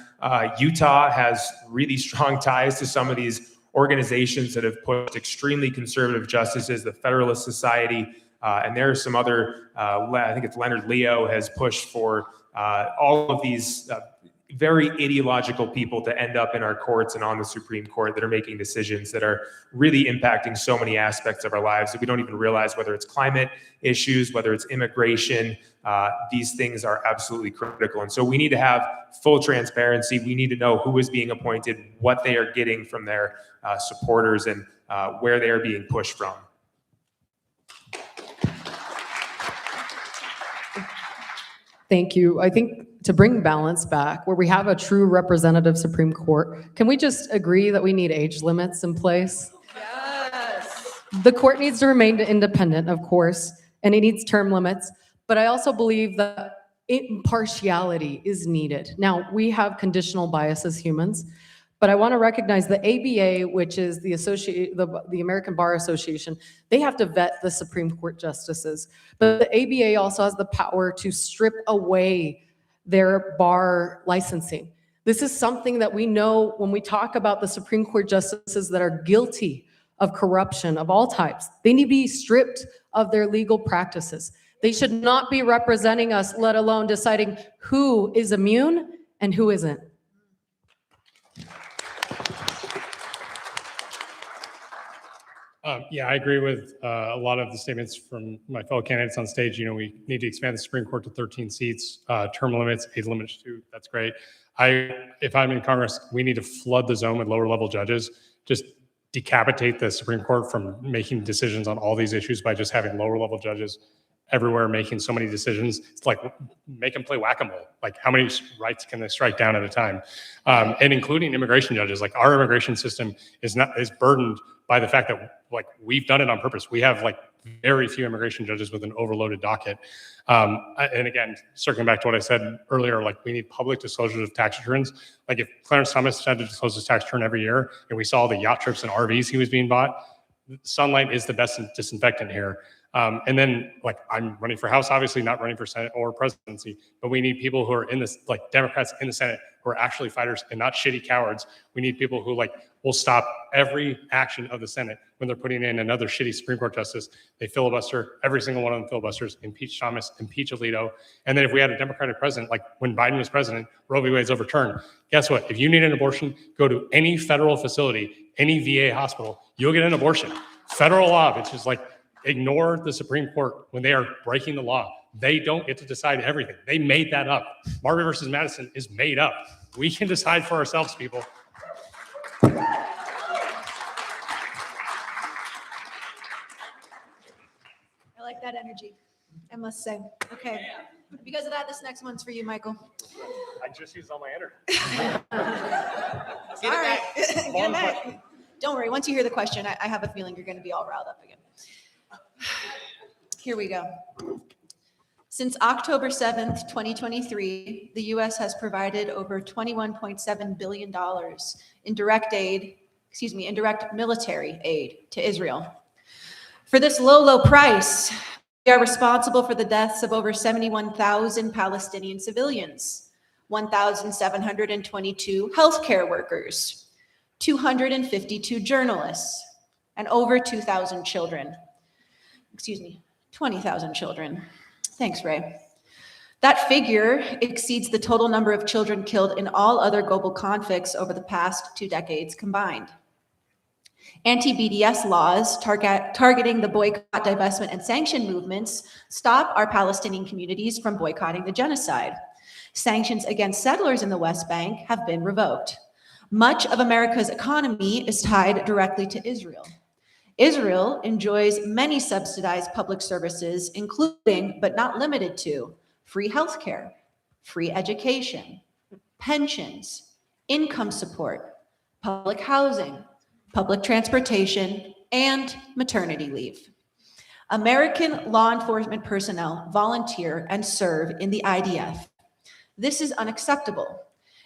Utah has really strong ties to some of these organizations that have pushed extremely conservative justices, the Federalist Society, and there are some other, I think it's Leonard Leo has pushed for all of these very ideological people to end up in our courts and on the Supreme Court that are making decisions that are really impacting so many aspects of our lives that we don't even realize, whether it's climate issues, whether it's immigration. These things are absolutely critical. And so we need to have full transparency. We need to know who is being appointed, what they are getting from their supporters, and where they are being pushed from. Thank you. I think to bring balance back, where we have a true representative Supreme Court, can we just agree that we need age limits in place? Yes. The court needs to remain independent, of course, and it needs term limits, but I also believe that impartiality is needed. Now, we have conditional bias as humans, but I want to recognize the ABA, which is the American Bar Association, they have to vet the Supreme Court justices. But the ABA also has the power to strip away their bar licensing. This is something that we know when we talk about the Supreme Court justices that are guilty of corruption of all types. They need to be stripped of their legal practices. They should not be representing us, let alone deciding who is immune and who isn't. Yeah, I agree with a lot of the statements from my fellow candidates on stage. You know, we need to expand the Supreme Court to 13 seats, term limits, age limits too. That's great. If I'm in Congress, we need to flood the zone with lower level judges. Just decapitate the Supreme Court from making decisions on all these issues by just having lower level judges everywhere making so many decisions. It's like, make them play whack-a-mole. Like, how many rights can they strike down at a time? And including immigration judges. Like, our immigration system is burdened by the fact that, like, we've done it on purpose. We have, like, very few immigration judges with an overloaded docket. And again, circling back to what I said earlier, like, we need public disclosures of tax returns. Like, if Clarence Thomas had to disclose his tax return every year, and we saw the yacht trips and RVs he was being bought, sunlight is the best disinfectant here. And then, like, I'm running for House, obviously not running for Senate or presidency, but we need people who are in this, like, Democrats in the Senate who are actually fighters and not shitty cowards. We need people who, like, will stop every action of the Senate when they're putting in another shitty Supreme Court justice. They filibuster, every single one of them filibusters, impeach Thomas, impeach Alito. And then if we had a Democratic president, like when Biden was president, Roe v. Wade's overturned. Guess what? If you need an abortion, go to any federal facility, any VA hospital, you'll get an abortion. Federal law, which is like, ignore the Supreme Court when they are breaking the law. They don't get to decide everything. They made that up. Marbury versus Madison is made up. We can decide for ourselves, people. that energy, I must say. Okay. Because of that, this next one's for you, Michael. I just used all my energy. All right. Get it back. Don't worry. Once you hear the question, I have a feeling you're going to be all riled up again. Here we go. Since October 7th, 2023, the U.S. has provided over $21.7 billion in direct military aid to Israel. For this low price, we are responsible for the deaths of over 71,000 Palestinian civilians, 1,722 healthcare workers, 252 journalists, and over 2,000 children. 20,000 children. Thanks, Ray. That figure exceeds the total number of children killed in all other global conflicts over the past 2 decades combined. Anti-BDS laws targeting the boycott, divestment, and sanction movements stop our Palestinian communities from boycotting the genocide. Sanctions against settlers in the West Bank have been revoked. Much of America's economy is tied directly to Israel. Israel enjoys many subsidized public services, including, but not limited to, free healthcare, free education, pensions, income support, public housing, public transportation, and maternity leave. American law enforcement personnel volunteer and serve in the IDF. This is unacceptable.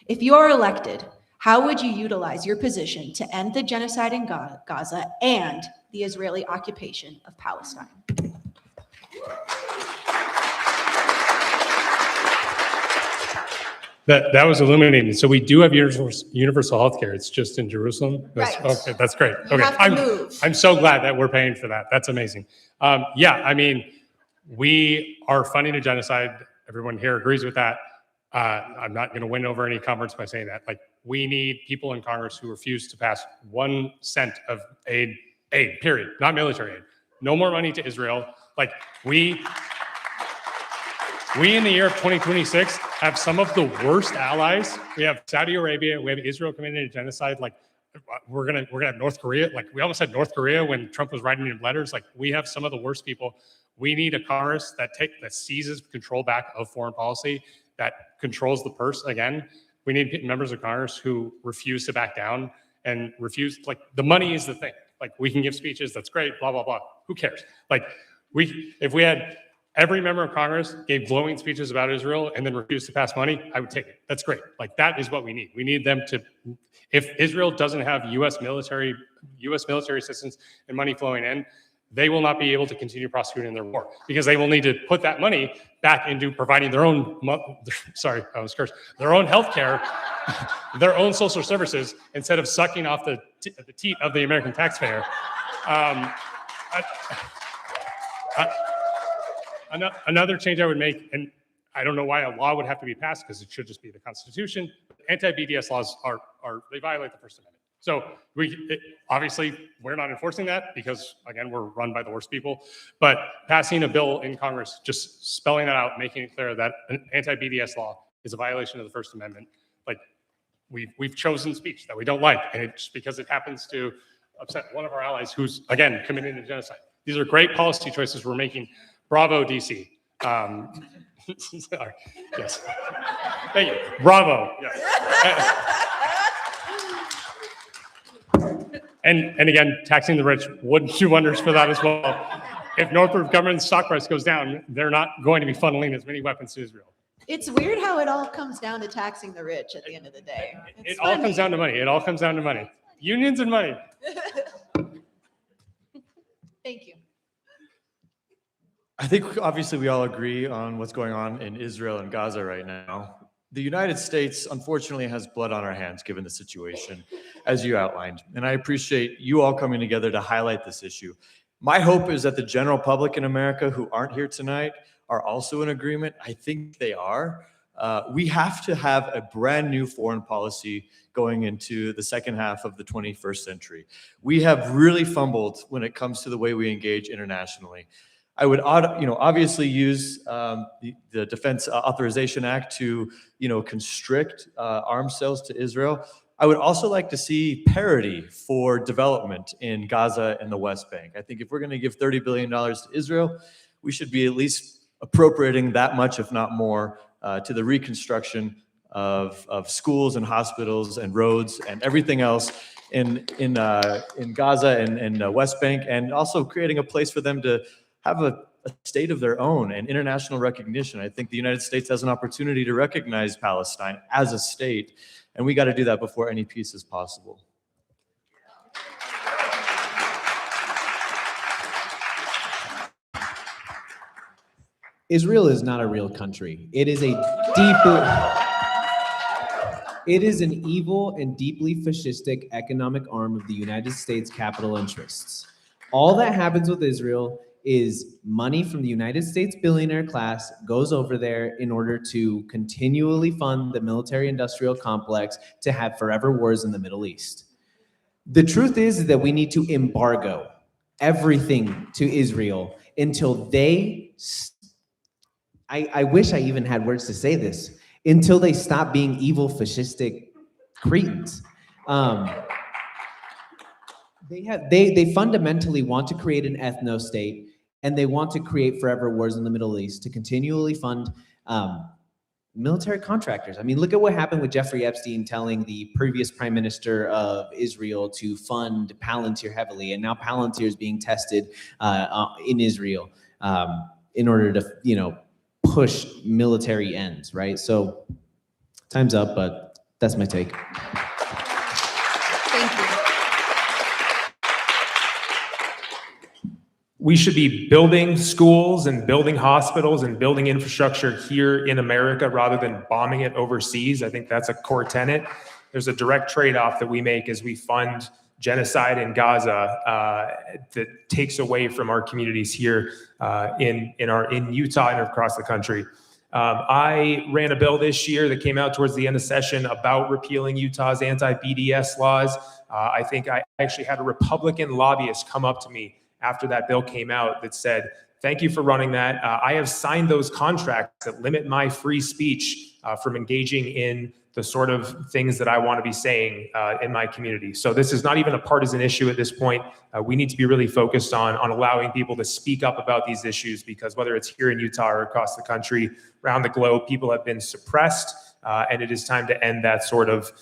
If you are elected, how would you utilize your position to end the genocide in Gaza and the Israeli occupation of Palestine? That was illuminating. So we do have universal health care. It's just in Jerusalem. Right. Okay, that's great. You Okay, have to move. I'm so glad that we're paying for that. That's amazing. Yeah, I mean, we are funding a genocide. Everyone here agrees with that. I'm not going to win over any converts by saying that. Like, we need people in Congress who refuse to pass 1 cent of aid, period, not military aid. No more money to Israel. Like, we in the year of 2026 have some of the worst allies. We have Saudi Arabia, we have Israel committing a genocide. Like, we're gonna have North Korea. Like, we almost had North Korea when Trump was writing in letters. Like, we have some of the worst people. We need a Congress that seizes control back of foreign policy, that controls the purse again. We need members of Congress who refuse to back down and refuse. Like, the money is the thing. Like, we can give speeches, that's great, blah blah blah. Who cares? Like, if we had every member of Congress gave glowing speeches about Israel and then refused to pass money, I would take it. That's great. Like, that is what we need. We need them to, if Israel doesn't have U.S. military assistance and money flowing in, they will not be able to continue prosecuting their war because they will need to put that money back into providing their own, their own healthcare, their own social services, instead of sucking off the teat of the American taxpayer. Another change I would make, and I don't know why a law would have to be passed because it should just be the Constitution. Anti-BDS laws they violate the First Amendment. So obviously we're not enforcing that because, again, we're run by the worst people. But passing a bill in Congress, just spelling that out, making it clear that an anti-BDS law is a violation of the First Amendment. Like, we've chosen speech that we don't like, and it's because it happens to upset one of our allies who's, again, committing a genocide. These are great policy choices we're making. Bravo, DC. Sorry. Yes. Thank you. Bravo. Yes. And again, taxing the rich would do wonders for that as well. If Northrop Grumman's stock price goes down, they're not going to be funneling as many weapons to Israel. It's weird how it all comes down to taxing the rich at the end of the day. It all comes down to money. It all comes down to money. Unions and money. Thank you. I think obviously we all agree on what's going on in Israel and Gaza right now. The United States, unfortunately, has blood on our hands given the situation, as you outlined. And I appreciate you all coming together to highlight this issue. My hope is that the general public in America who aren't here tonight are also in agreement. I think they are. We have to have a brand new foreign policy going into the second half of the 21st century. We have really fumbled when it comes to the way we engage internationally. I would, obviously use the Defense Authorization Act to, constrict arms sales to Israel. I would also like to see parity for development in Gaza and the West Bank. I think if we're going to give $30 billion to Israel, we should be at least appropriating that much, if not more, to the reconstruction of schools and hospitals and roads and everything else in Gaza and West Bank, and also creating a place for them to have a state of their own and international recognition. I think the United States has an opportunity to recognize Palestine as a state, and we got to do that before any peace is possible. Israel is not a real country. It is an evil and deeply fascistic economic arm of the United States capital interests. All that happens with Israel is money from the United States billionaire class goes over there in order to continually fund the military-industrial complex to have forever wars in the Middle East. The truth is that we need to embargo everything to Israel until they, I wish I even had words to say this, until they stop being evil, fascistic cretins. They fundamentally want to create an ethno-state, and they want to create forever wars in the Middle East to continually fund military contractors. I mean, look at what happened with Jeffrey Epstein telling the previous prime minister of Israel to fund Palantir heavily, and now Palantir is being tested in Israel in order to, push military ends, right? So time's up, but that's my take. Thank you. We should be building schools and building hospitals and building infrastructure here in America rather than bombing it overseas. I think that's a core tenet. There's a direct trade-off that we make as we fund genocide in Gaza that takes away from our communities here in Utah and across the country. I ran a bill this year that came out towards the end of session about repealing Utah's anti-BDS laws. I think I actually had a Republican lobbyist come up to me after that bill came out that said, "Thank you for running that. I have signed those contracts that limit my free speech from engaging in the sort of things that I want to be saying in my community." So this is not even a partisan issue at this point. We need to be really focused on allowing people to speak up about these issues, because whether it's here in Utah or across the country, around the globe, people have been suppressed, and it is time to end that sort of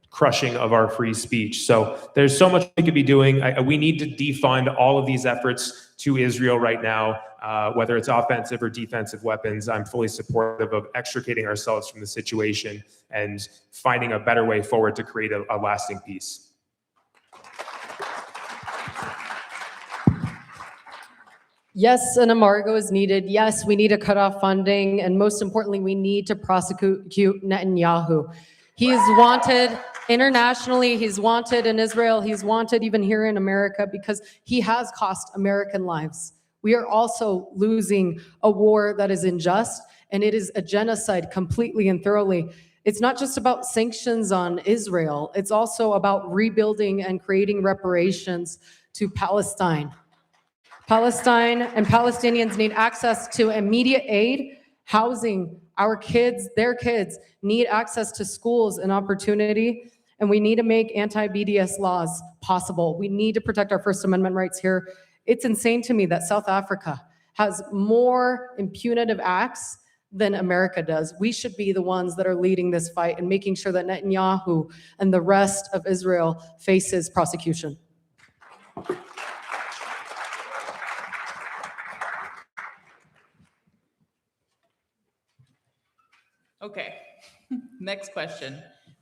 crushing of our free speech. So there's so much we could be doing. We need to defund all of these efforts to Israel right now, whether it's offensive or defensive weapons. I'm fully supportive of extricating ourselves from the situation and finding a better way forward to create a lasting peace. Yes, an embargo is needed. Yes, we need to cut off funding. And most importantly, we need to prosecute Netanyahu. He is wanted internationally. He's wanted in Israel. He's wanted even here in America because he has cost American lives. We are also losing a war that is unjust, and it is a genocide completely and thoroughly. It's not just about sanctions on Israel. It's also about rebuilding and creating reparations to Palestine. Palestine and Palestinians need access to immediate aid, housing. Our kids, their kids, need access to schools and opportunity, and we need to make anti-BDS laws possible. We need to protect our First Amendment rights here. It's insane to me that South Africa has more impunitive acts than America does. We should be the ones that are leading this fight and making sure that Netanyahu and the rest of Israel faces prosecution. Okay, next question.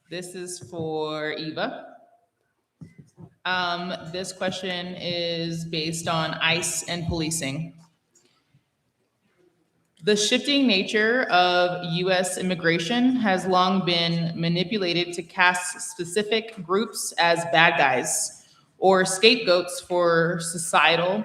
This is for Eva. This question is based on ICE and policing. The shifting nature of U.S. immigration has long been manipulated to cast specific groups as bad guys or scapegoats for societal,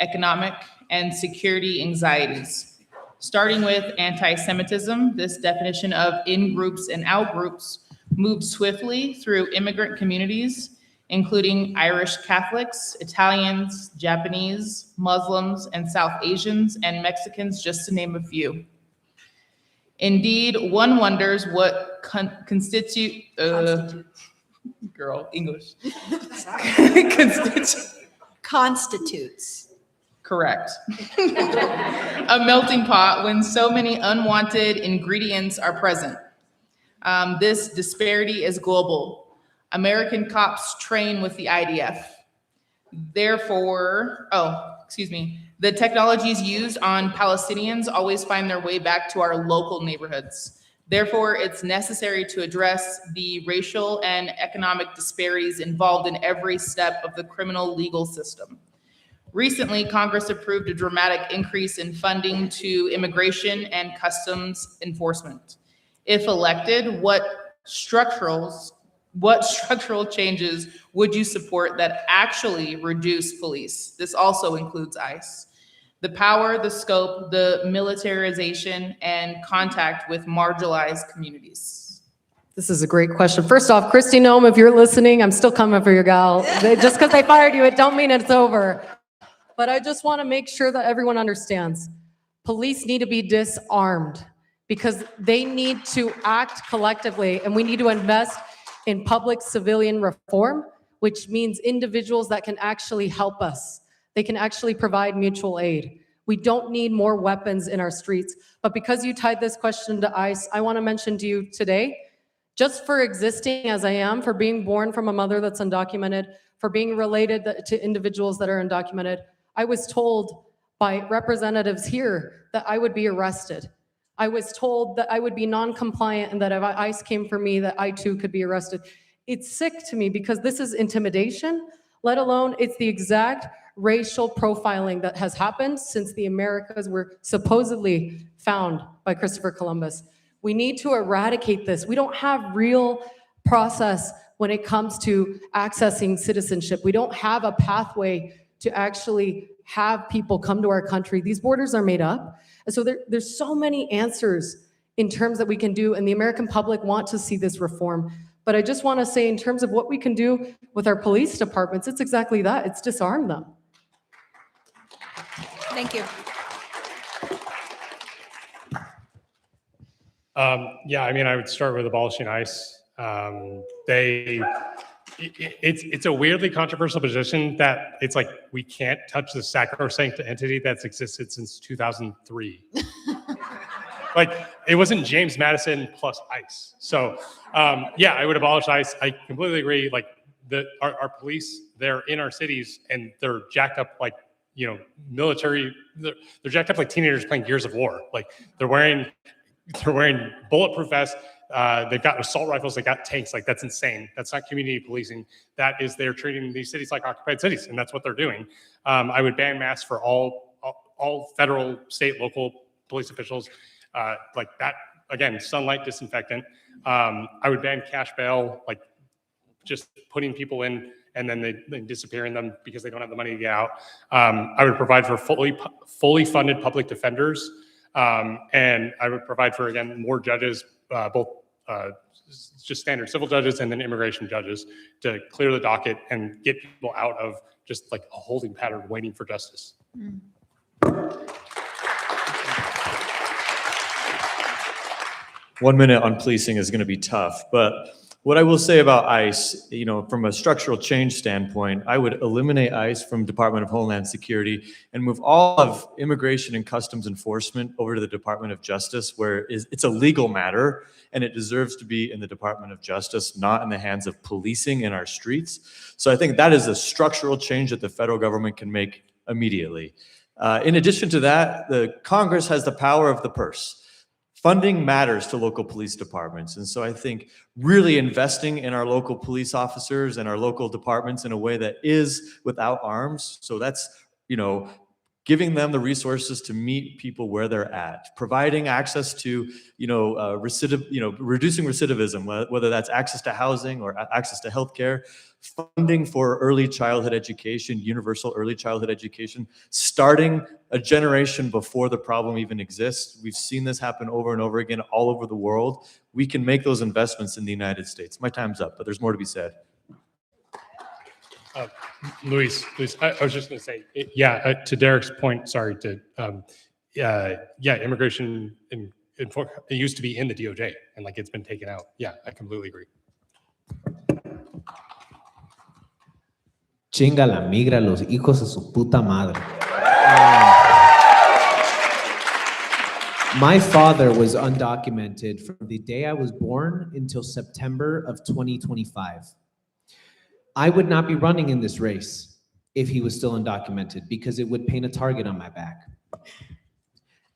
economic, and security anxieties. Starting with anti-Semitism, this definition of in-groups and out-groups moved swiftly through immigrant communities, including Irish Catholics, Italians, Japanese, Muslims, and South Asians, and Mexicans, just to name a few. Indeed, one wonders what constitutes. Constitutes. Correct. A melting pot when so many unwanted ingredients are present. This disparity is global. American cops train with the IDF. Therefore, the technologies used on Palestinians always find their way back to our local neighborhoods. Therefore, it's necessary to address the racial and economic disparities involved in every step of the criminal legal system. Recently, Congress approved a dramatic increase in funding to immigration and customs enforcement. If elected, what structural changes would you support that actually reduce police? This also includes ICE. The power, the scope, the militarization, and contact with marginalized communities. This is a great question. First off, Kristi Noem, if you're listening, I'm still coming for your gal. Just because they fired you, it don't mean it's over. But I just want to make sure that everyone understands. Police need to be disarmed because they need to act collectively, and we need to invest in public civilian reform, which means individuals that can actually help us. They can actually provide mutual aid. We don't need more weapons in our streets. But because you tied this question to ICE, I want to mention to you today, just for existing as I am, for being born from a mother that's undocumented, for being related to individuals that are undocumented, I was told by representatives here that I would be arrested. I was told that I would be non-compliant and that if ICE came for me, that I too could be arrested. It's sick to me because this is intimidation, let alone it's the exact racial profiling that has happened since the Americas were supposedly found by Christopher Columbus. We need to eradicate this. We don't have real process when it comes to accessing citizenship. We don't have a pathway to actually have people come to our country. These borders are made up. And so there's so many answers in terms that we can do, and the American public want to see this reform. But I just want to say in terms of what we can do with our police departments, it's exactly that. It's disarm them. Thank you. Yeah, I mean, I would start with abolishing ICE. It's a weirdly controversial position that it's like we can't touch the sacrosanct entity that's existed since 2003. Like it wasn't James Madison plus ICE. So yeah, I would abolish ICE. I completely agree. Like our police, they're in our cities and they're jacked up like, you know, military. They're jacked up like teenagers playing Gears of War. Like they're wearing bulletproof vests. They've got assault rifles, they got tanks, like that's insane. That's not community policing. That is, they're treating these cities like occupied cities, and that's what they're doing. I would ban masks for all federal, state, local police officials. Like that, again, sunlight disinfectant. I would ban cash bail, like just putting people in and then they disappearing them because they don't have the money to get out. I would provide for fully funded public defenders. And I would provide for, again, more judges, both just standard civil judges and then immigration judges to clear the docket and get people out of just like a holding pattern waiting for justice. 1 minute on policing is going to be tough, but what I will say about ICE, you know, from a structural change standpoint, I would eliminate ICE from Department of Homeland Security and move all of immigration and customs enforcement over to the Department of Justice, where it's a legal matter and it deserves to be in the Department of Justice, not in the hands of policing in our streets. So I think that is a structural change that the federal government can make immediately. In addition to that, the Congress has the power of the purse. Funding matters to local police departments. And so I think really investing in our local police officers and our local departments in a way that is without arms. So that's, you know, giving them the resources to meet people where they're at, providing access to, reducing recidivism, whether that's access to housing or access to healthcare, funding for early childhood education, universal early childhood education, starting a generation before the problem even exists. We've seen this happen over and over again all over the world. We can make those investments in the United States. My time's up, but there's more to be said. Luis, I was just going to say, to Derek's point, sorry, immigration it used to be in the DOJ and like it's been taken out. Yeah, I completely agree. Chinga la migra, los hijos de su puta madre. My father was undocumented from the day I was born until September of 2025. I would not be running in this race if he was still undocumented because it would paint a target on my back.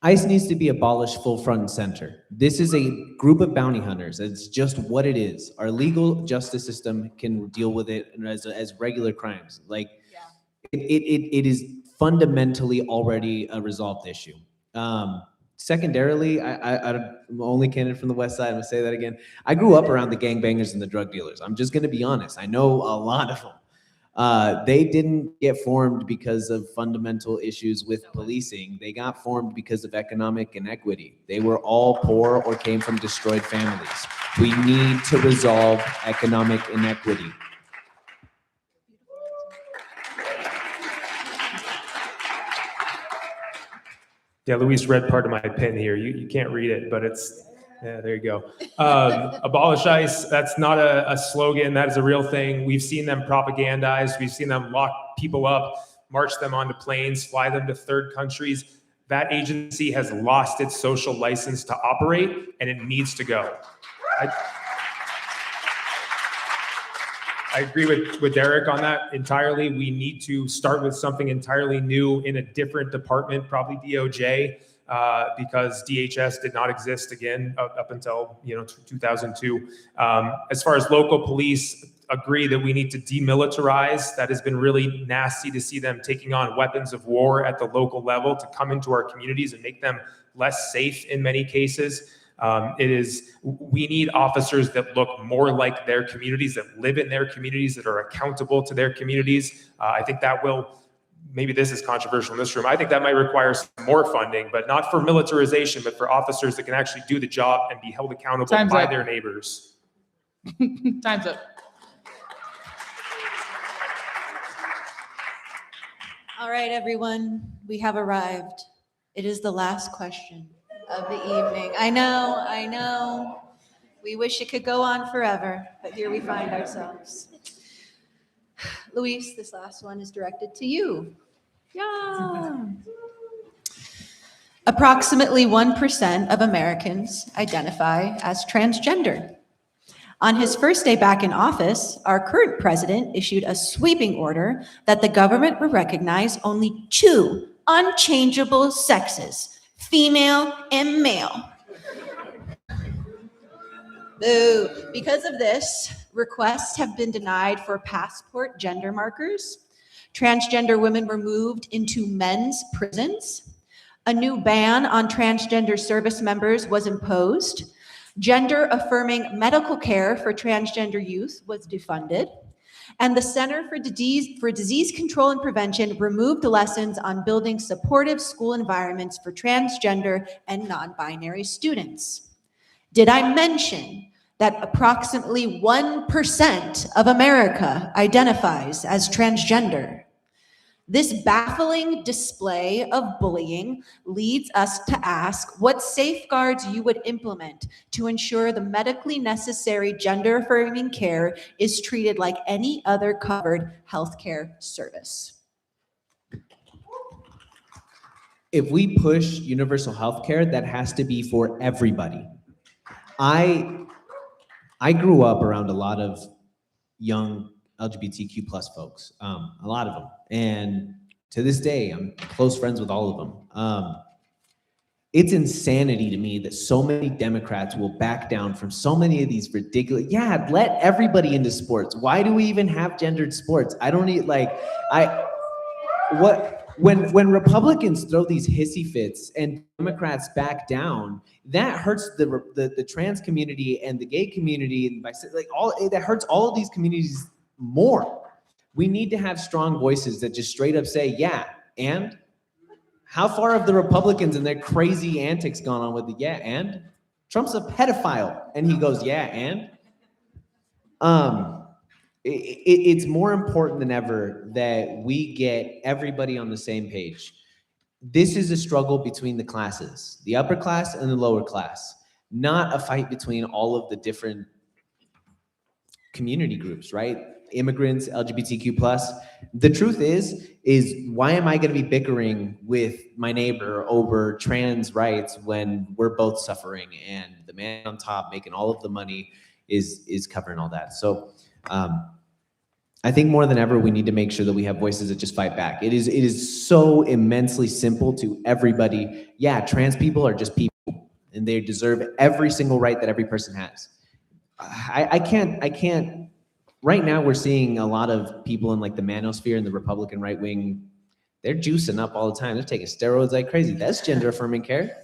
ICE needs to be abolished full front and center. This is a group of bounty hunters. It's just what it is. Our legal justice system can deal with it as regular crimes. Like, it is fundamentally already a resolved issue. Secondarily, I'm the only candidate from the West Side. I'm gonna say that again. I grew up around the gangbangers and the drug dealers. I'm just gonna be honest. I know a lot of them. They didn't get formed because of fundamental issues with policing. They got formed because of economic inequity. They were all poor or came from destroyed families. We need to resolve economic inequity. Yeah, Luis read part of my pen here. You can't read it, but it's, yeah, there you go. Abolish ICE, that's not a slogan, that is a real thing. We've seen them propagandized, we've seen them lock people up, march them onto planes, fly them to third countries. That agency has lost its social license to operate, and it needs to go. I agree with Derek on that entirely. We need to start with something entirely new in a different department, probably DOJ, because DHS did not exist again up until 2002. As far as local police, agree that we need to demilitarize. That has been really nasty to see them taking on weapons of war at the local level to come into our communities and make them less safe in many cases. We need officers that look more like their communities, that live in their communities, that are accountable to their communities. I think that will, maybe this is controversial in this room, I think that might require some more funding, but not for militarization, but for officers that can actually do the job and be held accountable by their neighbors. Time's up. All right, everyone, we have arrived. It is the last question of the evening. I know. We wish it could go on forever, but here we find ourselves. Luis, this last one is directed to you. Yeah. Approximately 1% of Americans identify as transgender. On his first day back in office, our current president issued a sweeping order that the government would recognize only two unchangeable sexes, female and male. Boo. Because of this, requests have been denied for passport gender markers. Transgender women were moved into men's prisons. A new ban on transgender service members was imposed. Gender-affirming medical care for transgender youth was defunded. And the Center for Disease Control and Prevention removed lessons on building supportive school environments for transgender and non-binary students. Did I mention that approximately 1% of America identifies as transgender? This baffling display of bullying leads us to ask what safeguards you would implement to ensure the medically necessary gender-affirming care is treated like any other covered healthcare service. If we push universal healthcare, that has to be for everybody. I grew up around a lot of young LGBTQ plus folks, a lot of them. And to this day, I'm close friends with all of them. It's insanity to me that so many Democrats will back down from so many of these ridiculous, let everybody into sports. Why do we even have gendered sports? I don't need, when Republicans throw these hissy fits and Democrats back down, that hurts the trans community and the gay community and that hurts all of these communities more. We need to have strong voices that just straight up say, yeah, and how far have the Republicans and their crazy antics gone on with the yeah, and? Trump's a pedophile, and he goes, yeah, and? It's more important than ever that we get everybody on the same page. This is a struggle between the classes, the upper class and the lower class, not a fight between all of the different community groups, right? immigrants, LGBTQ+. The truth is why am I going to be bickering with my neighbor over trans rights when we're both suffering and the man on top making all of the money is covering all that? So I think more than ever, we need to make sure that we have voices that just fight back. It is so immensely simple to everybody. Yeah, trans people are just people, and they deserve every single right that every person has. I can't. Right now, we're seeing a lot of people in like the manosphere and the Republican right wing. They're juicing up all the time. They're taking steroids like crazy. That's gender affirming care.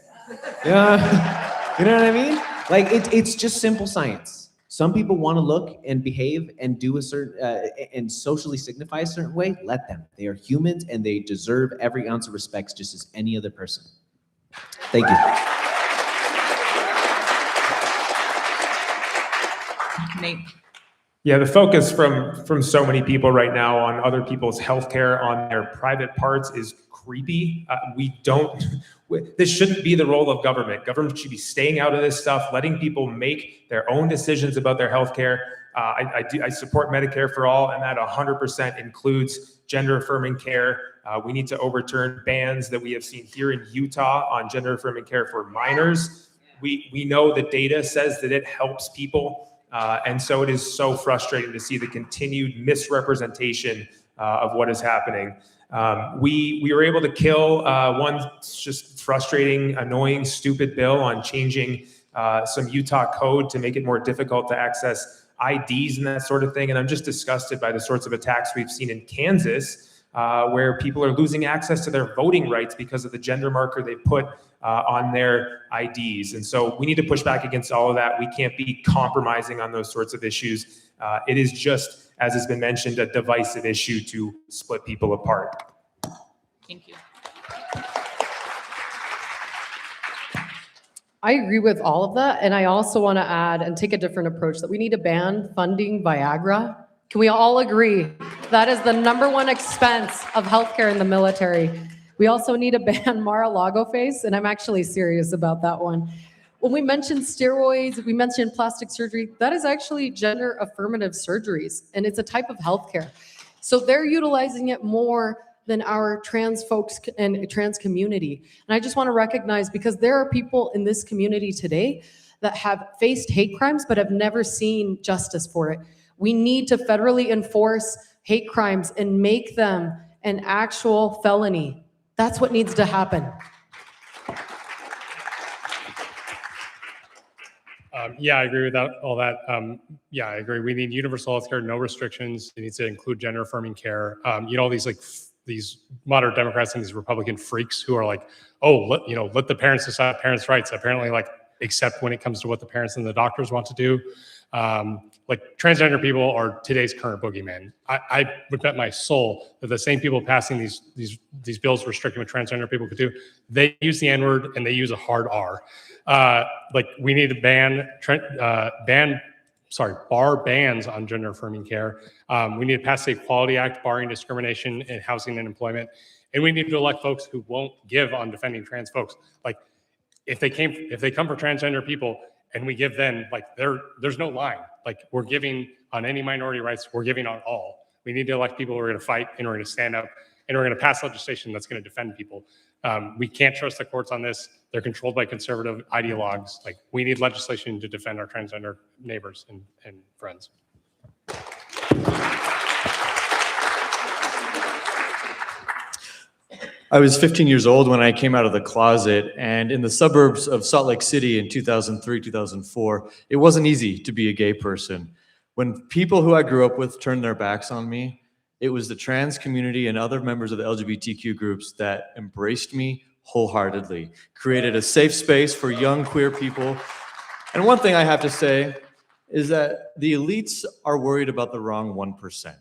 Yeah, you know what I mean? Like it's just simple science. Some people want to look and behave and do a certain and socially signify a certain way. Let them. They are humans and they deserve every ounce of respect just as any other person. Thank you. Nate. Yeah, the focus from so many people right now on other people's healthcare, on their private parts, is creepy. This shouldn't be the role of government. Government should be staying out of this stuff, letting people make their own decisions about their healthcare. I support Medicare for all, and that 100% includes gender affirming care. We need to overturn bans that we have seen here in Utah on gender affirming care for minors. We know the data says that it helps people. And so it is so frustrating to see the continued misrepresentation of what is happening. We were able to kill one just frustrating, annoying, stupid bill on changing some Utah code to make it more difficult to access IDs and that sort of thing. And I'm just disgusted by the sorts of attacks we've seen in Kansas, where people are losing access to their voting rights because of the gender marker they put on their IDs. And so we need to push back against all of that. We can't be compromising on those sorts of issues. It is just, as has been mentioned, a divisive issue to split people apart. Thank you. I agree with all of that. And I also want to add and take a different approach that we need to ban funding Viagra. Can we all agree that is the #1 expense of healthcare in the military? We also need to ban Mar-a-Lago face, and I'm actually serious about that one. When we mention steroids, we mentioned plastic surgery, that is actually gender affirmative surgeries, and it's a type of healthcare. So they're utilizing it more than our trans folks and trans community. And I just want to recognize, because there are people in this community today that have faced hate crimes but have never seen justice for it. We need to federally enforce hate crimes and make them an actual felony. That's what needs to happen. Yeah, I agree with that, all that. Yeah, I agree. We need universal health care, no restrictions. It needs to include gender affirming care. All these moderate Democrats and these Republican freaks who are like, oh, let the parents decide parents' rights. Apparently, except when it comes to what the parents and the doctors want to do. Transgender people are today's current boogeyman. I would bet my soul that the same people passing these bills restricting what transgender people could do, they use the N-word and they use a hard R. We need to bar bans on gender affirming care. We need to pass the Equality Act barring discrimination in housing and employment. And we need to elect folks who won't give on defending trans folks. If they come for transgender people, and we give them, there's no line. We're giving on any minority rights, we're giving on all. We need to elect people who are going to fight, and we're going to stand up, and we're going to pass legislation that's going to defend people. We can't trust the courts on this. They're controlled by conservative ideologues. We need legislation to defend our transgender neighbors and friends. I was 15 years old when I came out of the closet, and in the suburbs of Salt Lake City in 2003, 2004, it wasn't easy to be a gay person. When people who I grew up with turned their backs on me, it was the trans community and other members of the LGBTQ groups that embraced me wholeheartedly, created a safe space for young queer people. And one thing I have to say is that the elites are worried about the wrong 1%.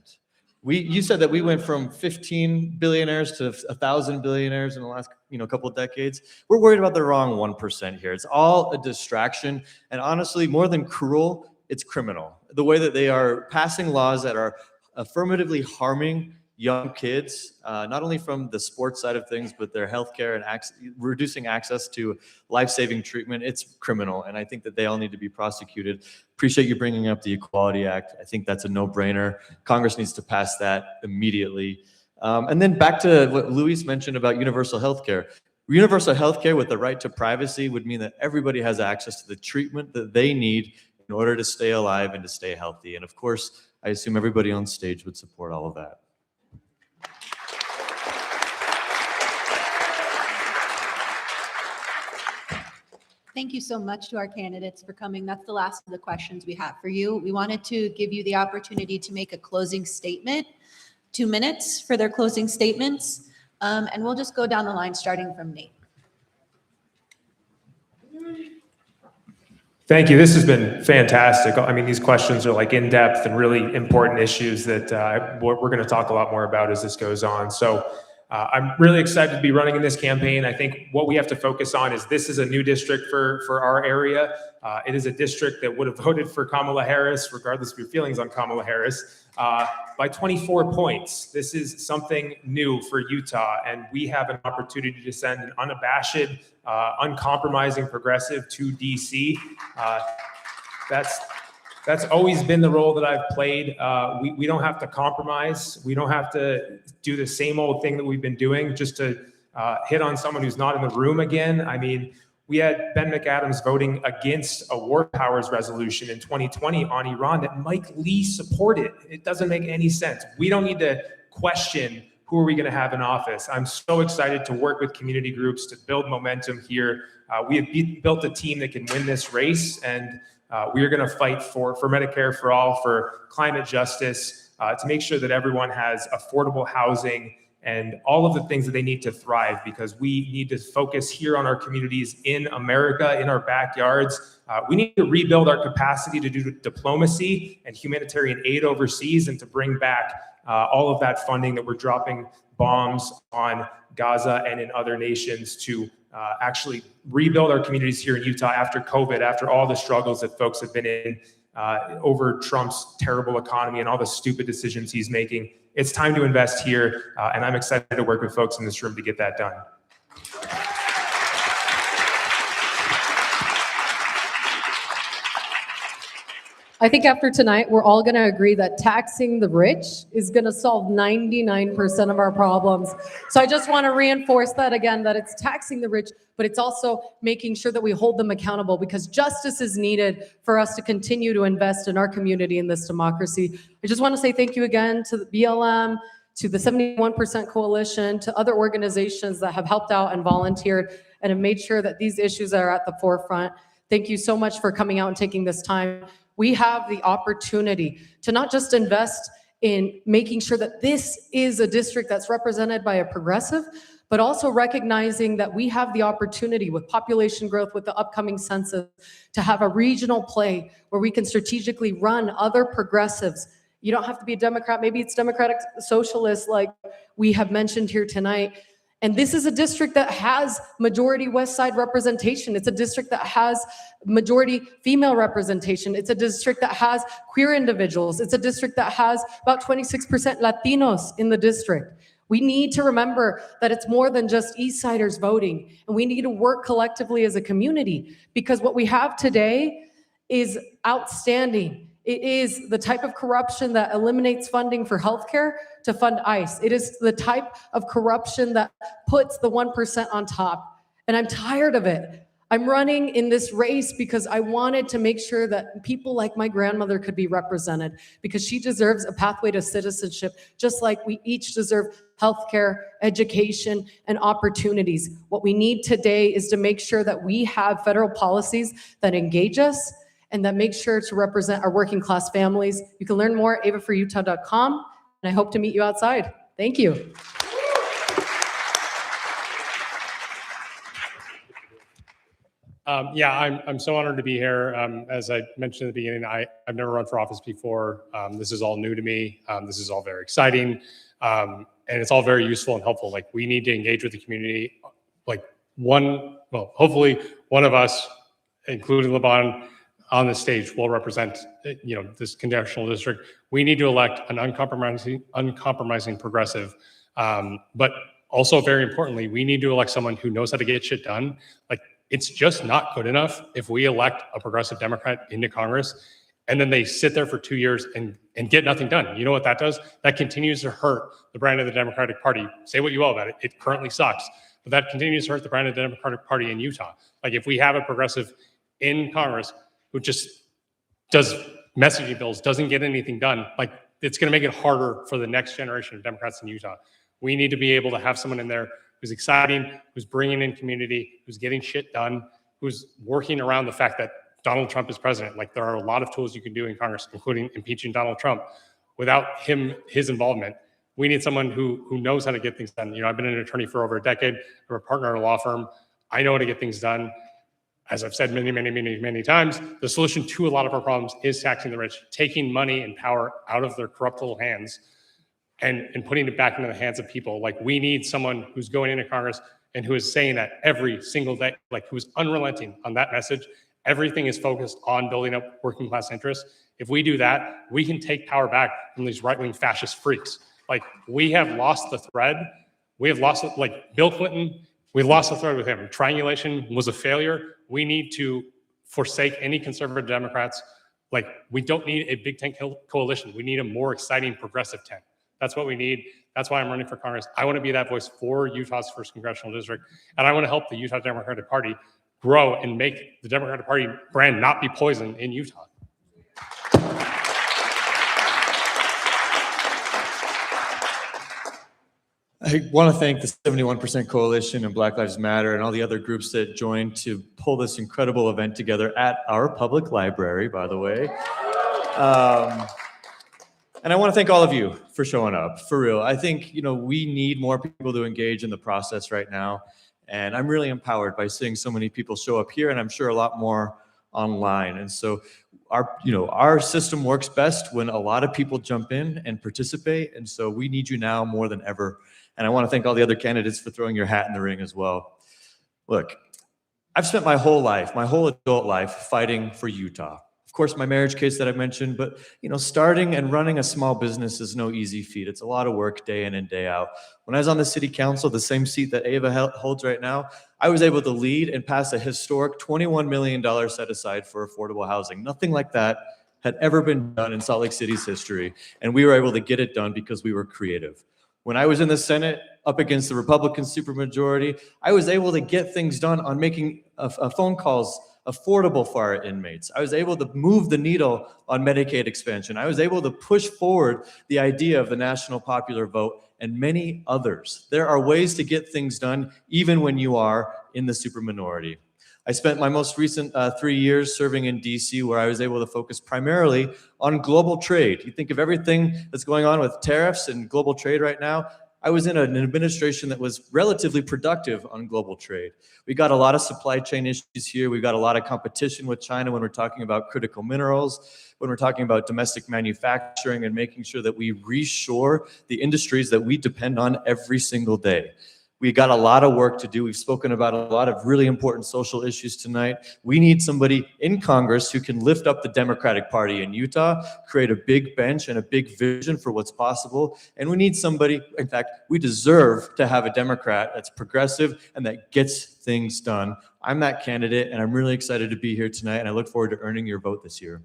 You said that we went from 15 billionaires to 1,000 billionaires in the last couple of decades. We're worried about the wrong 1% here. It's all a distraction. And honestly, more than cruel, it's criminal. The way that they are passing laws that are affirmatively harming young kids, not only from the sports side of things, but their healthcare and reducing access to life-saving treatment. It's criminal, and I think that they all need to be prosecuted. Appreciate you bringing up the Equality Act. I think that's a no-brainer. Congress needs to pass that immediately. And then back to what Luis mentioned about universal healthcare. Universal healthcare with the right to privacy would mean that everybody has access to the treatment that they need in order to stay alive and to stay healthy. And of course, I assume everybody on stage would support all of that. Thank you so much to our candidates for coming. That's the last of the questions we have for you. We wanted to give you the opportunity to make a closing statement, 2 minutes for their closing statements. And we'll just go down the line, starting from Nate. Thank you. This has been fantastic. I mean, these questions are like in-depth and really important issues that we're going to talk a lot more about as this goes on. So I'm really excited to be running in this campaign. I think what we have to focus on is this is a new district for our area. It is a district that would have voted for Kamala Harris, regardless of your feelings on Kamala Harris, by 24 points. This is something new for Utah, and we have an opportunity to send an unabashed, uncompromising progressive to DC. That's always been the role that I've played. We don't have to compromise. We don't have to do the same old thing that we've been doing just to hit on someone who's not in the room again. I mean, we had Ben McAdams voting against a war powers resolution in 2020 on Iran that Mike Lee supported. It doesn't make any sense. We don't need to question who are we going to have in office. I'm so excited to work with community groups to build momentum here. We have built a team that can win this race, and we are going to fight for Medicare for all, for climate justice, to make sure that everyone has affordable housing and all of the things that they need to thrive, because we need to focus here on our communities in America, in our backyards. We need to rebuild our capacity to do diplomacy and humanitarian aid overseas, and to bring back all of that funding that we're dropping bombs on Gaza and in other nations to actually rebuild our communities here in Utah after COVID, after all the struggles that folks have been in over Trump's terrible economy and all the stupid decisions he's making. It's time to invest here, and I'm excited to work with folks in this room to get that done. I think after tonight, we're all going to agree that taxing the rich is going to solve 99% of our problems. So I just want to reinforce that again, that it's taxing the rich, but it's also making sure that we hold them accountable, because justice is needed for us to continue to invest in our community in this democracy. I just want to say thank you again to the BLM, to the 71% Coalition, to other organizations that have helped out and volunteered and have made sure that these issues are at the forefront. Thank you so much for coming out and taking this time. We have the opportunity to not just invest in making sure that this is a district that's represented by a progressive, but also recognizing that we have the opportunity with population growth, with the upcoming census, to have a regional play where we can strategically run other progressives. You don't have to be a Democrat. Maybe it's Democratic Socialist like we have mentioned here tonight. And this is a district that has majority West Side representation. It's a district that has majority female representation. It's a district that has queer individuals. It's a district that has about 26% Latinos in the district. We need to remember that it's more than just East Siders voting, and we need to work collectively as a community, because what we have today is outstanding. It is the type of corruption that eliminates funding for healthcare to fund ICE. It is the type of corruption that puts the 1% on top. And I'm tired of it. I'm running in this race because I wanted to make sure that people like my grandmother could be represented, because she deserves a pathway to citizenship, just like we each deserve healthcare, education, and opportunities. What we need today is to make sure that we have federal policies that engage us and that make sure to represent our working class families. You can learn more at avaforutah.com, and I hope to meet you outside. Thank you. Yeah, I'm so honored to be here. As I mentioned at the beginning, I've never run for office before. This is all new to me. This is all very exciting. And it's all very useful and helpful. Like, we need to engage with the community. Like, hopefully one of us, including Laban, on the stage will represent, this congressional district. We need to elect an uncompromising progressive. But also, very importantly, we need to elect someone who knows how to get shit done. Like, it's just not good enough if we elect a progressive Democrat into Congress and then they sit there for 2 years and get nothing done. You know what that does? That continues to hurt the brand of the Democratic Party. Say what you will about it. It currently sucks, but that continues to hurt the brand of the Democratic Party in Utah. Like, if we have a progressive in Congress who just does messaging bills, doesn't get anything done, like, it's going to make it harder for the next generation of Democrats in Utah. We need to be able to have someone in there who's exciting, who's bringing in community, who's getting shit done, who's working around the fact that Donald Trump is president. Like, there are a lot of tools you can do in Congress, including impeaching Donald Trump. Without his involvement, we need someone who knows how to get things done. I've been an attorney for over a decade. I'm a partner at a law firm. I know how to get things done. As I've said many times, the solution to a lot of our problems is taxing the rich, taking money and power out of their corrupt little hands and putting it back into the hands of people. Like, we need someone who's going into Congress and who is saying that every single day, like, who's unrelenting on that message. Everything is focused on building up working class interests. If we do that, we can take power back from these right-wing fascist freaks. Like, we have lost the thread. We have lost it. Like, Bill Clinton, we lost the thread with him. Triangulation was a failure. We need to forsake any conservative Democrats. Like, we don't need a big tent coalition. We need a more exciting progressive tent. That's what we need. That's why I'm running for Congress. I want to be that voice for Utah's 1st congressional district. And I want to help the Utah Democratic Party grow and make the Democratic Party brand not be poisoned in Utah. I want to thank the 71% Coalition and Black Lives Matter and all the other groups that joined to pull this incredible event together at our public library, by the way. And I want to thank all of you for showing up, for real. I think, we need more people to engage in the process right now. And I'm really empowered by seeing so many people show up here, and I'm sure a lot more online. And so our system works best when a lot of people jump in and participate. And so we need you now more than ever. And I want to thank all the other candidates for throwing your hat in the ring as well. Look, I've spent my whole adult life fighting for Utah. Of course, my marriage case that I mentioned, but starting and running a small business is no easy feat. It's a lot of work day in and day out. When I was on the city council, the same seat that Ava holds right now, I was able to lead and pass a historic $21 million set aside for affordable housing. Nothing like that had ever been done in Salt Lake City's history. And we were able to get it done because we were creative. When I was in the Senate up against the Republican supermajority, I was able to get things done on making phone calls affordable for our inmates. I was able to move the needle on Medicaid expansion. I was able to push forward the idea of the national popular vote and many others. There are ways to get things done even when you are in the superminority. I spent my most recent 3 years serving in DC, where I was able to focus primarily on global trade. You think of everything that's going on with tariffs and global trade right now. I was in an administration that was relatively productive on global trade. We got a lot of supply chain issues here. We've got a lot of competition with China when we're talking about critical minerals, when we're talking about domestic manufacturing and making sure that we reshore the industries that we depend on every single day. We got a lot of work to do. We've spoken about a lot of really important social issues tonight. We need somebody in Congress who can lift up the Democratic Party in Utah, create a big bench and a big vision for what's possible. And we need somebody, in fact, we deserve to have a Democrat that's progressive and that gets things done. I'm that candidate, and I'm really excited to be here tonight, and I look forward to earning your vote this year.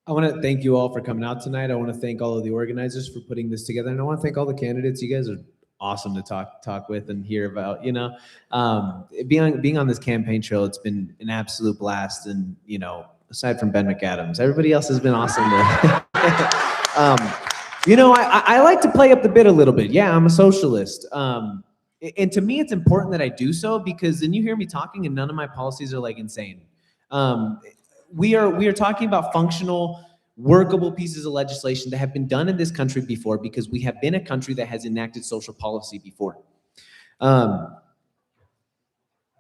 I want to thank you all for coming out tonight. I want to thank all of the organizers for putting this together. And I want to thank all the candidates. You guys are awesome to talk with and hear about, being on this campaign trail. It's been an absolute blast. And, aside from Ben McAdams, everybody else has been awesome. I like to play up the bit a little bit. Yeah, I'm a socialist. And to me, it's important that I do so, because then you hear me talking and none of my policies are like insane. We are talking about functional, workable pieces of legislation that have been done in this country before, because we have been a country that has enacted social policy before.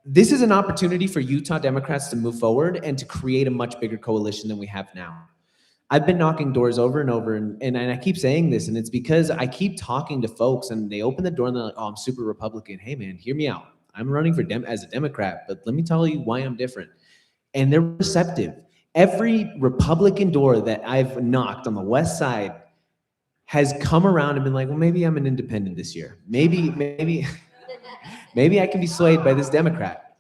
This is an opportunity for Utah Democrats to move forward and to create a much bigger coalition than we have now. I've been knocking doors over and over, and I keep saying this, and it's because I keep talking to folks, and they open the door and they're like, "Oh, I'm super Republican." Hey, man, hear me out. I'm running for as a Democrat, but let me tell you why I'm different. And they're receptive. Every Republican door that I've knocked on the West Side has come around and been like, "Well, maybe I'm an independent this year. Maybe I can be swayed by this Democrat."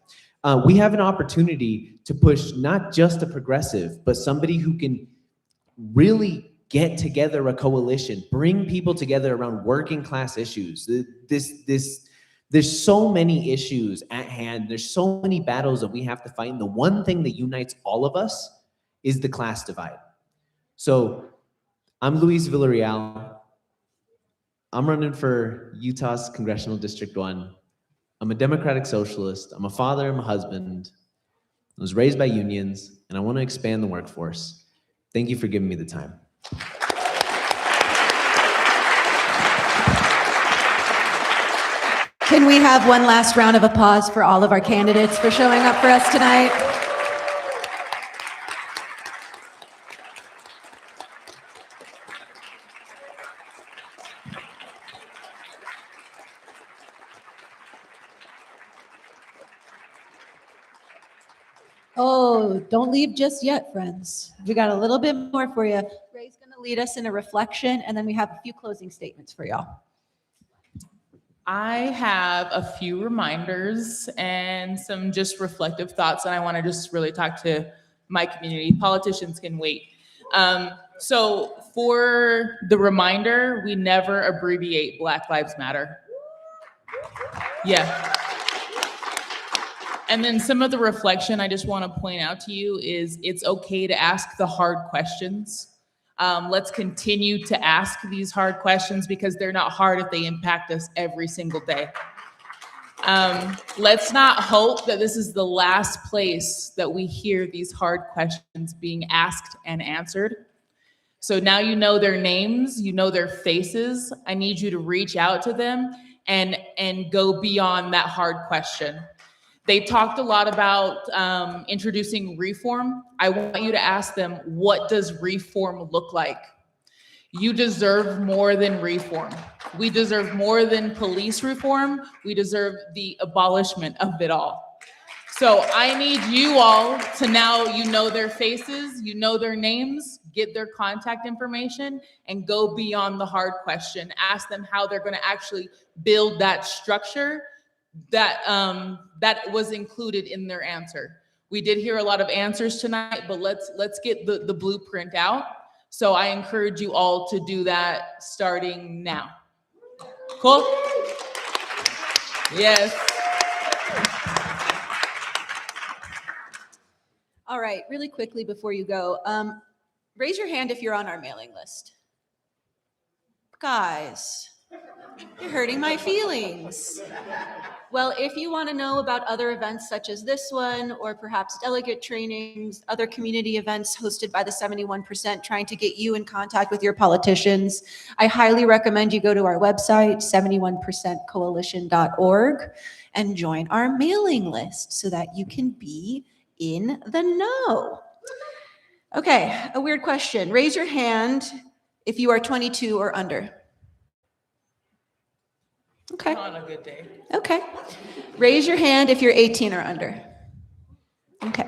We have an opportunity to push not just a progressive, but somebody who can really get together a coalition, bring people together around working class issues. There's so many issues at hand. There's so many battles that we have to fight. And the one thing that unites all of us is the class divide. So I'm Luis Villarreal. I'm running for Utah's Congressional District 1. I'm a democratic socialist. I'm a father, I'm a husband. I was raised by unions, and I want to expand the workforce. Thank you for giving me the time. Can we have one last round of applause for all of our candidates for showing up for us tonight? Oh, don't leave just yet, friends. We got a little bit more for you. Ray's going to lead us in a reflection, and then we have a few closing statements for y'all. I have a few reminders and some just reflective thoughts, and I want to just really talk to my community. Politicians can wait. So for the reminder, we never abbreviate Black Lives Matter. Yeah. And then some of the reflection I just want to point out to you is it's okay to ask the hard questions. Let's continue to ask these hard questions because they're not hard if they impact us every single day. Let's not hope that this is the last place that we hear these hard questions being asked and answered. So now you know their names, you know their faces. I need you to reach out to them and go beyond that hard question. They talked a lot about introducing reform. I want you to ask them, what does reform look like? You deserve more than reform. We deserve more than police reform. We deserve the abolishment of it all. So I need you all to now, you know their faces, you know their names, get their contact information, and go beyond the hard question. Ask them how they're going to actually build that structure that was included in their answer. We did hear a lot of answers tonight, but let's get the blueprint out. So I encourage you all to do that starting now. Cool? Yes. All right, really quickly before you go, raise your hand if you're on our mailing list. Guys, you're hurting my feelings. Well, if you want to know about other events such as this one, or perhaps delegate trainings, other community events hosted by the 71% trying to get you in contact with your politicians, I highly recommend you go to our website, 71percentcoalition.org, and join our mailing list so that you can be in the know. Okay, a weird question. Raise your hand if you are 22 or under. Okay. On a good day. Okay. Raise your hand if you're 18 or under. Okay.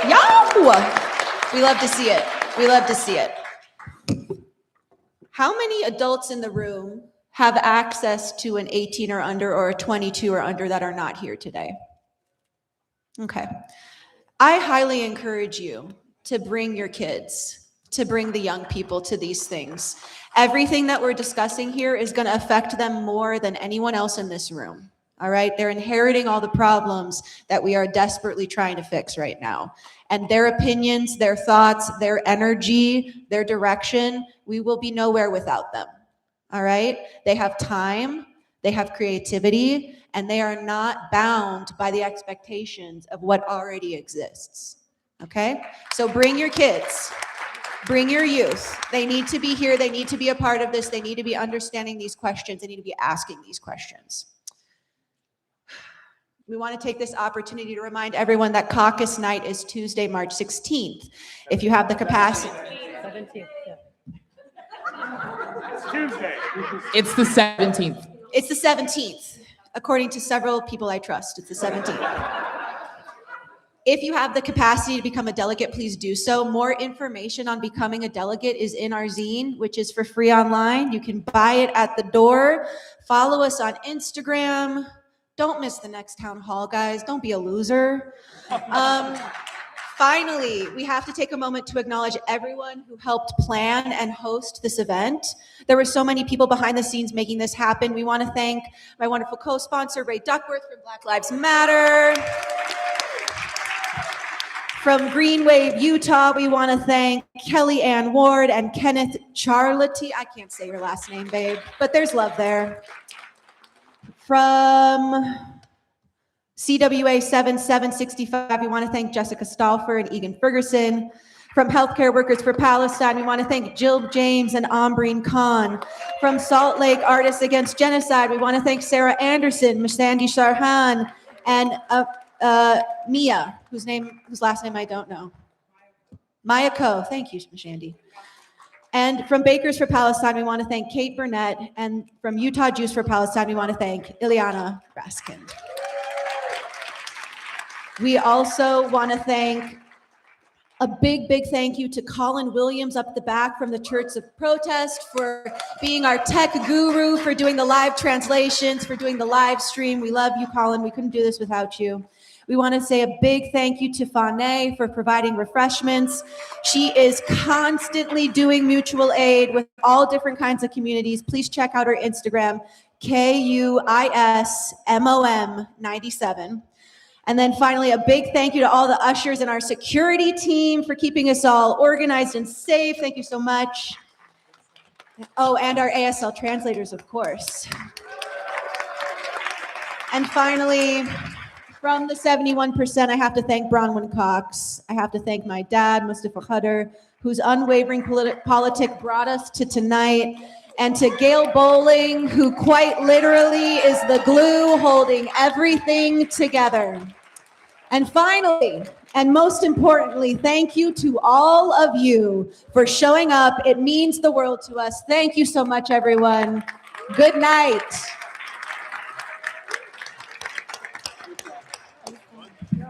Yo! We love to see it. We love to see it. How many adults in the room have access to an 18 or under or a 22 or under that are not here today? Okay. I highly encourage you to bring your kids, to bring the young people to these things. Everything that we're discussing here is going to affect them more than anyone else in this room. All right? They're inheriting all the problems that we are desperately trying to fix right now. And their opinions, their thoughts, their energy, their direction, we will be nowhere without them. All right? They have time, they have creativity, and they are not bound by the expectations of what already exists. Okay? So bring your kids. Bring your youth. They need to be here. They need to be a part of this. They need to be understanding these questions. They need to be asking these questions. We want to take this opportunity to remind everyone that caucus night is Tuesday, March 16th. If you have the capacity. 17th, yeah. It's the 17th. It's the 17th, according to several people I trust. It's the 17th. If you have the capacity to become a delegate, please do so. More information on becoming a delegate is in our zine, which is for free online. You can buy it at the door. Follow us on Instagram. Don't miss the next town hall, guys. Don't be a loser. Finally, we have to take a moment to acknowledge everyone who helped plan and host this event. There were so many people behind the scenes making this happen. We want to thank my wonderful co-sponsor, Ray Duckworth from Black Lives Matter. From Green Wave, Utah, we want to thank Kelly Ann Ward and Kenneth Charlety. I can't say your last name, babe, but there's love there. From CWA 7765, we want to thank Jessica Stauffer and Egan Ferguson. From Healthcare Workers for Palestine, we want to thank Jill James and Ambreen Khan. From Salt Lake Artists Against Genocide, we want to thank Sarah Anderson, Mashandi Sharhan, and Mia, whose last name I don't know. Maya Ko. Thank you, Mashandi. And from Bakers for Palestine, we want to thank Kate Burnett. And from Utah Juice for Palestine, we want to thank Ileana Raskin. We also want to thank a big, big thank you to Colin Williams up the back from the Church of Protest for being our tech guru, for doing the live translations, for doing the live stream. We love you, Colin. We couldn't do this without you. We want to say a big thank you to Fane for providing refreshments. She is constantly doing mutual aid with all different kinds of communities. Please check out her Instagram, KUISMOM97. And then finally, a big thank you to all the ushers and our security team for keeping us all organized and safe. Thank you so much. Oh, and our ASL translators, of course. And finally, from the 71%, I have to thank Bronwyn Cox. I have to thank my dad, Mustafa Khader, whose unwavering politic brought us to tonight. And to Gail Bowling, who quite literally is the glue holding everything together. And finally, and most importantly, thank you to all of you for showing up. It means the world to us. Thank you so much, everyone. Good night.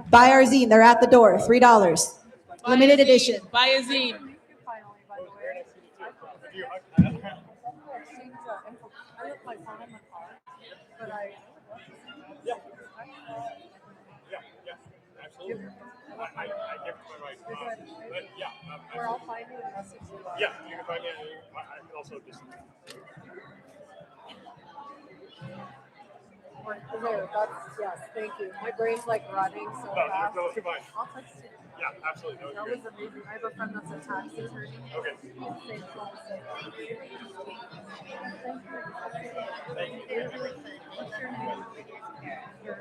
Buy our zine. They're at the door. $3. Limited edition. Buy a zine. We're all finding the message. Yeah, you can find me. I can also just. There, that's, yes, thank you. My brain's like running so fast. No, too much. I'll text you. Yeah, absolutely. No, That was amazing. I have a friend that's a tax attorney. okay. Thank you.